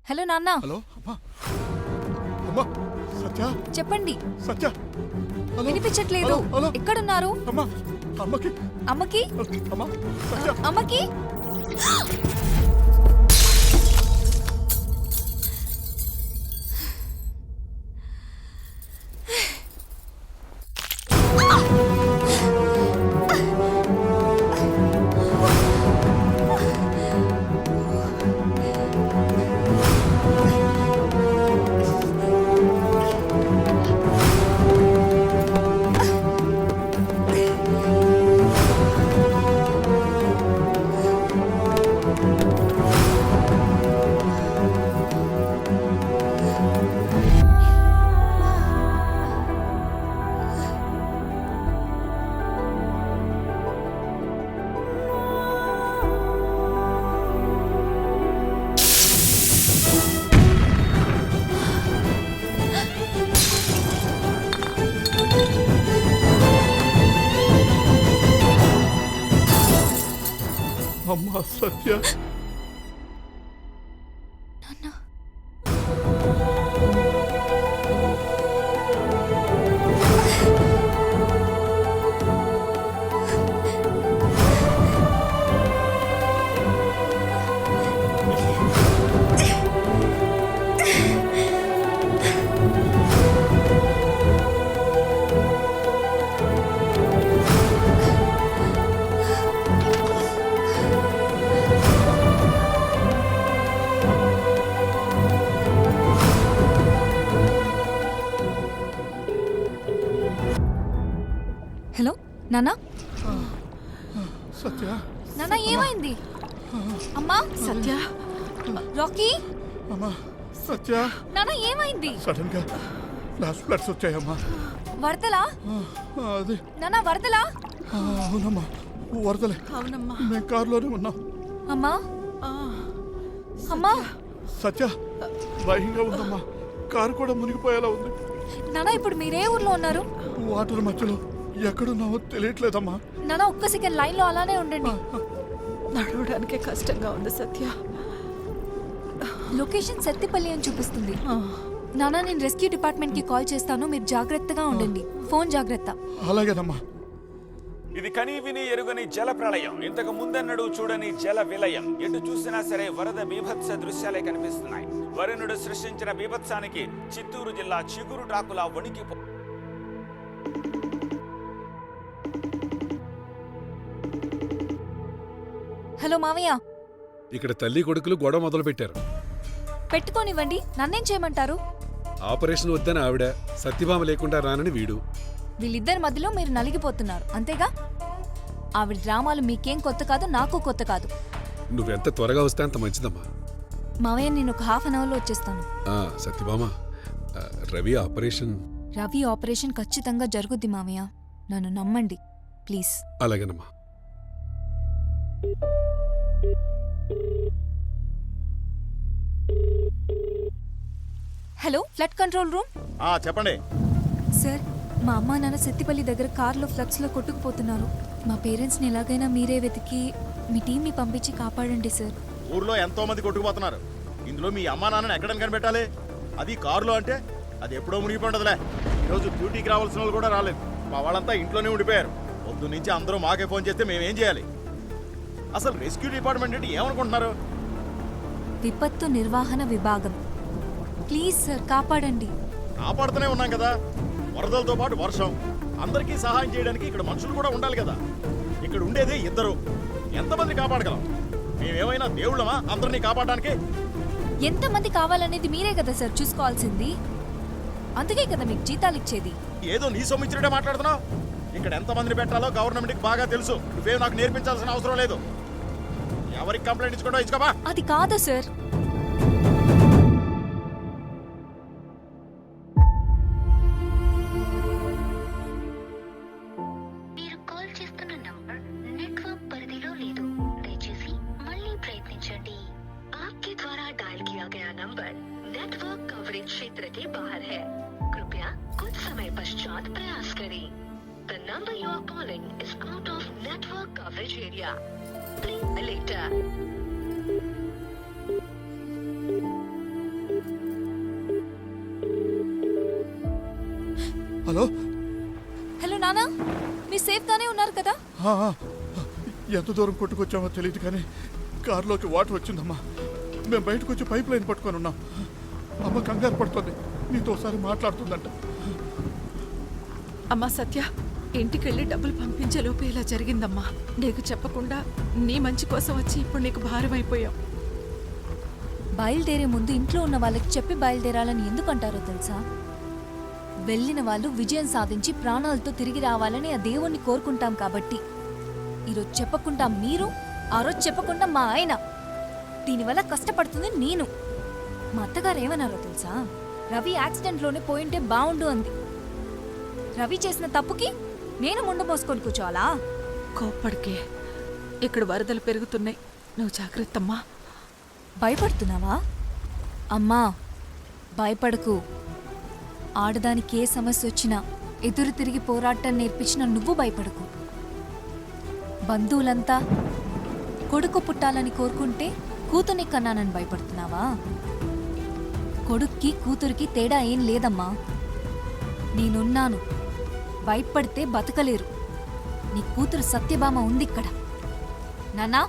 హలో నాన్న. హలో అమ్మా. సత్య. చెప్పండి. సత్య. వినిపించట్లేదు. ఎక్కడున్నారు? అమ్మకి. అమ్మకి. అమ్మకి. అమ్మా సత్య. హలో నాన్న. సత్య. నాన్న ఏమైంది? అమ్మా. సత్య. రాకీ. అమ్మా సత్య. నాన్న ఏమైంది? సడన్ గా ఫ్లాష్ ఫ్లడ్స్ వచ్చాయమ్మా. వరదలా? అది. నాన్న వరదలా? అవునమ్మా వరదలే. అవునమ్మా. మేము కారులోనే ఉన్నాం. అమ్మా. అమ్మా. సత్య భయంగా ఉందమ్మా. కారు కూడా మునిగిపోయేలా ఉంది. నాన్న ఇప్పుడు మీరే ఊర్లో ఉన్నారు? వాటర్ మధ్యలో ఎక్కడున్నావో తెలియట్లేదమ్మా. నాన్న ఒక్క సెకండ్ లైన్ లో అలానే ఉండండి. నడవడానికే కష్టంగా ఉంది సత్య. లొకేషన్ సత్తిపల్లి అని చూపిస్తుంది. నానా నేను రెస్క్యూ డిపార్ట్మెంట్కి కాల్ చేస్తాను, మీరు జాగ్రత్తగా ఉండండి. ఫోన్ జాగ్రత్త. అలాగేనమ్మా. ఇది కనీ విని ఎరుగని జల ప్రళయం, ఇంతకు ముందన్నడు చూడని జల విలయం. ఎటు చూసినా సరే వరద బీభత్స దృశ్యాలే కనిపిస్తున్నాయి. వరుణుడు సృష్టించిన బీభత్సానికి చిత్తూరు జిల్లా చిగురు టాకులా వణికిపో. హలో మావయ్య. ఇక్కడ తల్లి కొడుకులు గొడవ మొదలు పెట్టారు. పెట్టుకోనివ్వండి, నన్నేం చేయమంటారు? ఆపరేషన్ వద్దని ఆవిడ, సత్యభామ లేకుండా రానని వీడు. వీళ్ళిద్దరి మధ్యలో మీరు నలిగిపోతున్నారు అంతేగా? ఆవిడ డ్రామాలు మీకేం కొత్త కాదు, నాకు కొత్త కాదు. నువ్వెంత త్వరగా వస్తే అంత మంచిదమ్మా. మావయ్య నేను ఒక హాఫ్ అన్ అవర్లో వచ్చేస్తాను. సత్యభామ, రవి ఆపరేషన్ ఖచ్చితంగా జరుగుద్ది మావయ్య, నన్ను నమ్మండి ప్లీజ్. అలాగేనమ్మా. Hello, flood control room. చెప్పండి సార్, మా అమ్మా నాన్న సెత్తిపల్లి దగ్గర కార్లో ఫ్లడ్స్లో కొట్టుకుపోతున్నారు. మా పేరెంట్స్ని ఎలాగైనా మీరే వెతికి మీ టీంని పంపించి కాపాడండి సార్. ఊర్లో ఎంతో మంది కొట్టుకుపోతున్నారు. ఇందులో మీ అమ్మా నాన్నని ఎక్కడని కనిపెట్టాలి? అది కారులో అంటే అది ఎప్పుడో మునిగిపోండదులే. ఈరోజు డ్యూటీకి రావాల్సిన వాళ్ళు కూడా రాలేదు. మా వాళ్ళంతా ఇంట్లోనే ఉండిపోయారు. పొద్దు నుంచి అందరూ మాకే ఫోన్ చేస్తే మేమేం చేయాలి? అసలు రెస్క్యూ డిపార్ట్మెంట్ అంటే ఏమనుకుంటున్నారు? విపత్తు నిర్వహణ విభాగం. ప్లీజ్ సార్, కాపాడండి. కాపాడుతూనే ఉన్నాం కదా. వరదలతో పాటు వర్షం, అందరికీ సహాయం చేయడానికి ఇక్కడ మనుషులు కూడా ఉండాలి కదా. ఇక్కడ ఉండేదే ఇద్దరు, ఎంతమంది కాపాడగలం? మేమేమైనా దేవుళ్ళమా అందరినీ కాపాడడానికి? ఎంతమంది కావాలనేది మీరే కదా సార్ చూసుకోవాల్సింది. అందుకే కదా మీకు జీతాలు ఇచ్చేది. ఏదో నీ సొమ్మిచ్చినట్టే మాట్లాడుతున్నావు. ఇక్కడ ఎంతమందిని పెట్టాలో గవర్నమెంట్కి బాగా తెలుసు. నువ్వేం నాకు నేర్పించాల్సిన అవసరం లేదు. ఎవరికి కంప్లైంట్ ఇచ్చుకోవడం ఇచ్చుకోవా? అది కాదు సార్. क्षेत्र के बाहर है, कृपया कुछ समय पश्चात प्रयास करें. The number you are calling is out of network coverage area. Please later. Hello hello నానా, మీరు సేఫ్ గానే ఉన్నారు కదా? ఎంత దూరం కొట్టుకొచ్చామో తెలియదు కానీ కారులోకి వాటర్ వచ్చిందమ్మా. మేము బయటకు వచ్చి పైప్ లైన్ పట్టుకొని ఉన్నాం. అమ్మ కంగారు పడుతుంది, నీతో ఒకసారి మాట్లాడుతుందంట. అమ్మా సత్య, ఇంటికెళ్ళి డబ్బులు పంపించే లోపు ఇలా జరిగిందమ్మా. నీకు చెప్పకుండా నీ మంచి కోసం వచ్చి ఇప్పుడు నీకు భారం అయిపోయాం. బయలుదేరే ముందు ఇంట్లో ఉన్న వాళ్ళకి చెప్పి బయలుదేరాలని ఎందుకు అంటారో తెలుసా? వెళ్ళిన వాళ్ళు విజయం సాధించి ప్రాణాలతో తిరిగి రావాలని ఆ దేవుణ్ణి కోరుకుంటాం కాబట్టి. ఈరోజు చెప్పకుండా మీరు, ఆ రోజు చెప్పకుండా మా ఆయన. దీనివల్ల కష్టపడుతుంది నేను. మా అత్తగారు ఏమన్నారో తెలుసా? రవి యాక్సిడెంట్లోనే పోయింటే బాగుండు అంది. రవి చేసిన తప్పుకి నేను ముందు మోసుకొని కూర్చోవాలా? కోప్పడికే, ఇక్కడ వరదలు పెరుగుతున్నాయి, నువ్వు జాగ్రత్తమ్మా. భయపడుతున్నావా? అమ్మా భయపడకు. ఆడదానికి ఏ సమస్య వచ్చినా ఎదురు తిరిగి పోరాటం నేర్పించిన నువ్వు భయపడకు. బంధువులంతా కొడుకు పుట్టాలని కోరుకుంటే కూతుర్ని కన్నానని భయపడుతున్నావా? కొడుక్కి కూతురికి తేడా ఏం లేదమ్మా. నేనున్నాను, భయపడితే బతకలేరు. నీ కూతురు సత్యభామ ఉంది ఇక్కడ. నాన్నా,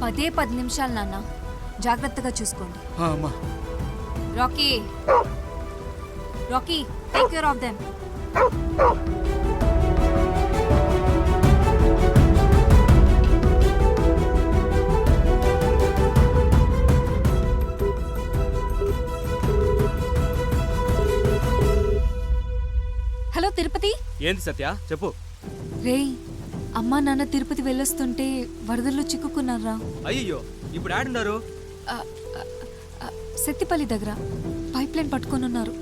10 నిమిషాలు నాన్న, జాగ్రత్తగా చూసుకోండి. Rocky, Rocky, take care of them. Hello Tirupati. ఏంది సత్య, చెప్పు. రేయ్, అమ్మా నాన్న తిరుపతి వెళ్ళొస్తుంటే వరదల్లో చిక్కుకున్నారా? అయ్యో, ఇప్పుడు ఆడున్నారు. సెత్తిపల్లి దగ్గర పైప్ లైన్ పట్టుకొని ఉన్నారు.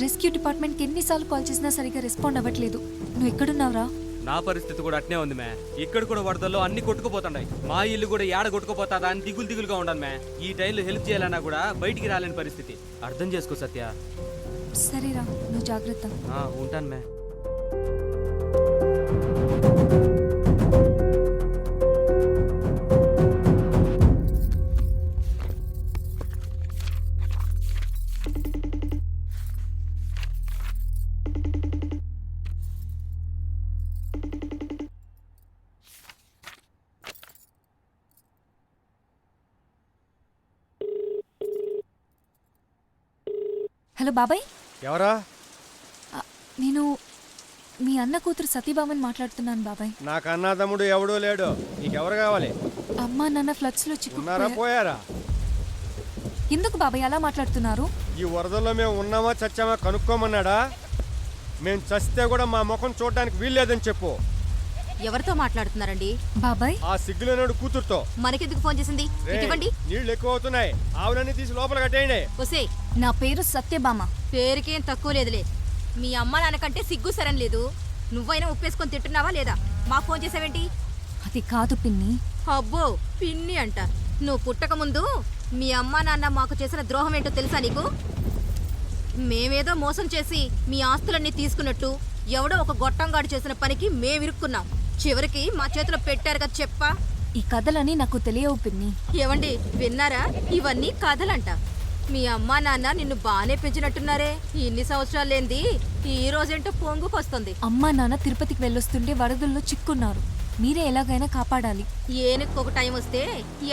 రెస్క్యూ డిపార్ట్మెంట్కి ఎన్నిసార్లు కాల్ చేసినా సరిగా రెస్పాండ్ అవ్వట్లేదు. నువ్వు ఎక్కడున్నావురా? నా పరిస్థితి కూడా అట్నే ఉంది మే. ఇక్కడ కూడా వరదల్లో అన్ని కొట్టుకుపోతున్నాయి. మా ఇల్లు కూడా ఏడ కొట్టుకుపోతాదా అని దిగులుగా ఉండను మే. ఈ టైంలో హెల్ప్ చేయాలన్నా కూడా బయటికి రాలేని పరిస్థితి. అర్థం చేసుకో సత్య. సరేరా, నువ్వు జాగ్రత్త. ఉంటాను మే. హలో బాబాయ్, ఎవరా? నేను మీ అన్న కూతురు సతీబామని మాట్లాడుతున్నాను బాబాయ్. నాకు అన్నదమ్ముడు ఎవడూ లేడు. నీకెవరు కావాలి? అమ్మా నాన్న ఫ్లడ్స్ లో ఉన్నారా చిక్కుకుపోయారు. పోయారా? ఎందుకు బాబాయ్ అలా మాట్లాడుతున్నారు? ఈ వరదల్లో మేము ఉన్నామా చచ్చామా కనుక్కోమన్నాడా? మేము చస్తే కూడా మా ముఖం చూడడానికి వీల్లేదని చెప్పు. ఎవరితో మాట్లాడుతున్నారండి బాబాయ్? ఆ సిగ్గులేనాడు కూతురుతో. మనకెందుకు ఫోన్ చేసింది? ఇవ్వండి. నీళ్లు ఎక్కువ అవుతున్నాయి, ఆవులన్నీ తీసి లోపల కట్టేయండి. ఒసే, నా పేరు సత్యభామ. పేరుకేం తక్కువ లేదులే. మీ అమ్మ నాన్నకంటే సిగ్గు సరం లేదు. నువ్వైనా ఉప్పేసుకొని తింటున్నావా లేదా? మాకు ఫోన్ చేసావేంటి? అది కాదు పిన్ని. అబ్బో పిన్ని అంట. నువ్వు పుట్టక ముందు మీ అమ్మ నాన్న మాకు చేసిన ద్రోహం ఏంటో తెలుసా నీకు? మేమేదో మోసం చేసి మీ ఆస్తులన్నీ తీసుకున్నట్టు ఎవడో ఒక గొట్టంగాడు చేసిన పనికి మేమిరుక్కున్నాం. చివరికి మా చేతిలో పెట్టారు కదా చెప్పా. ఈ కథలని నాకు తెలియవు పిన్ని. ఏవండి విన్నారా? ఇవన్నీ కథలంట. మీ అమ్మా నాన్న నిన్ను బానే పెంచినట్టున్నారే. ఇన్ని సంవత్సరాలు లేంది ఈ రోజేంటో పొంగుకొస్తుంది. అమ్మా నాన్న తిరుపతికి వెళ్ళొస్తుంటే వరదల్లో చిక్కున్నారు. మీరే ఎలాగైనా కాపాడాలి. ఏనుక్కి ఒక టైం వస్తే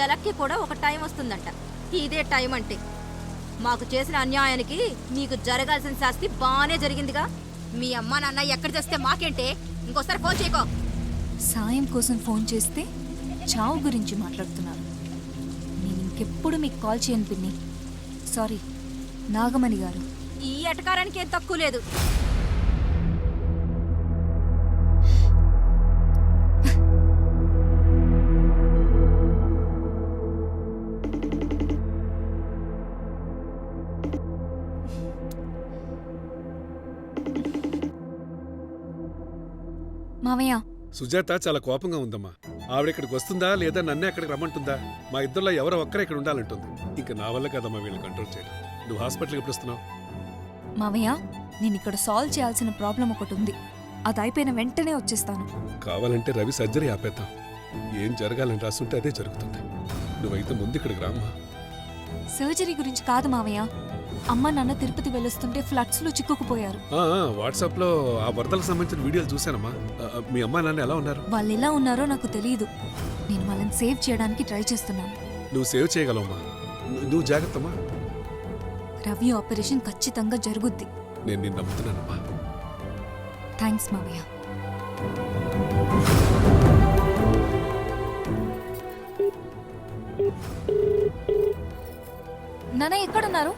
ఎలక్కి కూడా ఒక టైం వస్తుందంట. ఇదే టైం అంటే. మాకు చేసిన అన్యాయానికి నీకు జరగాల్సిన శాస్తి బానే జరిగిందిగా. మీ అమ్మా నాన్న ఎక్కడ చేస్తే మాకేంటే? ఇంకోసారి ఫోన్ చేయకో. సాయం కోసం ఫోన్ చేస్తే చావు గురించి మాట్లాడుతున్నారు. నేను ఇంకెప్పుడు మీకు కాల్ చేయను పిన్ని. సారీ నాగమణి గారు. ఈ ఎటకారానికి ఏం తక్కువ లేదు. మావయ్య, సుజాత చాలా కోపంగా ఉందమ్మా. ఆవిడ ఇక్కడికి వస్తుందా లేదా నన్నే అక్కడికి రమ్మంటుందా? మా ఇద్దరిలో ఎవరో ఒక్కరే ఇక్కడ ఉండాలంటుంది. ఇంకా నా వల్ల కదమ్మా వీళ్ళు కంట్రోల్ చేయడం. నువ్వు హాస్పిటల్కి ఎప్పుడు వస్తున్నావు? మావయ్య, నేను ఇక్కడ సాల్వ్ చేయాల్సిన ప్రాబ్లం ఒకటి ఉంది. అది అయిపోయిన వెంటనే వచ్చేస్తాను. కావాలంటే రవి సర్జరీ ఆపేద్దాం. ఏం జరగాలని రాస్తుంటే అదే జరుగుతుంది. నువ్వైతే ముందు ఇక్కడికి రామ్మా. సర్జరీ గురించి కాదు మావయ్య. అమ్మ నాన్న తిరుపతి వెళ్ళొస్తుంటే ఫ్లడ్స్ లో చిక్కుకుపోయారు. వాట్సాప్ లో ఆ వరదలకు సంబంధించిన వీడియోలు చూశానమ్మా. మీ అమ్మా నాన్న ఎలా ఉన్నారు? వాళ్ళు ఎలా ఉన్నారో నాకు తెలియదు. నేను వాళ్ళని సేవ్ చేయడానికి ట్రై చేస్తున్నాను. నువ్వు సేవ్ చేయగలవమ్మా. నువ్వు జాగ్రత్తమ్మా. రవి ఆపరేషన్ ఖచ్చితంగా జరుగుద్ది. నేను నిన్ను నమ్ముతున్నానమ్మా. థ్యాంక్స్ మావయ్య. నాన్న ఎక్కడున్నారు?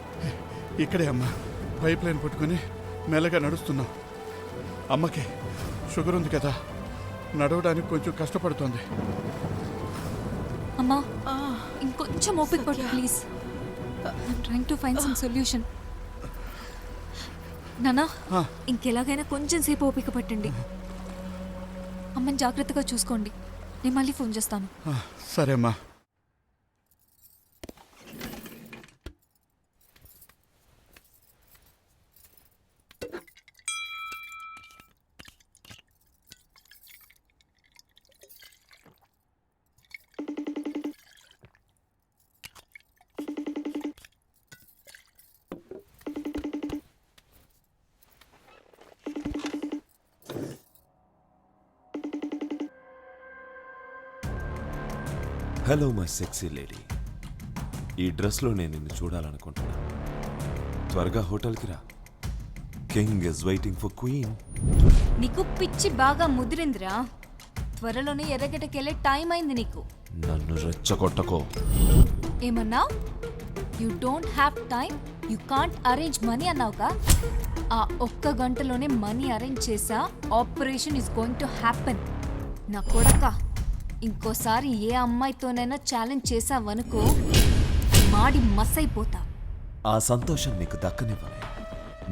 ఇక్కడే అమ్మా. పైప్ లైన్ పట్టుకుని మెల్లగా నడుస్తున్నాం. అమ్మకి షుగర్ ఉంది కదా, నడవడానికి కొంచెం కష్టపడుతోంది. అమ్మా ఇంకొంచెం ఓపిక పట్టు please. I'm trying to find some solution. నానా ఇంకెలాగైనా కొంచెం సేపు ఓపిక పట్టండి. అమ్మని జాగ్రత్తగా చూసుకోండి. నేను మళ్ళీ ఫోన్ చేస్తాను. సరే అమ్మా. Hello my sexy lady. ఈ డ్రెస్లో నేను నిన్ను చూడాలనుకుంటున్నా. త్వరగా హోటల్కి రా. King is waiting for queen. నీకు పిచ్చి బాగా ముదిరిందిరా. త్వరలోనే ఎర్రగడ్డకెళ్ళే టైం అయింది నీకు. నన్ను రెచ్చగొట్టకో. ఏమన్నా? You don't have time, you can't arrange money అన్నావుగా. ఆ ఒక్క గంటలోనే మనీ అరేంజ్ చేసా. Operation is going to happen. నా కొడక, ఇంకోసారి ఏ అమ్మాయితోనైనా ఛాలెంజ్ చేసావనుకో మాడి మస్సైపోతా. ఆ సంతోషం నీకు దక్కనివ్వలే.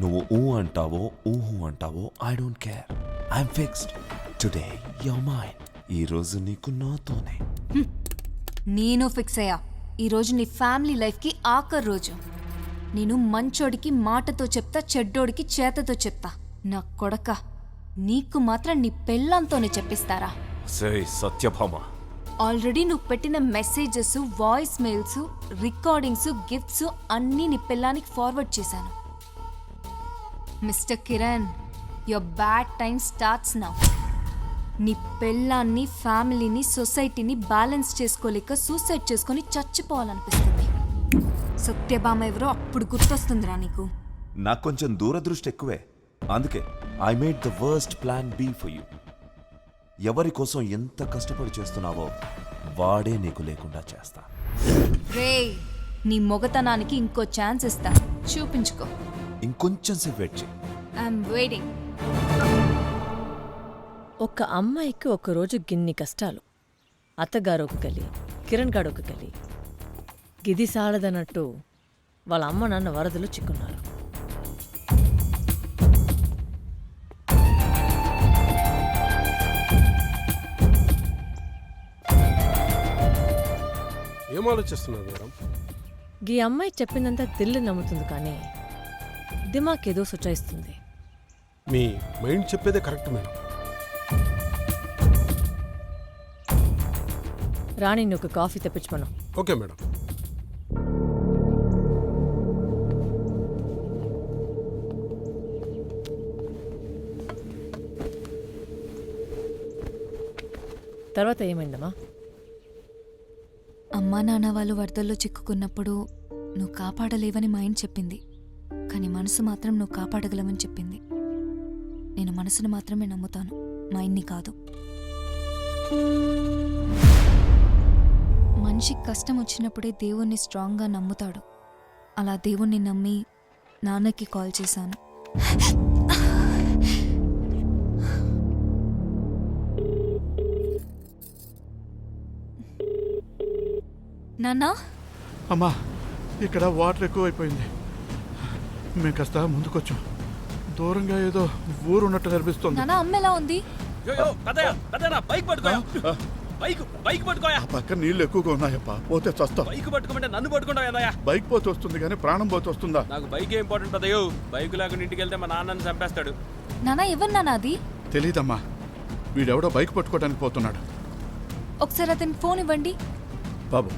నువ్వు ఊ అంటావో ఊహు అంటావో I don't care. I'm fixed. Today your mine. ఈ రోజు నీకు నాతోనే. నేను ఫిక్స్ అయ్యా. ఈరోజు నీ ఫ్యామిలీ లైఫ్కి ఆఖరి రోజు. నేను మంచోడికి మాటతో చెప్తా, చెడ్డోడికి చేతతో చెప్తా. నా కొడక, నీకు మాత్రం నీ పెళ్ళంతోనే చెప్పిస్తారా? సత్యభామ, ఆల్రెడీ నువ్వు పెట్టిన messages, voice mails, recordings, gifts అన్నీ నీ పిల్లానికి ఫార్వర్డ్ చేశాను. Mister Kiran, your bad time starts now. నీ పెళ్ళాన్ని, ఫ్యామిలీని, సొసైటీని బ్యాలెన్స్ చేసుకోలేక సూసైడ్ చేసుకొని చచ్చిపోవాలనిపిస్తుంది. సత్యభామ ఎవరో అప్పుడు గుర్తొస్తుందిరా నీకు. నాకు కొంచెం దూరదృష్టి ఎక్కువే. అందుకే I made the worst plan B for you. ఎవరి కోసం ఎంత కష్టపడి చేస్తున్నావో వాడే నీకు లేకుండా చేస్తా. రేయ్, నీ మొగతనానికి ఇంకో ఛాన్స్ ఇస్తా, చూపించుకో. ఇంకొంచెం సేపు వెయిట్ చేయి. I'm waiting. ఒక అమ్మాయికి ఒకరోజు గిన్ని కష్టాలు. అత్తగారు ఒక గలి, కిరణ్ గాడు ఒక గలి. గిది సాలదన్నట్టు వాళ్ళ అమ్మ నాన్న వరదలు చిక్కున్నారు. ఏం ఆలోచిస్తున్నారు మేడం? ఈ అమ్మాయి చెప్పిందంతా దిల్లు నమ్ముతుంది, కానీ దిమాకేదో సుచాయిస్తుంది. మీ మైండ్ చెప్పేదే కరెక్ట్ మేడం. రాణిని ఒక కాఫీ తెప్పించమను. Okay madam. తర్వాత ఏమైందమ్మా? అమ్మా నాన్న వాళ్ళు వరదల్లో చిక్కుకున్నప్పుడు నువ్వు కాపాడలేవని మైండ్ చెప్పింది, కానీ మనసు మాత్రం నువ్వు కాపాడగలవని చెప్పింది. నేను మనసును మాత్రమే నమ్ముతాను, మైండ్ని కాదు. మనిషికి కష్టం వచ్చినప్పుడే దేవుణ్ణి స్ట్రాంగ్గా నమ్ముతాడు. అలా దేవుణ్ణి నమ్మి నాన్నకి కాల్ చేశాను. నాన్నా, అమ్మా, ఇక్కడ వాటర్ ఎక్కువైపోయింది. మేము కాస్త ముందుకొచ్చాం. దూరంగా ఏదో ఊరు ఉన్నట్టు కనిపిస్తుంది. నాన్న, అమ్మ ఎలా ఉంది? ఆ పక్క నీళ్లు ఎక్కువగా ఉన్నాయప్ప, పోతే చస్తాం. నన్ను పట్టుకుంటా. బైక్ పోతే వస్తుంది కానీ ప్రాణం పోతే వస్తుందా? నాకు బైక్ ఇంపార్టెంట్ పదయో. బైక్ లేకుండా ఇంటికి వెళ్తే మా నాన్నని చంపేస్తాడు. నాన్న, ఎవరు నాన్న అది? తెలీదమ్మా, వీడెవడో బైక్ పట్టుకోవడానికి పోతున్నాడు. ఒకసారి అతనికి ఫోన్ ఇవ్వండి. బాబు,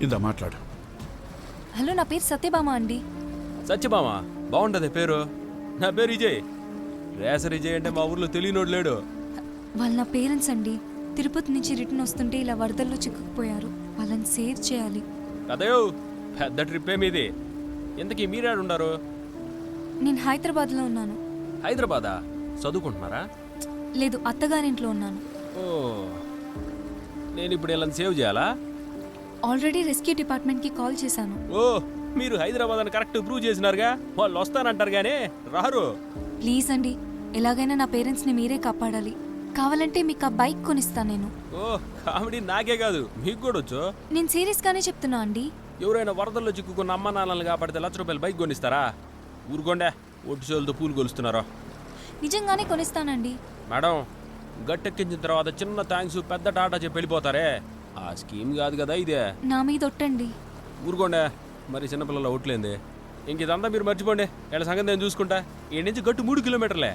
ఇందా మాట్లాడు. హలో, నా పేరు సత్యభామ అండి. సత్యభామ బాగుంటది పేరు. నా పేరు విజయ్. రేసర్ విజయ్ అంటే మా ఊర్లో తెలియనోడు లేడు. వాళ్ళ నా పేరెంట్స్ అండి. తిరుపతి నుంచి రిటర్న్ వస్తుంటే ఇలా వరదల్లో చిక్కుకుపోయారు. వాళ్ళని సేవ్ చేయాలి. కదయో, పెద్ద ట్రిప్ ఏమిది. ఇంతకీ మీరేడుండారు? నేను హైదరాబాద్లో ఉన్నాను. హైదరాబాదా? చదువుకుంటున్నారా? లేదు, అత్తగారింట్లో ఉన్నాను. ఓ, నేను ఇప్పుడు ఇలా సేవ్ చేయాలా? ఆల్రెడీ రెస్క్యూ డిపార్ట్మెంట్కి కాల్ చేశాను. ఓ, మీరు హైదరాబాద్ అని కరెక్ట్ ప్రూవ్ చేసినారుగా. వాళ్ళు వస్తానంటారు గానీ రారు. ప్లీజ్ అండి, ఎలాగైనా నా పేరెంట్స్ని మీరే కాపాడాలి. కావాలంటే మీకు ఆ బైక్ కొనిస్తా నేను. ఓ, కామెడీ నాకే కాదు, మీకు కూడా వచ్చు. నేను సీరియస్గానే చెప్తున్నా అండి. ఎవరైనా వరదల్లో చిక్కుకున్న అమ్మ నాన్నలు కాపాడితే ₹1,00,000 బైక్ కొనిస్తారా? ఊరుకోండే, ఒట్టి చేతులతో పూలు కొలుస్తున్నారా? నిజంగానే కొనిస్తానండి. మేడం, గట్టెక్కించిన తర్వాత చిన్న థ్యాంక్స్ పెద్ద టాటా చెప్పి వెళ్ళిపోతారే, ఆ స్కీమ్ కాదు కదా ఇదే. నా మీద ఒట్టండి. ఊరుకోండే, మరి చిన్నపిల్లల ఒట్లేంది. ఇంక ఇదంతా మీరు మర్చిపోండి. వీళ్ళ సంగతి నేను చూసుకుంటా. ఈ నుంచి గట్టు 3 కిలోమీటర్లే.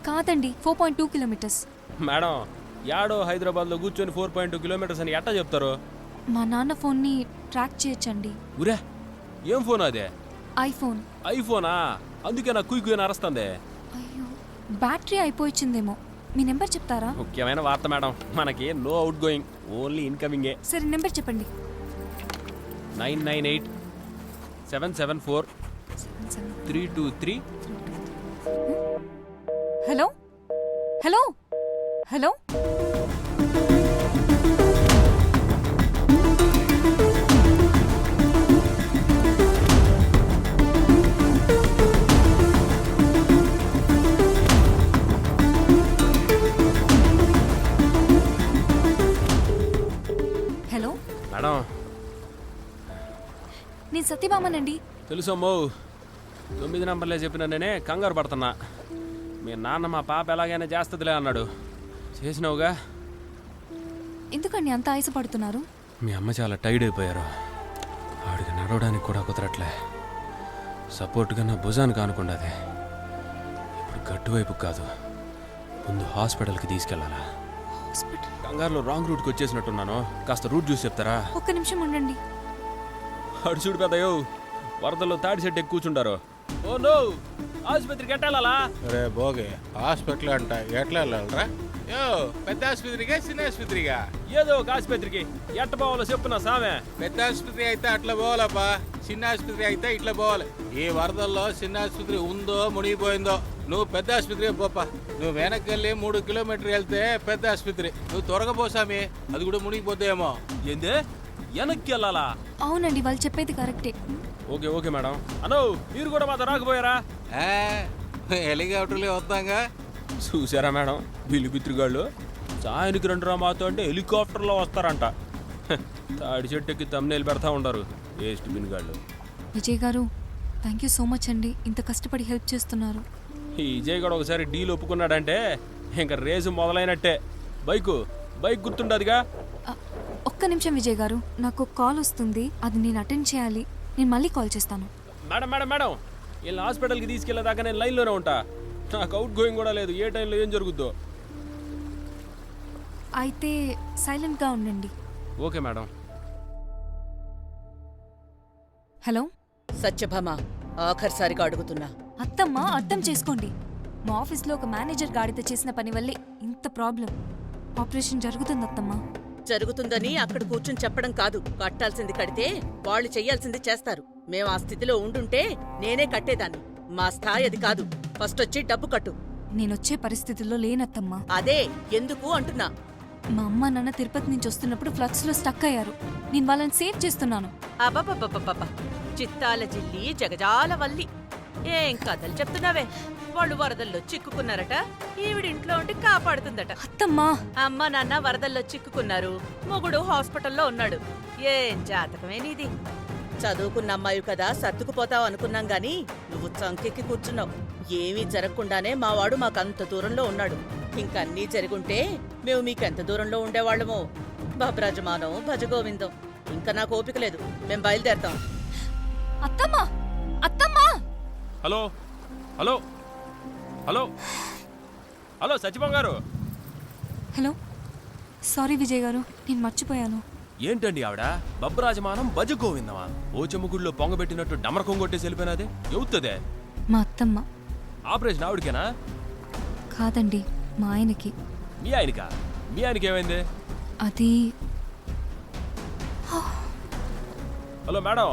కాదండి, 4.2 కిలోమీటర్స్. మేడం, యాడో హైదరాబాద్లో కూర్చొని 4.2 కిలోమీటర్స్ అని ఎట్టా చెప్తారు? మా నాన్న ఫోన్ని ట్రాక్ చేయొచ్చండి. ఊరే, ఏం ఫోన్ అదే? ఐఫోన్. ఐఫోనా? అందుకే నాకు కుయ్యి అరస్తుంది. అయ్యో, బ్యాటరీ అయిపోయిందేమో. మీ నెంబర్ చెప్తారా? ముఖ్యమైన వార్త మేడం, మనకి నో అవుట్ గోయింగ్, ఓన్లీ ఇన్కమింగే. సరే, నెంబర్ చెప్పండి. 998-774-323. Hello hello hello. Hello madam, నేను సత్యభామనండి. తెలుసమ్మో, 9 నంబర్లే చెప్పిన నేనే కంగారు పడుతున్నా. మీ నాన్న మా పాప ఎలాగైనా చేస్తుందిలే అన్నాడు. చేసినావుగా. ఎందుకండి అంత ఆయాసపడుతున్నారు? మీ అమ్మ చాలా టైర్డ్ అయిపోయారు. ఆవిడకి నడవడానికి కూడా కుదరట్లే. సపోర్ట్గా నా భుజానికి ఆనుకుండాది. ఇప్పుడు గట్టు వైపు కాదు, ముందు హాస్పిటల్కి తీసుకెళ్ళాలా. కంగారులో రాంగ్ రూట్కి వచ్చేసినట్టున్నాను. కాస్త రూట్ చూసి చెప్తారా? ఒక్క నిమిషం ఉండండి. అడు చూడు పెద్దయో, వరదల్లో తాడి సెట్ ఎక్కువ కూర్చుంటారు. ఓ నో, ఆసుపత్రికి ఎట్టాలా? అరే బోగే, హాస్పిటల్ అంట ఎట్లా వెళ్ళాలరా? యో, పెద్ద ఆసుపత్రిగా చిన్న ఆసుపత్రిగా? ఏదో ఒక ఆసుపత్రికి ఎట్ట పోవాలో చెప్పున్నా సామె. పెద్ద ఆసుపత్రి అయితే అట్లా పోవాలప్పా. చిన్న ఆసుపత్రి అయితే ఇట్లా పోవాలి. ఈ వరదల్లో చిన్న ఆసుపత్రి ఉందో మునిగిపోయిందో. నువ్వు పెద్ద ఆసుపత్రి పోపా. నువ్వు వెనక్కి వెళ్ళి 3 కిలోమీటర్లు వెళ్తే పెద్ద ఆసుపత్రి. నువ్వు త్వరగా పోసామి, అది కూడా మునిగిపోతాయేమో. ఏందే వెనక్కి వెళ్ళాలా? అవునండి, వాళ్ళు చెప్పేది కరెక్టే. Okay okay madam. అనో మీరు కూడా మాతో రాకపోయారా? హెలికాప్టర్లే వస్తాంగా. చూసారా మేడం, వీళ్ళు పితృగాళ్ళు సాయానికి రండి రా మాతో అంటే హెలికాప్టర్లో వస్తారంట. తాడి చెట్టుకి తమ్నేలు పెడతా ఉంటారు వేస్ట్ బిన్గాళ్ళు. విజయ్ గారు, థ్యాంక్ యూ సో మచ్ అండి, ఇంత కష్టపడి హెల్ప్ చేస్తున్నారు. ఈ విజయ్ కూడా ఒకసారి డీల్ ఒప్పుకున్నాడంటే ఇంకా రేసు మొదలైనట్టే. బైక్ గుర్తుండదుగా. ఒక్క నిమిషం విజయ్ గారు, నాకు కాల్ వస్తుంది, అది నేను అటెండ్ చేయాలి. నేను మళ్ళీ కాల్ చేస్తాను. మేడం వీళ్ళ హాస్పిటల్కి తీసుకెళ్ళేదాకా నేను లైన్లోనే ఉంటా. నాకు అవుట్ గోయింగ్ కూడా లేదు, ఏ టైంలో ఏం జరుగుద్దో. అయితే సైలెంట్గా ఉండండి. Okay madam. హలో సత్యభామ, ఆఖరిసారిగా అడుగుతున్నా. అత్తమ్మ, అర్థం చేసుకోండి. మా ఆఫీస్లో ఒక మేనేజర్ గాడితో చేసిన పని వల్లే ఇంత ప్రాబ్లం. ఆపరేషన్ జరుగుతుంది అత్తమ్మ. జరుగుతుందని అక్కడ కూర్చుని చెప్పడం కాదు, కట్టాల్సింది కడితే వాళ్ళు చెయ్యాల్సింది చేస్తారు. మేం ఆ స్థితిలో ఉండుంటే నేనే కట్టేదాన్ని. మా స్థాయి అది కాదు. ఫస్ట్ వచ్చి డబ్బు కట్టు. నేనొచ్చే పరిస్థితుల్లో లేనత్తమ్మా. అదే ఎందుకు అంటున్నా. మా అమ్మ నాన్న తిరుపతి నుంచి వస్తున్నప్పుడు ఫ్లక్స్ లో స్టక్ అయ్యారు. నేను వాళ్ళని సేవ్ చేస్తున్నాను. అబ్బబ్బబ్బబ్బబ్బ, చిత్తాల జిల్లి జగజాల వల్లి, ఏం కథలు చెప్తున్నావే. వాళ్ళు వరదల్లో చిక్కుకున్నారట, ఈవిడింట్లో ఉండి కాపాడుతుందట. అత్తమ్మా, అమ్మ నాన్న వరదల్లో చిక్కుకున్నారు, మొగుడు హాస్పిటల్లో ఉన్నాడు. ఏం జాతకమే నీది. చదువుకున్న అమ్మాయి కదా, సర్దుకుపోతావు అనుకున్నాం గాని నువ్వు చంకెక్కి కూర్చున్నావు. ఏమీ జరగకుండానే మావాడు మాకంత దూరంలో ఉన్నాడు. ఇంకన్నీ జరుగుంటే మేము మీకెంత దూరంలో ఉండేవాళ్ళమో. భబ్రాజమానం భజగోవిందం. ఇంకా నాకు ఓపిక లేదు, మేం బయలుదేరతాం. అత్తమ్మా, అత్తమ్మా. Hello hello hello hello Satyabhama garu. Hello, sorry Vijay గారు, నేను మర్చిపోయాను. ఏంటండి ఆవిడ బబ్రాజమానం భజ గోవిందమా? ఓచమ్మ పొంగబెట్టినట్టు డమరకం కొట్టేసి వెళ్ళిపోయినదే అవుతుందే. మా అత్తమ్మ. ఆపరేషన్ ఆవిడకేనా? కాదండి, మా ఆయనకి. మీ ఆయనకా? మీ ఆయనకి ఏమైంది? అది హలో మేడం,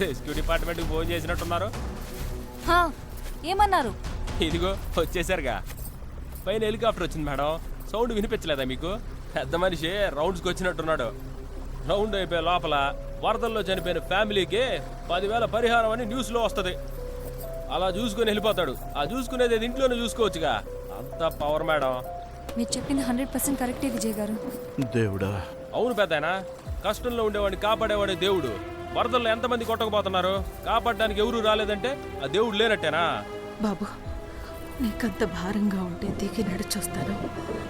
రెస్క్యూ డిపార్ట్మెంట్కి ఫోన్ చేసినట్టున్నారు. ఏమన్నారు? ఇదిగో వచ్చేసారుగా. పైన హెలికాప్టర్ వచ్చింది మేడం. సౌండ్ వినిపించలేదా మీకు? పెద్ద మనిషి రౌండ్స్కి వచ్చినట్టున్నాడు. రౌండ్ అయిపోయే లోపల వరదల్లో చనిపోయిన ఫ్యామిలీకి 10,000 పరిహారం అని న్యూస్లో వస్తుంది. అలా చూసుకుని వెళ్ళిపోతాడు. ఆ చూసుకునేది ఇంట్లోనే చూసుకోవచ్చుగా. అంత పవర్ మేడం. మీరు చెప్పింది 100% కరెక్టే విజయ్ గారు. దేవుడా. అవును పెద్దాయనా, కష్టంలో ఉండేవాడిని కాపాడేవాడే దేవుడు. వరదల్లో ఎంతమంది కొట్టకపోతున్నారు? కాపాడడానికి ఎవరు రాలేదంటే ఆ దేవుడు లేనట్టేనా? బాబు, నీకంత భారంగా ఉంటే దిగి నడిచొస్తాను.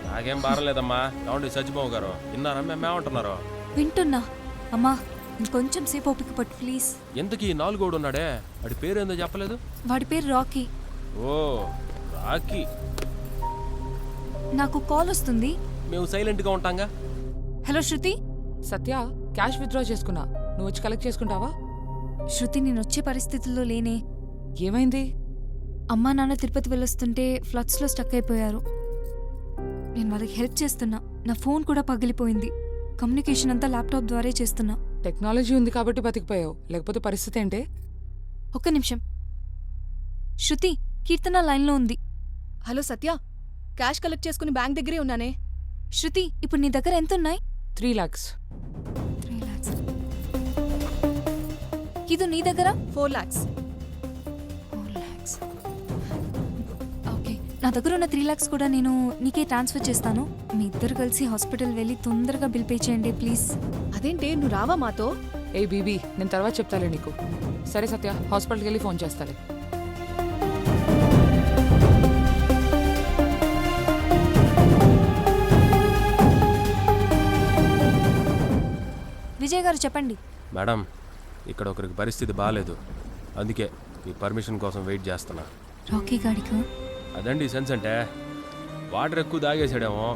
నాకేం భారం లేదమ్మా. ఏమండి సత్యబాబు గారు, విన్నారా మేమంటున్నారు? వింటున్నా. అమ్మా, ఇంకొంచెం సేపు ఓపిక పట్టు ప్లీజ్. ఎంతకీ 4 ఉన్నాడే, వాడి పేరేందో చెప్పలేదు? వాడి పేరు రాకీ. ఓ రాకీ. నాకు కాల్ వస్తుంది. మేము సైలెంట్గా ఉంటాంగా. హలో శృతి. సత్య, క్యాష్ విత్డ్రా చేసుకున్నా, నువ్వు వచ్చి కలెక్ట్ చేసుకుంటావా? శృతి, నేను వచ్చే పరిస్థితుల్లో లేనే. ఏమైంది? అమ్మా నాన్న తిరుపతి వెళ్ళొస్తుంటే ఫ్లడ్స్లో స్టక్ అయిపోయారు. నేను వాళ్ళకి హెల్ప్ చేస్తున్నా. నా ఫోన్ కూడా పగిలిపోయింది. కమ్యూనికేషన్ అంతా ల్యాప్టాప్ ద్వారా చేస్తున్నా. టెక్నాలజీ ఉంది కాబట్టి బతికిపోయావు, లేకపోతే పరిస్థితి ఏంటే? ఒక్క నిమిషం. శృతి, కీర్తన లైన్లో ఉంది. హలో సత్య, క్యాష్ కలెక్ట్ చేసుకుని బ్యాంక్ దగ్గరే ఉన్నానే. శృతి, ఇప్పుడు నీ దగ్గర ఎంత ఉన్నాయి? 3 lakhs. 3 lakhs. ఇది నీ దగ్గర? 4 lakhs. 4 lakhs. ఓకే, నా దగ్గర ఉన్న 3 lakhs కూడా నేను నీకే ట్రాన్స్ఫర్ చేస్తాను. మీ ఇద్దరు కలిసి హాస్పిటల్ వెళ్ళి తొందరగా బిల్ పే చేయండి ప్లీజ్. అదేంటే, నువ్వు రావా మాతో? ఏ బీబీ, నేను తర్వాత చెప్తాలే నీకు. సరే సత్య, హాస్పిటల్కి వెళ్ళి ఫోన్ చేస్తాలే. విజయ్ గారు చెప్పండి. మేడం, ఇక్కడ ఒకరికి పరిస్థితి బాగాలేదు, అందుకే మీ పర్మిషన్ కోసం వెయిట్ చేస్తున్నా. రాకీ గాడికి అదండి సెన్స్ అంటే. వాటర్ ఎక్కువ తాగేసాడేమో,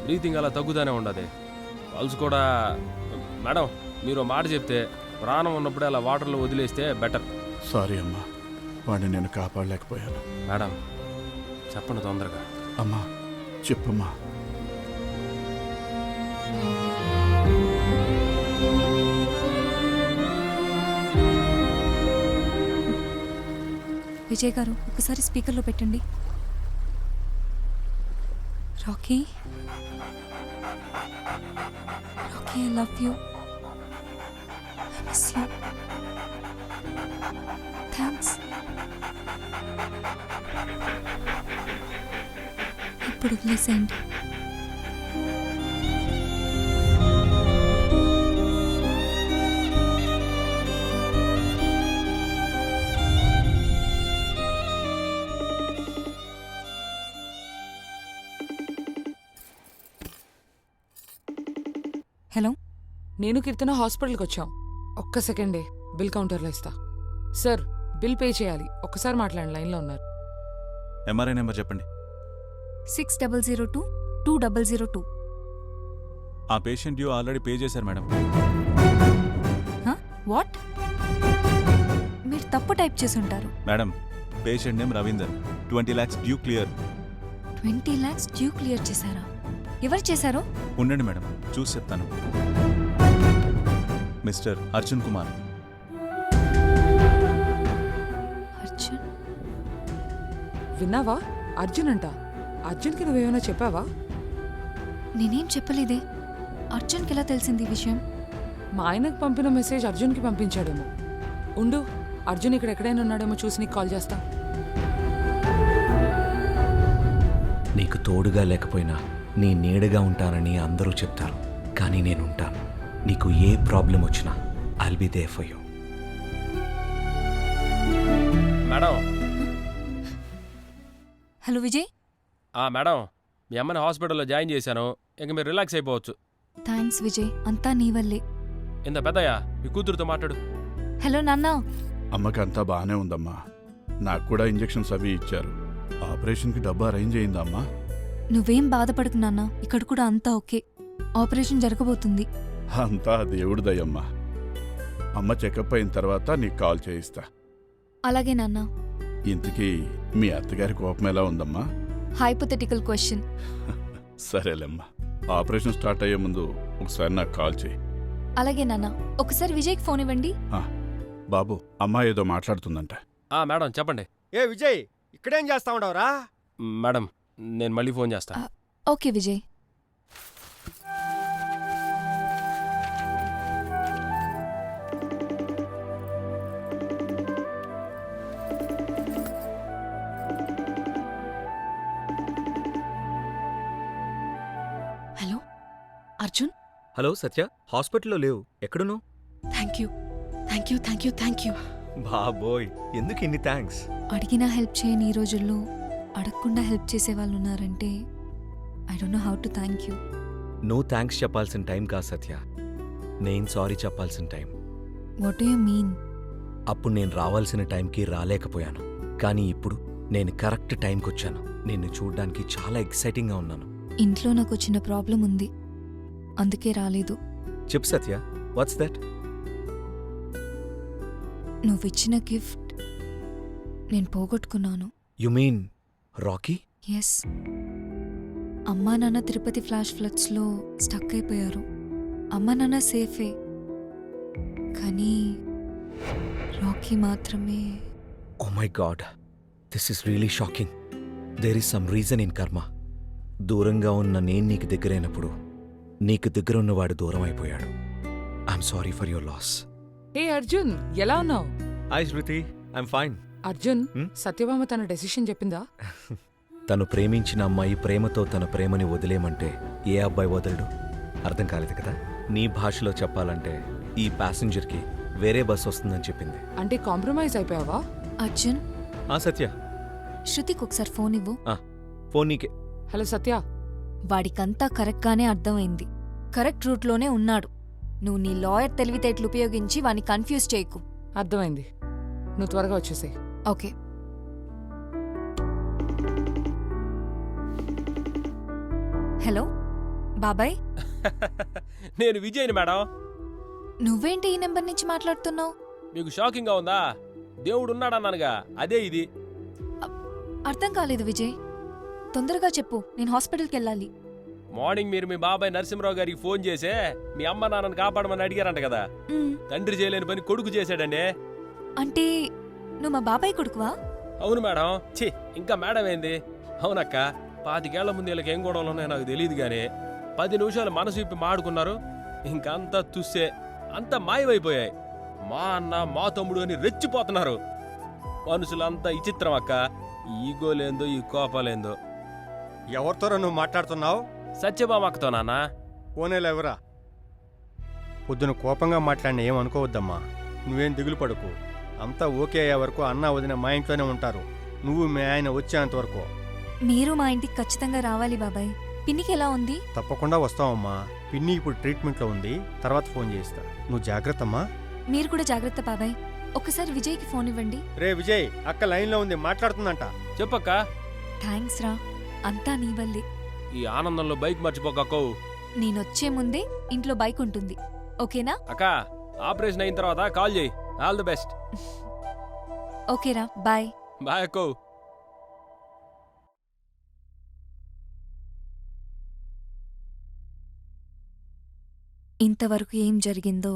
బ్రీతింగ్ అలా తగ్గుతానే ఉండదు. పల్స్ కూడా. మేడం, మీరు మాట చెప్తే ప్రాణం ఉన్నప్పుడే అలా వాటర్లో వదిలేస్తే బెటర్. సారీ అమ్మా, వాడిని నేను కాపాడలేకపోయాను. మేడం చెప్పండి తొందరగా. అమ్మా చెప్పమ్మా. విజయ్ గారు ఒకసారి స్పీకర్లో పెట్టండి. Rocky, Rocky, I love you, I miss you, thanks. ఇప్పుడు వదిలేసేయండి. హలో, నేను కీర్తన హాస్పిటల్కి వచ్చాం. ఒక్క సెకండే, బిల్ కౌంటర్లో ఇస్తా. సార్, బిల్ పే చేయాలి. ఒక్కసారి మాట్లాడండి, లైన్లో ఉన్నారు. ఎంఆర్ఐ నెంబర్ చెప్పండి. 6002-2002. ఆ పేషెంట్ డ్యూ ఆల్రెడీ పే చేశారు మేడం. వాట్? మీరు తప్పు టైప్ చేసి ఉంటారు. Madam, patient name Ravinder. 20 lakhs due clear. 20 lakhs due clear చేశారా? ఎవరు చేశారో? ఉండండి మేడం, చూసి చెప్తాను. మిస్టర్ అర్జున్ కుమార్. అర్జున్? విన్నావా? అర్జున్ అంట. అర్జున్కి నువ్వేమైనా చెప్పావా? నేనేం చెప్పలేదే. అర్జున్కి ఎలా తెలిసింది ఈ విషయం? మా ఆయనకు పంపిన మెసేజ్ అర్జున్కి పంపించాడేమో. ఉండు, అర్జున్ ఇక్కడ ఎక్కడైనా ఉన్నాడేమో చూసి నీకు కాల్ చేస్తా. నీకు తోడుగా లేకపోయినా నీ నీడగా ఉంటానని అందరూ చెప్తారు, కానీ నేను ఉంటాను. నీకు ఏ ప్రాబ్లం వచ్చినా I'll be there for you. Madam. Hello Vijay. Madam, మీ అమ్మని హాస్పిటల్లో జాయిన్ చేశాను. ఇంక మీరు రిలాక్స్ అయిపోవచ్చు. థ్యాంక్స్ విజయ్, అంతా నీ వల్లే. ఇంత పెద్దయ్యా, మీ కూతురుతో మాట్లాడు. హలో నాన్న. అమ్మకి అంతా బాగానే ఉందమ్మా. నాకు కూడా ఇంజెక్షన్స్ అవి ఇచ్చారు. ఆపరేషన్కి డబ్బు అరేంజ్ అయిందమ్మా. నువ్వేం బాధపడకు నాన్న, ఇక్కడ కూడా అంతా ఓకే. ఆపరేషన్ జరగబోతుంది. అంతా దేవుడి దయమ్మా. అమ్మ చెకప్ అయిన తర్వాత నీకు కాల్ చేయిస్తా. అలాగే నాన్న. ఇంతకీ మీ అత్తగారి కోపం ఎలా ఉందమ్మా? Hypothetical question. సరేలేమ్మా, ఆపరేషన్ స్టార్ట్ అయ్యే ముందు ఒకసారి నాకు కాల్ చేయి. అలాగే నాన్న. ఒకసారి విజయ్కి ఫోన్ ఇవ్వండి. బాబు, అమ్మ ఏదో మాట్లాడుతుందంట. మేడం చెప్పండి. ఏ విజయ్, ఇక్కడేం చేస్తా ఉండవురా? మేడం, నేను మళ్ళీ ఫోన్ చేస్తా. Okay Vijay. Hello Arjun. Hello Satya, హాస్పిటల్లో లేవు, ఎక్కడును? Thank you, thank you, thank you, thank you. బాబోయ్, ఎందుకు ఇన్ని థ్యాంక్స్? అడిగినా హెల్ప్ చేయని ఈ రోజుల్లో అడగకుండా హెల్ప్ చేసే వాళ్ళు ఉన్నారంటే I don't know how to thank you. No thanks చెప్పాల్సిన టైం కాదు సత్య, నేను సారీ చెప్పాల్సిన time. What do you mean? అప్పుడు నేను రావాల్సిన టైంకి రాలేకపోయాను, కానీ ఇప్పుడు నేను కరెక్ట్ టైంకి వచ్చాను. నిన్ను చూడ్డానికి చాలా ఎక్సైటింగ్గా ఉన్నాను. ఇంట్లో నాకు చిన్న ప్రాబ్లం ఉంది, అందుకే రాలేదు. చెప్పు సత్య, వాట్స్ దట్? నువ్విచ్చిన గిఫ్ట్ నేను పోగొట్టుకున్నాను. You mean Rocky? ఎస్. అమ్మా నాన్న తిరుపతి ఫ్లాష్ ఫ్లడ్స్లో స్టక్ అయిపోయారు. అమ్మా నాన్న సేఫే, కానీ రాకీ మాత్రమే. Oh my god, this is really shocking. There is some reason in karma. దూరంగా ఉన్న నేను నీకు దగ్గరైనప్పుడు నీకు దగ్గర ఉన్నవాడు దూరం అయిపోయాడు. I'm sorry for your loss. Hey Arjun, ఎలా ఉన్నావు? Hi Shruti, I'm fine. Arjun, Satyabhama తన డెసిషన్ చెప్పిందా? తను ప్రేమించిన అమ్మాయి ప్రేమతో తన ప్రేమని వదిలేమంటే ఏ అబ్బాయి వదలడు? అర్థం కాలేదు కదా. నీ భాషలో చెప్పాలంటే ఈ ప్యాసింజర్కి వేరే బస్ వస్తుందని చెప్పింది. అంటే కాంప్రమైజ్ అయిపోయావా? అర్జున్. సత్య, శృతికి ఒకసారి ఫోన్ ఇవ్వు. ఫోన్ నీకే. హలో సత్య. వాడికంతా కరెక్ట్గానే అర్థమైంది, కరెక్ట్ రూట్లోనే ఉన్నాడు. నువ్వు నీ లాయర్ తెలివితేటలు ఉపయోగించి వాడిని కన్ఫ్యూజ్ చేయకు. అర్థమైంది, నువ్వు త్వరగా వచ్చేసాయి. ఓకే. హలో బాబాయ్. నేను విజయ్ని మేడం. నువ్వేంటి ఈ నెంబర్ నుంచి మాట్లాడుతున్నావు? మీకు షాకింగ్గా ఉందా? దేవుడు ఉన్నాడన్నానుగా, అదే ఇది. అర్థం కాలేదు విజయ్, తొందరగా చెప్పు, నేను హాస్పిటల్కి వెళ్ళాలి. మార్నింగ్ మీరు మీ బాబాయ్ నరసింహరావు గారికి ఫోన్ చేసే మీ అమ్మ నాన్నని కాపాడమని అడిగారంట కదా. తండ్రి చేయలేని పని కొడుకు చేశాడండి. అంటే నువ్వు మా బాబాయ్ కొడుకువా? అవును మేడం. ఇంకా మేడం ఏంది? అవునక్క, 25 ఏళ్ల ముందు వీళ్ళకి ఏం గొడవలు ఉన్నాయో నాకు తెలియదు కానీ 10 నిమిషాలు మనసు విప్పి మాడుకున్నారు. ఇంకంతా తుస్సే, అంతా మాయమైపోయాయి. మా అన్న మా తమ్ముడు అని రెచ్చిపోతున్నారు. మనుషులంతా విచిత్రం అక్క. ఈగోలేందో ఈ కోపాలేందో. ఎవరితోరా నువ్వు మాట్లాడుతున్నావు? సత్యభామక్కతో నాన్న. పోనేలు ఎవరా? పొద్దున కోపంగా మాట్లాడిన ఏమనుకోవద్దమ్మా. నువ్వేం దిగులు పడుకు. అంతా ఓకే అయ్యే వరకు అన్న వదిన మా ఇంట్లోనే ఉంటారు. నువ్వు మీ ఆయన వచ్చేంత వరకు. మీరు మా ఇంటికి ఖచ్చితంగా రావాలి బాబాయ్. పిన్నికి ఎలా ఉంది? తప్పకుండా వస్తావమ్మా. పిన్ని ఇప్పుడు ట్రీట్మెంట్లో ఉంది, తర్వాత ఫోన్ చేస్తా. నువ్వు జాగ్రత్త అమ్మా. మీరు కూడా జాగ్రత్త బాబాయ్. ఒకసారి విజయ్కి ఫోన్ ఇవ్వండి. రే విజయ్, అక్క లైన్లో ఉంది, మాట్లాడుతుందంట. చెప్పక్క. థ్యాంక్స్ రా, అంతా నీ వల్లే. ఈ ఆనందంలో బైక్ మర్చిపోకో. నేనొచ్చే ముందే ఇంట్లో బైక్ ఉంటుంది, ఓకేనా? అక్క, ఆపరేషన్ అయిన తర్వాత కాల్ చేయి. All the best. ఓకేరా, బాయ్. బాయ్ అక్కో. ఇంతవరకు ఏం జరిగిందో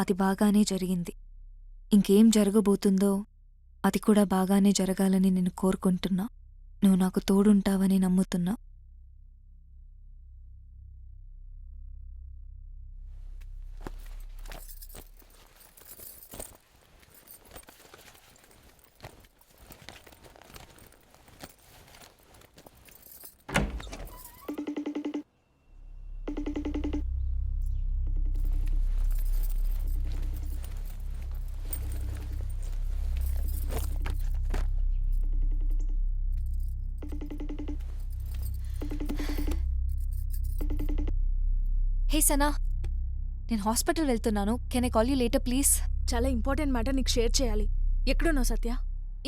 అది బాగానే జరిగింది. ఇంకేం జరగబోతుందో అది కూడా బాగానే జరగాలని నేను కోరుకుంటున్నా. నువ్వు నాకు తోడుంటావని నమ్ముతున్నా. హే సనా, నేను హాస్పిటల్ వెళ్తున్నాను. Can I call you later please? చాలా ఇంపార్టెంట్ మ్యాటర్ నీకు షేర్ చేయాలి. ఎక్కడున్నావు సత్య?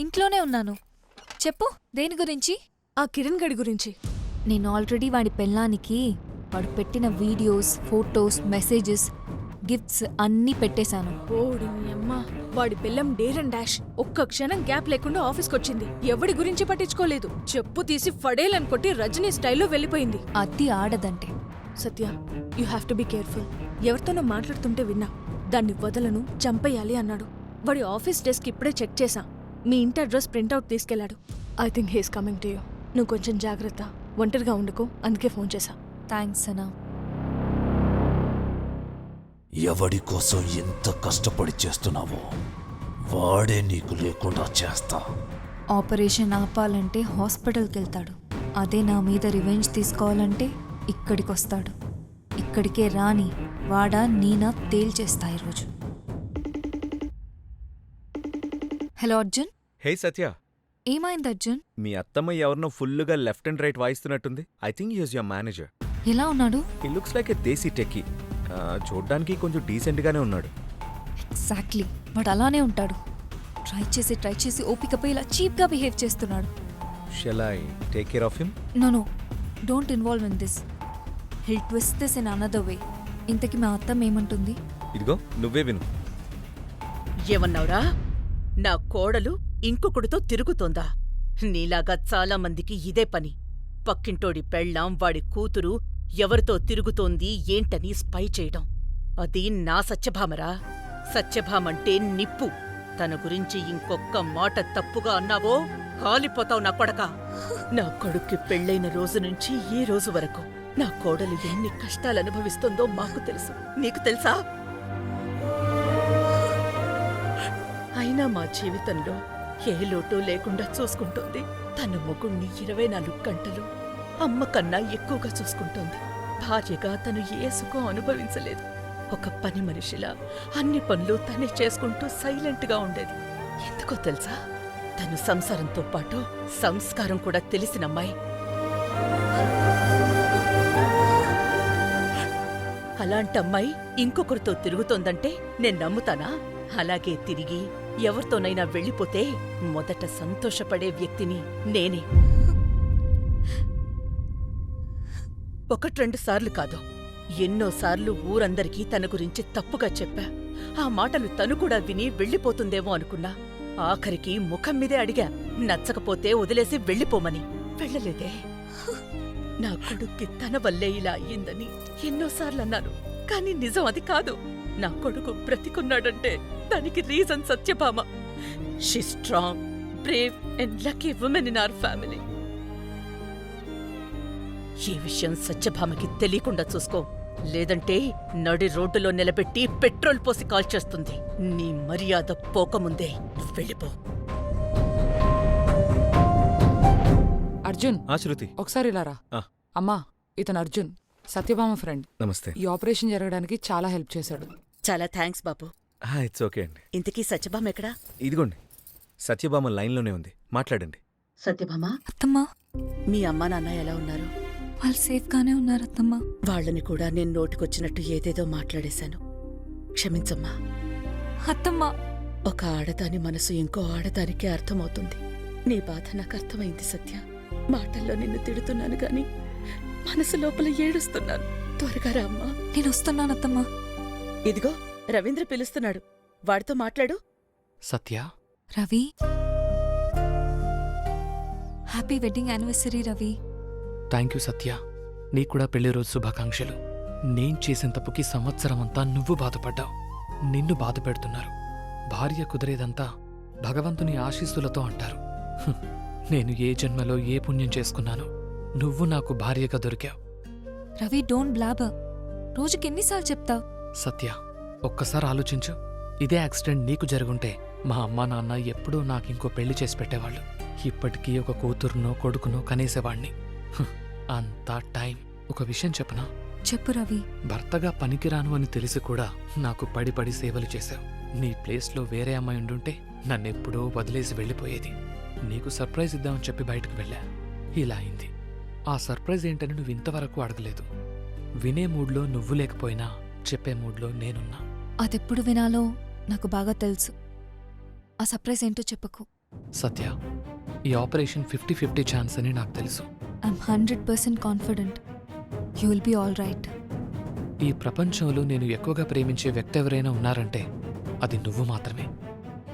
ఇంట్లోనే ఉన్నాను. చెప్పు, దేని గురించి? ఆ కిరణ్ గడి గురించి. నేను ఆల్రెడీ వాడి పెళ్ళానికి వాడు పెట్టిన వీడియోస్, ఫోటోస్, మెసేజెస్, గిఫ్ట్స్ అన్నీ పెట్టేశాను. ఓడి అమ్మ, వాడి పెళ్ళం డేర్ అండ్ డాష్. ఒక్క క్షణం గ్యాప్ లేకుండా ఆఫీస్కి వచ్చింది. ఎవడి గురించి పట్టించుకోలేదు. చెప్పు తీసి ఫడేలని కొట్టి రజనీ స్టైల్లో వెళ్ళిపోయింది. అది ఆడదంటే. Satya, you have to be careful. ఎవరితోనో మాట్లాడుతుంటే విన్నా. దాన్ని వదలను, చంపేయాలి అన్నాడు. వాడి ఆఫీస్ డెస్క్ ఇప్పుడే చెక్ చేశా. మీ ఇంటి అడ్రస్ ప్రింట్అవుట్ తీసుకెళ్లాడు. I think he's coming to you. నువ్వు కొంచెం జాగ్రత్త, ఒంటరిగా ఉండుకో. అందుకే ఫోన్ చేశా. థ్యాంక్స్ సనా. ఎవడి కోసం ఎంత కష్టపడి చేస్తున్నావో వాడే నీకు లేకుండా చేస్తా. ఆపరేషన్ ఆపాలంటే హాస్పిటల్కి వెళ్తాడు. అదే నా మీద రివెంజ్ తీసుకోవాలంటే ఇక్కడికొస్తాడు. ఇక్కడికే రాని వాడా నీనా తేల్చేస్తా ఈరోజు. హలో అర్జున్. హే సత్య. ఏమైంది అర్జున్? మీ అత్తమ్మ ఎవరినో ఫుల్లుగా లెఫ్ట్ అండ్ రైట్ వాయిస్తున్నట్టుంది. I think he is your manager. ఎలా ఉన్నాడు? He looks like a desi techie. చూడ్డానికి కొంచెం డీసెంట్గానే ఉన్నాడు. ఎగ్జాక్ట్లీ, వాడు అలానే ఉంటాడు. ట్రై చేసి ఓపికపై ఇలా చీప్గా బిహేవ్ చేస్తున్నాడు. Shall I take care of him? No, don't involve in this. He'll twist this in another way. ఇంతకీ మా అత్తమ్మ ఏమంటుంది? ఇదిగో నువ్వే విను. ఏమన్నావురా? నా కోడలు ఇంకొకడితో తిరుగుతోందా? నీలాగా చాలా మందికి ఇదే పని. పక్కింటోడి పెళ్ళాం, వాడి కూతురు ఎవరితో తిరుగుతోంది ఏంటని స్పై చేయడం. అది నా సత్యభామరా. సత్యభామంటే నిప్పు. తన గురించి ఇంకొక్క మాట తప్పుగా అన్నావో కాలిపోతావు నా కొడకా. నా కొడుక్కి పెళ్ళైన రోజు నుంచి ఈ రోజు వరకు నా కోడలు ఎన్ని కష్టాలు అనుభవిస్తుందో మాకు తెలుసు. నీకు తెలుసా? అయినా మా జీవితంలో ఏ లోటు లేకుండా చూసుకుంటోంది. తన మొగుణ్ణి 24 గంటలు అమ్మ కన్నా ఎక్కువగా చూసుకుంటోంది. భార్యగా తను ఏ సుఖం అనుభవించలేదు. ఒక పని మనిషిలా అన్ని పనులు తనే చేసుకుంటూ సైలెంట్గా ఉండేది. ఎందుకో తెలుసా? తను సంసారంతో పాటు సంస్కారం కూడా తెలిసినమ్మాయి. అలాంటమ్మాయి ఇంకొకరితో తిరుగుతోందంటే నేను నమ్ముతానా? అలాగే తిరిగి ఎవరితోనైనా వెళ్ళిపోతే మొదట సంతోషపడే వ్యక్తిని నేనే. 1-2 సార్లు కాదు, ఎన్నోసార్లు ఊరందరికీ తన గురించి తప్పుగా చెప్పా. ఆ మాటలు తను కూడా విని వెళ్ళిపోతుందేమో అనుకున్నా. ఆఖరికి ముఖం మీదే అడిగా, నచ్చకపోతే వదిలేసి వెళ్ళిపోమని. వెళ్ళలేదే. నా కొడుక్కి తన వల్లే ఇలా అయ్యిందని ఎన్నోసార్లన్నాను. కాని నిజం అది కాదు. నా కొడుకు బ్రతికున్నాడంటే దానికి reason Satyabhama. She strong, brave and lucky woman in our family. ఈ విషయం సత్యభామకి తెలియకుండా చూసుకో, లేదంటే నడి రోడ్డులో నిలబెట్టి పెట్రోల్ పోసి కాల్ చేస్తుంది. నీ మర్యాద పోకముందే వెళ్ళిపో. అర్జున్, శృతి, ఒకసారి ఇలా రా. అమ్మా, ఇతను అర్జున్, సత్యభామ ఫ్రెండ్. నమస్తే. ఈ ఆపరేషన్ జరగడానికి చాలా హెల్ప్ చేశాడు. చాలా థ్యాంక్స్ బాబు. ఇట్స్ ఓకే అండి. ఇంతకీ సత్యభామ ఎక్కడా? ఇదిగోండి, సత్యభామ లైన్లోనే ఉంది, మాట్లాడండి. సత్యభామ, అత్తమ్మా, మీ అమ్మా నాన్న ఎలా ఉన్నారు? వాళ్ళు సేఫ్గానే ఉన్నారు అత్తమ్మా. వాళ్ళని కూడా నేను నోటికొచ్చినట్టు ఏదేదో మాట్లాడేశాను, క్షమించమ్మా. అత్తమ్మా, ఒక ఆడదాని మనసు ఇంకో ఆడదానికి అర్థమవుతుంది. నీ బాధ నాకు అర్థమైంది సత్య. మాటల్లో నిన్ను తిడుతున్నాను గాని మనసు లోపల ఏడుస్తున్నాను. త్వరగా రా అమ్మా. నేను వస్తున్నాను అత్తమ్మా. ఇదిగో రవీంద్ర పిలుస్తున్నాడు, వాడితో మాట్లాడు. Satya, Ravi, happy wedding anniversary Ravi. Thank you Satya. నీకు కూడా పెళ్లి రోజు శుభాకాంక్షలు. నేను చేసిన తప్పుకి సంవత్సరం అంతా నువ్వు బాధపడ్డావు, నిన్ను బాధ పెడుతున్నారు. భార్య కుదిరేదంతా భగవంతుని ఆశీస్సులతో అంటారు. నేను ఏ జన్మలో ఏ పుణ్యం చేసుకున్నానో నువ్వు నాకు భార్యగా దొరికావు. Ravi, don't blabber. రోజుకి ఎన్నిసార్లు చెప్తావు? సత్య, ఒక్కసారి ఆలోచించు. ఇదే యాక్సిడెంట్ నీకు జరుగుంటే మా అమ్మా నాన్న ఎప్పుడూ నాకింకో పెళ్లి చేసి పెట్టేవాళ్ళు. ఇప్పటికీ ఒక కూతురునో కొడుకునో కనేసేవాణ్ణి. అంతా టైం. ఒక విషయం చెప్పనా? చెప్పు రవి. భర్తగా పనికిరాను అని తెలిసి కూడా నాకు పడి పడి సేవలు చేశావు. నీ ప్లేస్లో వేరే అమ్మాయి ఉండుంటే నన్నెప్పుడో వదిలేసి వెళ్ళిపోయేది. నీకు సర్ప్రైజ్ ఇద్దామని చెప్పి బయటకు వెళ్ళా, ఇలా అయింది. ఆ సర్ప్రైజ్ ఏంటని నువ్వు ఇంతవరకు అడగలేదు. వినే మూడ్లో నువ్వు లేకపోయినా చెప్పే మూడ్లో నేనున్నా. అదెప్పుడు వినాలో నాకు బాగా తెలుసు. ఆ సర్ప్రైజ్ ఏంటో చెప్పకు. సత్య, ఈ ఆపరేషన్ 50-50 ఛాన్స్ అని నాకు తెలుసు. I'm 100% confident you will be all right. ఈ ప్రపంచంలో నేను ఎక్కువగా ప్రేమించే వ్యక్తి ఎవరైనా ఉన్నారంటే అది నువ్వు మాత్రమే.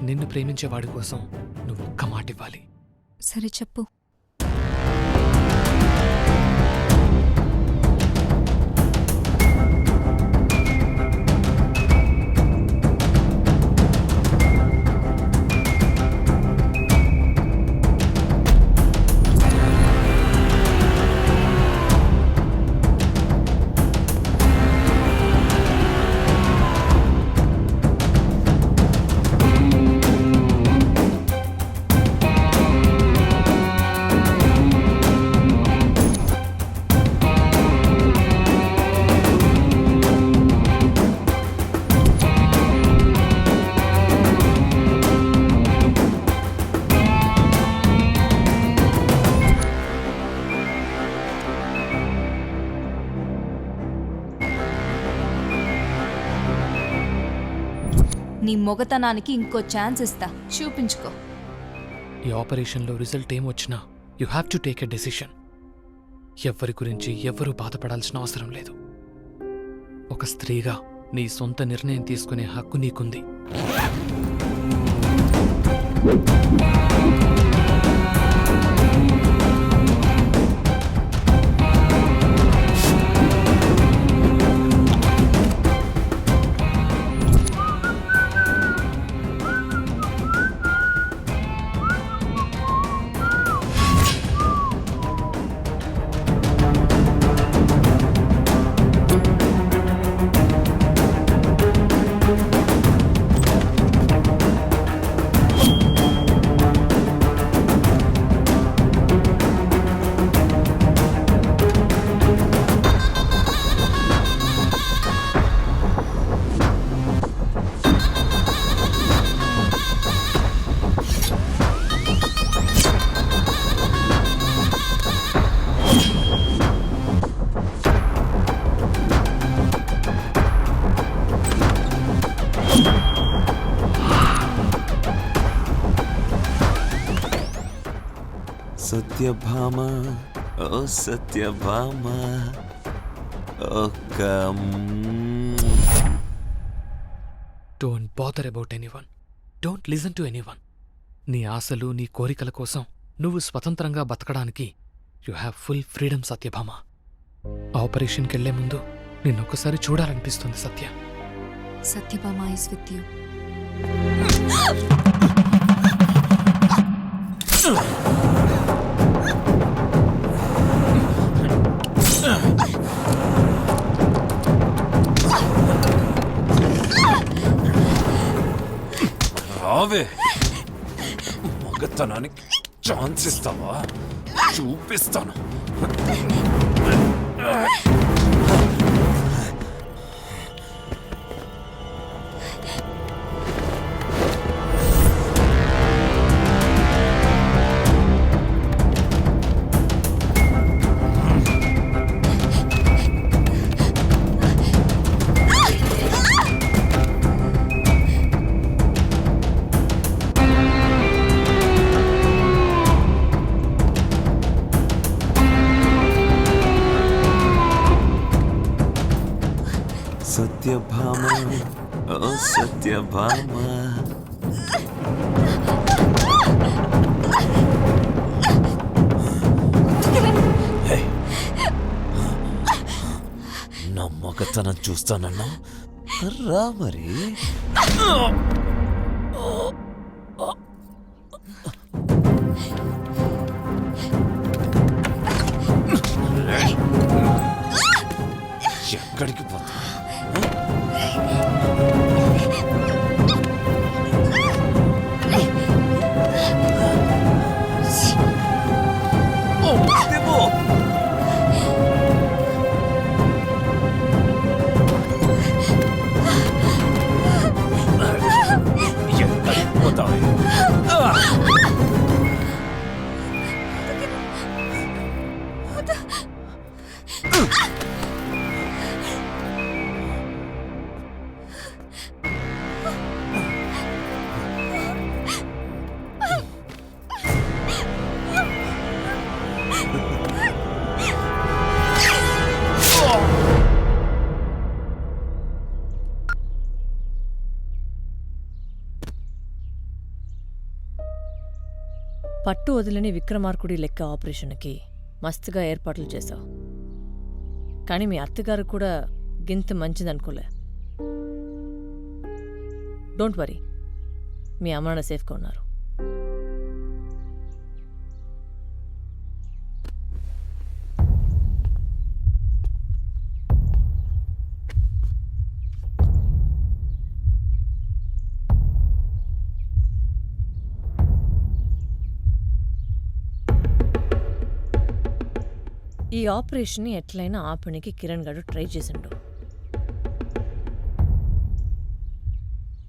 నిన్ను ప్రేమించే వాడి కోసం నువ్వు ఒక్క మాట ఇవ్వాలి. సరే చెప్పు. నీ మొగతనానికి ఇంకో ఛాన్స్ ఇస్తా, చూపించుకో. ఈ ఆపరేషన్లో రిజల్ట్ ఏమొచ్చినా you have to take a decision. ఎవ్వరి గురించి ఎవ్వరూ బాధపడాల్సిన అవసరం లేదు. ఒక స్త్రీగా నీ సొంత నిర్ణయం తీసుకునే హక్కు నీకుంది. సత్యభామ, ఓ సత్యభామ, ఒక don't bother about anyone. Don't listen to anyone. నీ ఆశలు, నీ కోరికల కోసం నువ్వు స్వతంత్రంగా బతకడానికి you have full freedom Satyabhama. ఆపరేషన్కి వెళ్లే ముందు నిన్నొక్కసారి చూడాలనిపిస్తుంది Satya. Satyabhama is with you. రావే, మగతనానికి ఛాన్స్ ఇస్తావా? చూపిస్తాను. సత్యభామ, ఓ సత్యభామ, నా మగతనం చూస్తానన్నా రా మరి. ఎక్కడికి పోతా? పట్టు వదిలేని విక్రమార్కుడి లెక్క ఆపరేషన్కి మస్తుగా ఏర్పాట్లు చేశావు. కానీ మీ అత్తగారు కూడా గింత మంచిదనుకోలే. డోంట్ వరీ, మీ అమ్మ నాన్న సేఫ్గా ఉన్నారు. ఈ ఆపరేషన్ని ఎట్లయినా ఆపడానికి కిరణ్ గారు ట్రై చేసిండు.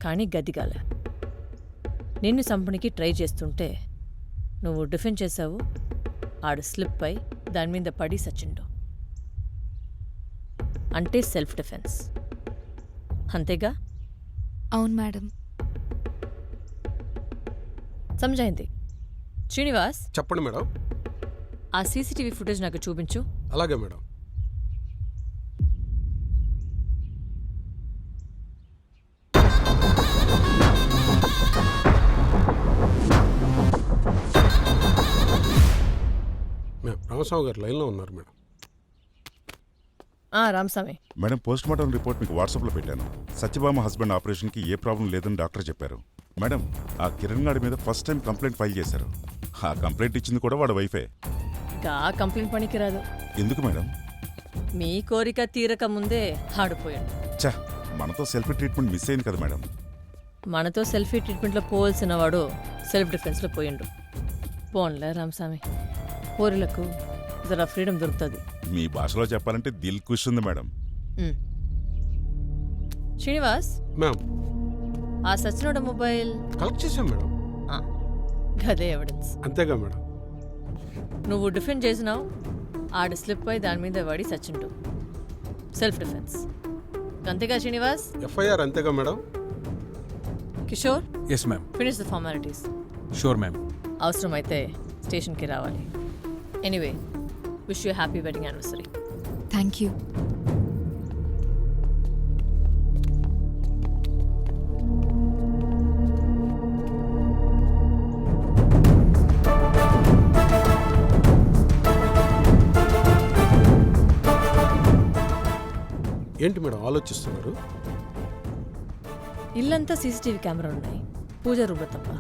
కానీ గదిగాలే. నిన్ను చంపనికి ట్రై చేస్తుంటే నువ్వు డిఫెండ్ చేశావు. ఆడు స్లిప్ అయి దాని మీద పడి సచ్చిండు. అంటే సెల్ఫ్ డిఫెన్స్ అంతేగా? అవును మేడం. సమజైంది. శ్రీనివాస్, చెప్పండి మేడం. ఆ సీసీటీవీ ఫుటేజ్ నాకు చూపించు. అలాగే మేడం. రామస్వామి గారు లైన్లో ఉన్నారు madam. Ramaswamy madam, post mortem report మీకు వాట్సాప్లో పెట్టాను. సత్యభామ హస్బెండ్ ఆపరేషన్కి ఏ ప్రాబ్లం లేదని డాక్టర్ చెప్పారు. మేడం, ఆ కిరణ్ గాడి మీద ఫస్ట్ టైం కంప్లైంట్ ఫైల్ చేశారు. ఆ కంప్లైంట్ ఇచ్చింది కూడా వాడి వైఫే. కంప్లైంట్ పనికి రాదు. ఎందుకు మేడం? మీ కోరిక తీరక ముందే ఆడిపోయాడు. చా, మనతో సెల్ఫీ ట్రీట్మెంట్ మిస్ అయింది కదా మేడం. మనతో సెల్ఫీ ట్రీట్మెంట్లో పోవాల్సిన వాడు సెల్ఫ్ డిఫెన్స్లో పోయిండు. పోన్లే రామస్వామి, పోరులకు జరా ఫ్రీడమ్ దొరుకుతుంది. మీ భాషలో చెప్పాలంటే దిల్ ఖుష్ ఉంది మేడం. శ్రీనివాస్, ఆ సచినోడ మొబైల్ కలెక్ట్ చేశాం మేడం. గదే ఎవిడెన్స్. అంతేగా మేడం. నువ్వు డిఫెండ్ చేసినావు. ఆడ స్లిప్ అయి దాని మీద వాడి సచిండు. సెల్ఫ్ డిఫెన్స్ అంతేగా శ్రీనివాస్? ఎఫ్ఐఆర్ అంతేగా madam? Kishore, yes ma'am. Finish the formalities. Sure ma'am. అవసరమైతే స్టేషన్కి రావాలి. Anyway, wish you happy wedding anniversary. Thank you. ఏంటి మేడం ఆలోచిస్తున్నారు? ఇల్లంతా సీసీటీవీ కెమెరా ఉన్నాయి, పూజ రూమ్లో తప్ప.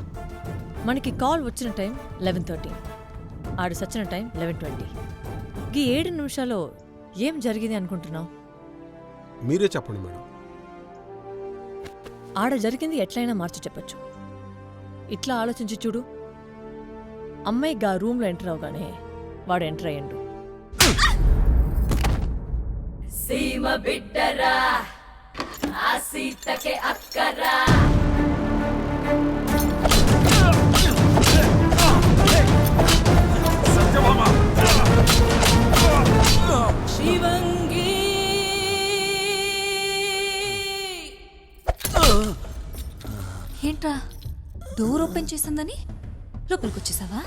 మనకి కాల్ వచ్చిన టైం 11:13, ఆడు సచ్చిన టైం 11:20. ఈ 7 నిమిషాల్లో ఏం జరిగింది అనుకుంటున్నావు? మీరే చెప్పండి మేడం. ఆడ జరిగింది ఎట్లయినా మార్చి చెప్పచ్చు. ఇట్లా ఆలోచించి చూడు. అమ్మాయి గా రూమ్లో ఎంటర్ అవగానే వాడు ఎంటర్ అయ్యిండు. సీమ బిడ్డరా ఆ సీతకే అక్కరా. శివంగి ఏంట్రా డోర్ ఓపెన్ చేసిందని లోపలికి వచ్చేసావా?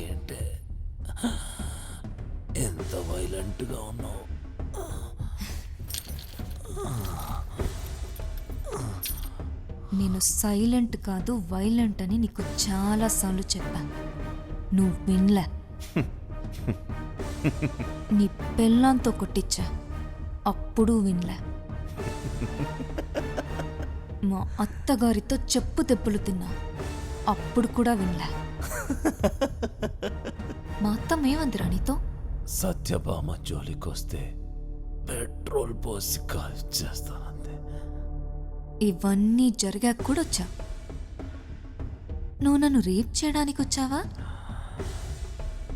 ఏంటే ఎంత వైలెంట్గా ఉన్నావు. నేను సైలెంట్ కాదు వైలెంట్ అని నీకు చాలా సార్లు చెప్పాను, నువ్వు వినలే. నీ పెళ్ళంతో కొట్టించా, అప్పుడు వినలే. మా అత్తగారితో చెప్పు దెబ్బలు తిన్నా, అప్పుడు కూడా వినలే. మా అత్తమ్మేమందిరా నీతో? సత్యభామ జోలికొస్తే పెట్రోల్ పోసి కాల్చేస్తానంతే. ఇవన్నీ జరిగాక కూడా వచ్చా. నువ్వు నన్ను రేప్ చేయడానికి వచ్చావా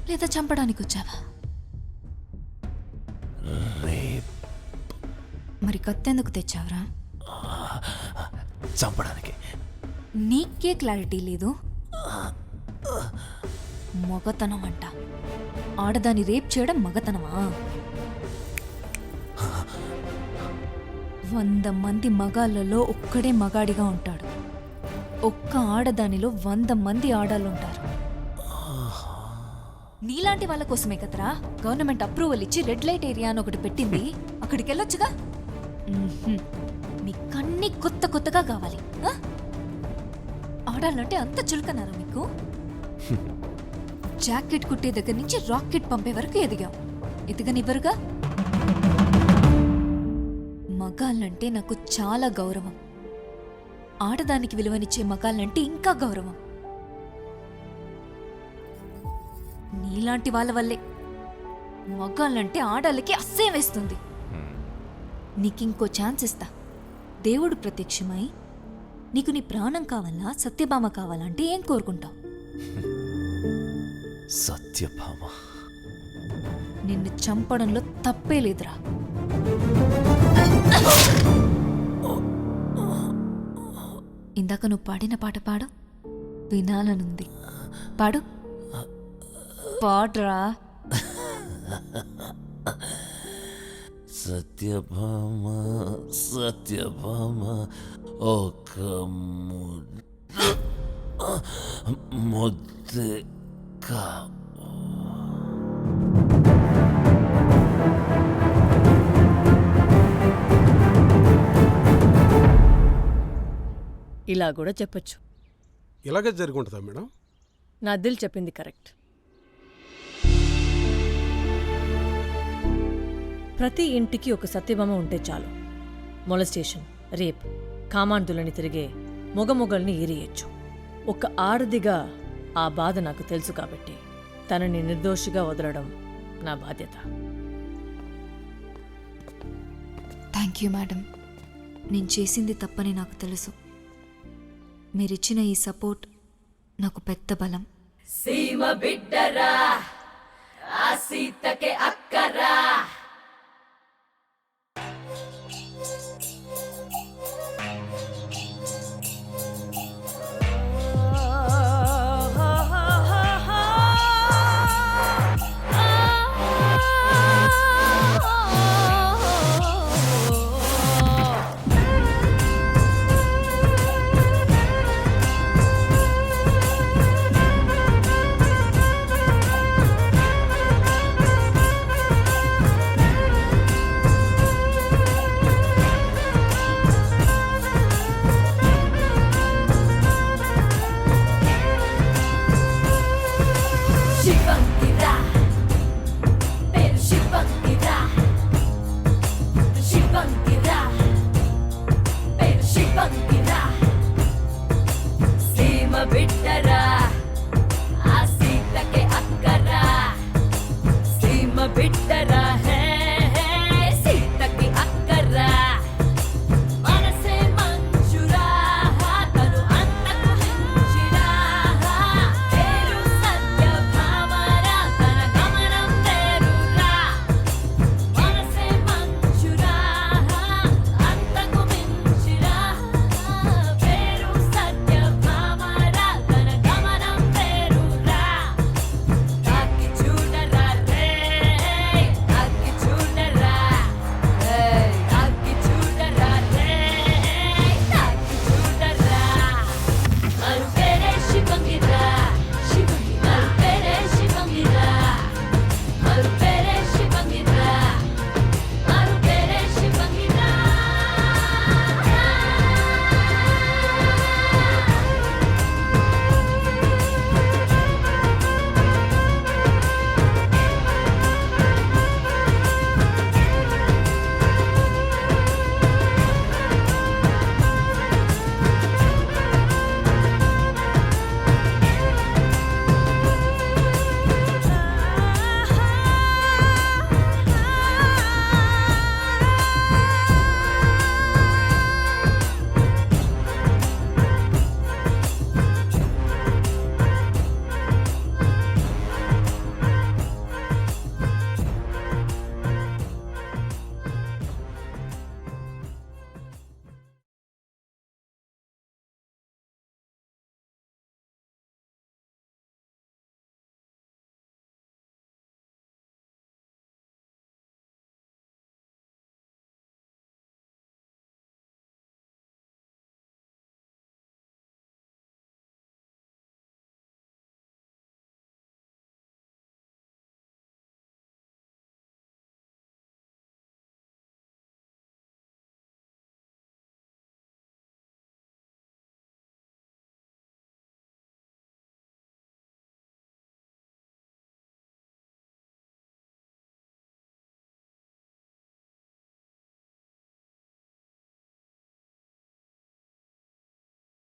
లేదా చంపడానికి వచ్చావా? రేప్. మరి కత్తెందుకు తెచ్చావురా? చంపడానికి. నీకే క్లారిటీ లేదు. మగతనం అంట. ఆడదాన్ని రేప్ చేయడం మగతనమా? 100 మంది మగాళ్ళలో ఒక్కడే మగాడిగా ఉంటాడు. ఒక్క ఆడదానిలో 100 మంది ఆడాలుంటారు. నీలాంటి వాళ్ళ కోసమే కదరా గవర్నమెంట్ అప్రూవల్ ఇచ్చి రెడ్ లైట్ ఏరియా అని ఒకటి పెట్టింది. అక్కడికి వెళ్ళొచ్చుగా. మీకన్నీ కొత్త కొత్తగా కావాలి. ఆడాలంటే అంత చులకనారా మీకు? జాకెట్ కుట్టే దగ్గర నుంచి రాకెట్ పంపే వరకు ఎదగనివ్వరుగా. మగాళ్ళంటే నాకు చాలా గౌరవం. ఆడదానికి విలువనిచ్చే మగాళ్ళంటే ఇంకా గౌరవం. నీలాంటి వాళ్ళ వల్లే మగాళ్ళంటే ఆడాళ్ళకి అస్సే వేస్తుంది. నీకింకో ఛాన్స్ ఇస్తా. దేవుడు ప్రత్యక్షమై నీకు నీ ప్రాణం కావాలా సత్యభామ కావాలంటే ఏం కోరుకుంటావు? సత్యభామ. నిన్ను చంపడంలో తప్పే లేదురా. ఇందాక నువ్వు పాడిన పాట పాడు, వినాలనుంది. పాడు. పాడ్రా. సత్యభామ సత్యభామ ఒక ముద్దే కా. ఇలా కూడా చెప్పచ్చు. ఇలాగే జరుగుంటుందా మేడం? నా దిల్ చెప్పింది కరెక్ట్. ప్రతి ఇంటికి ఒక సత్యభామ ఉంటే చాలు. మొలస్టేషన్, రేప్, కామాంధులని తిరిగే మొగమొగల్ని ఏరియచ్చు. ఒక ఆడదిగా ఆ బాధ నాకు తెలుసు కాబట్టి తనని నిర్దోషిగా వదలడం నా బాధ్యత. Thank you madam. నేను చేసింది తప్పని నాకు తెలుసు. మీరిచ్చిన ఈ సపోర్ట్ నాకు పెద్ద బలం. సీమ బిడ్డరా ఆ సీతకే అక్కరా.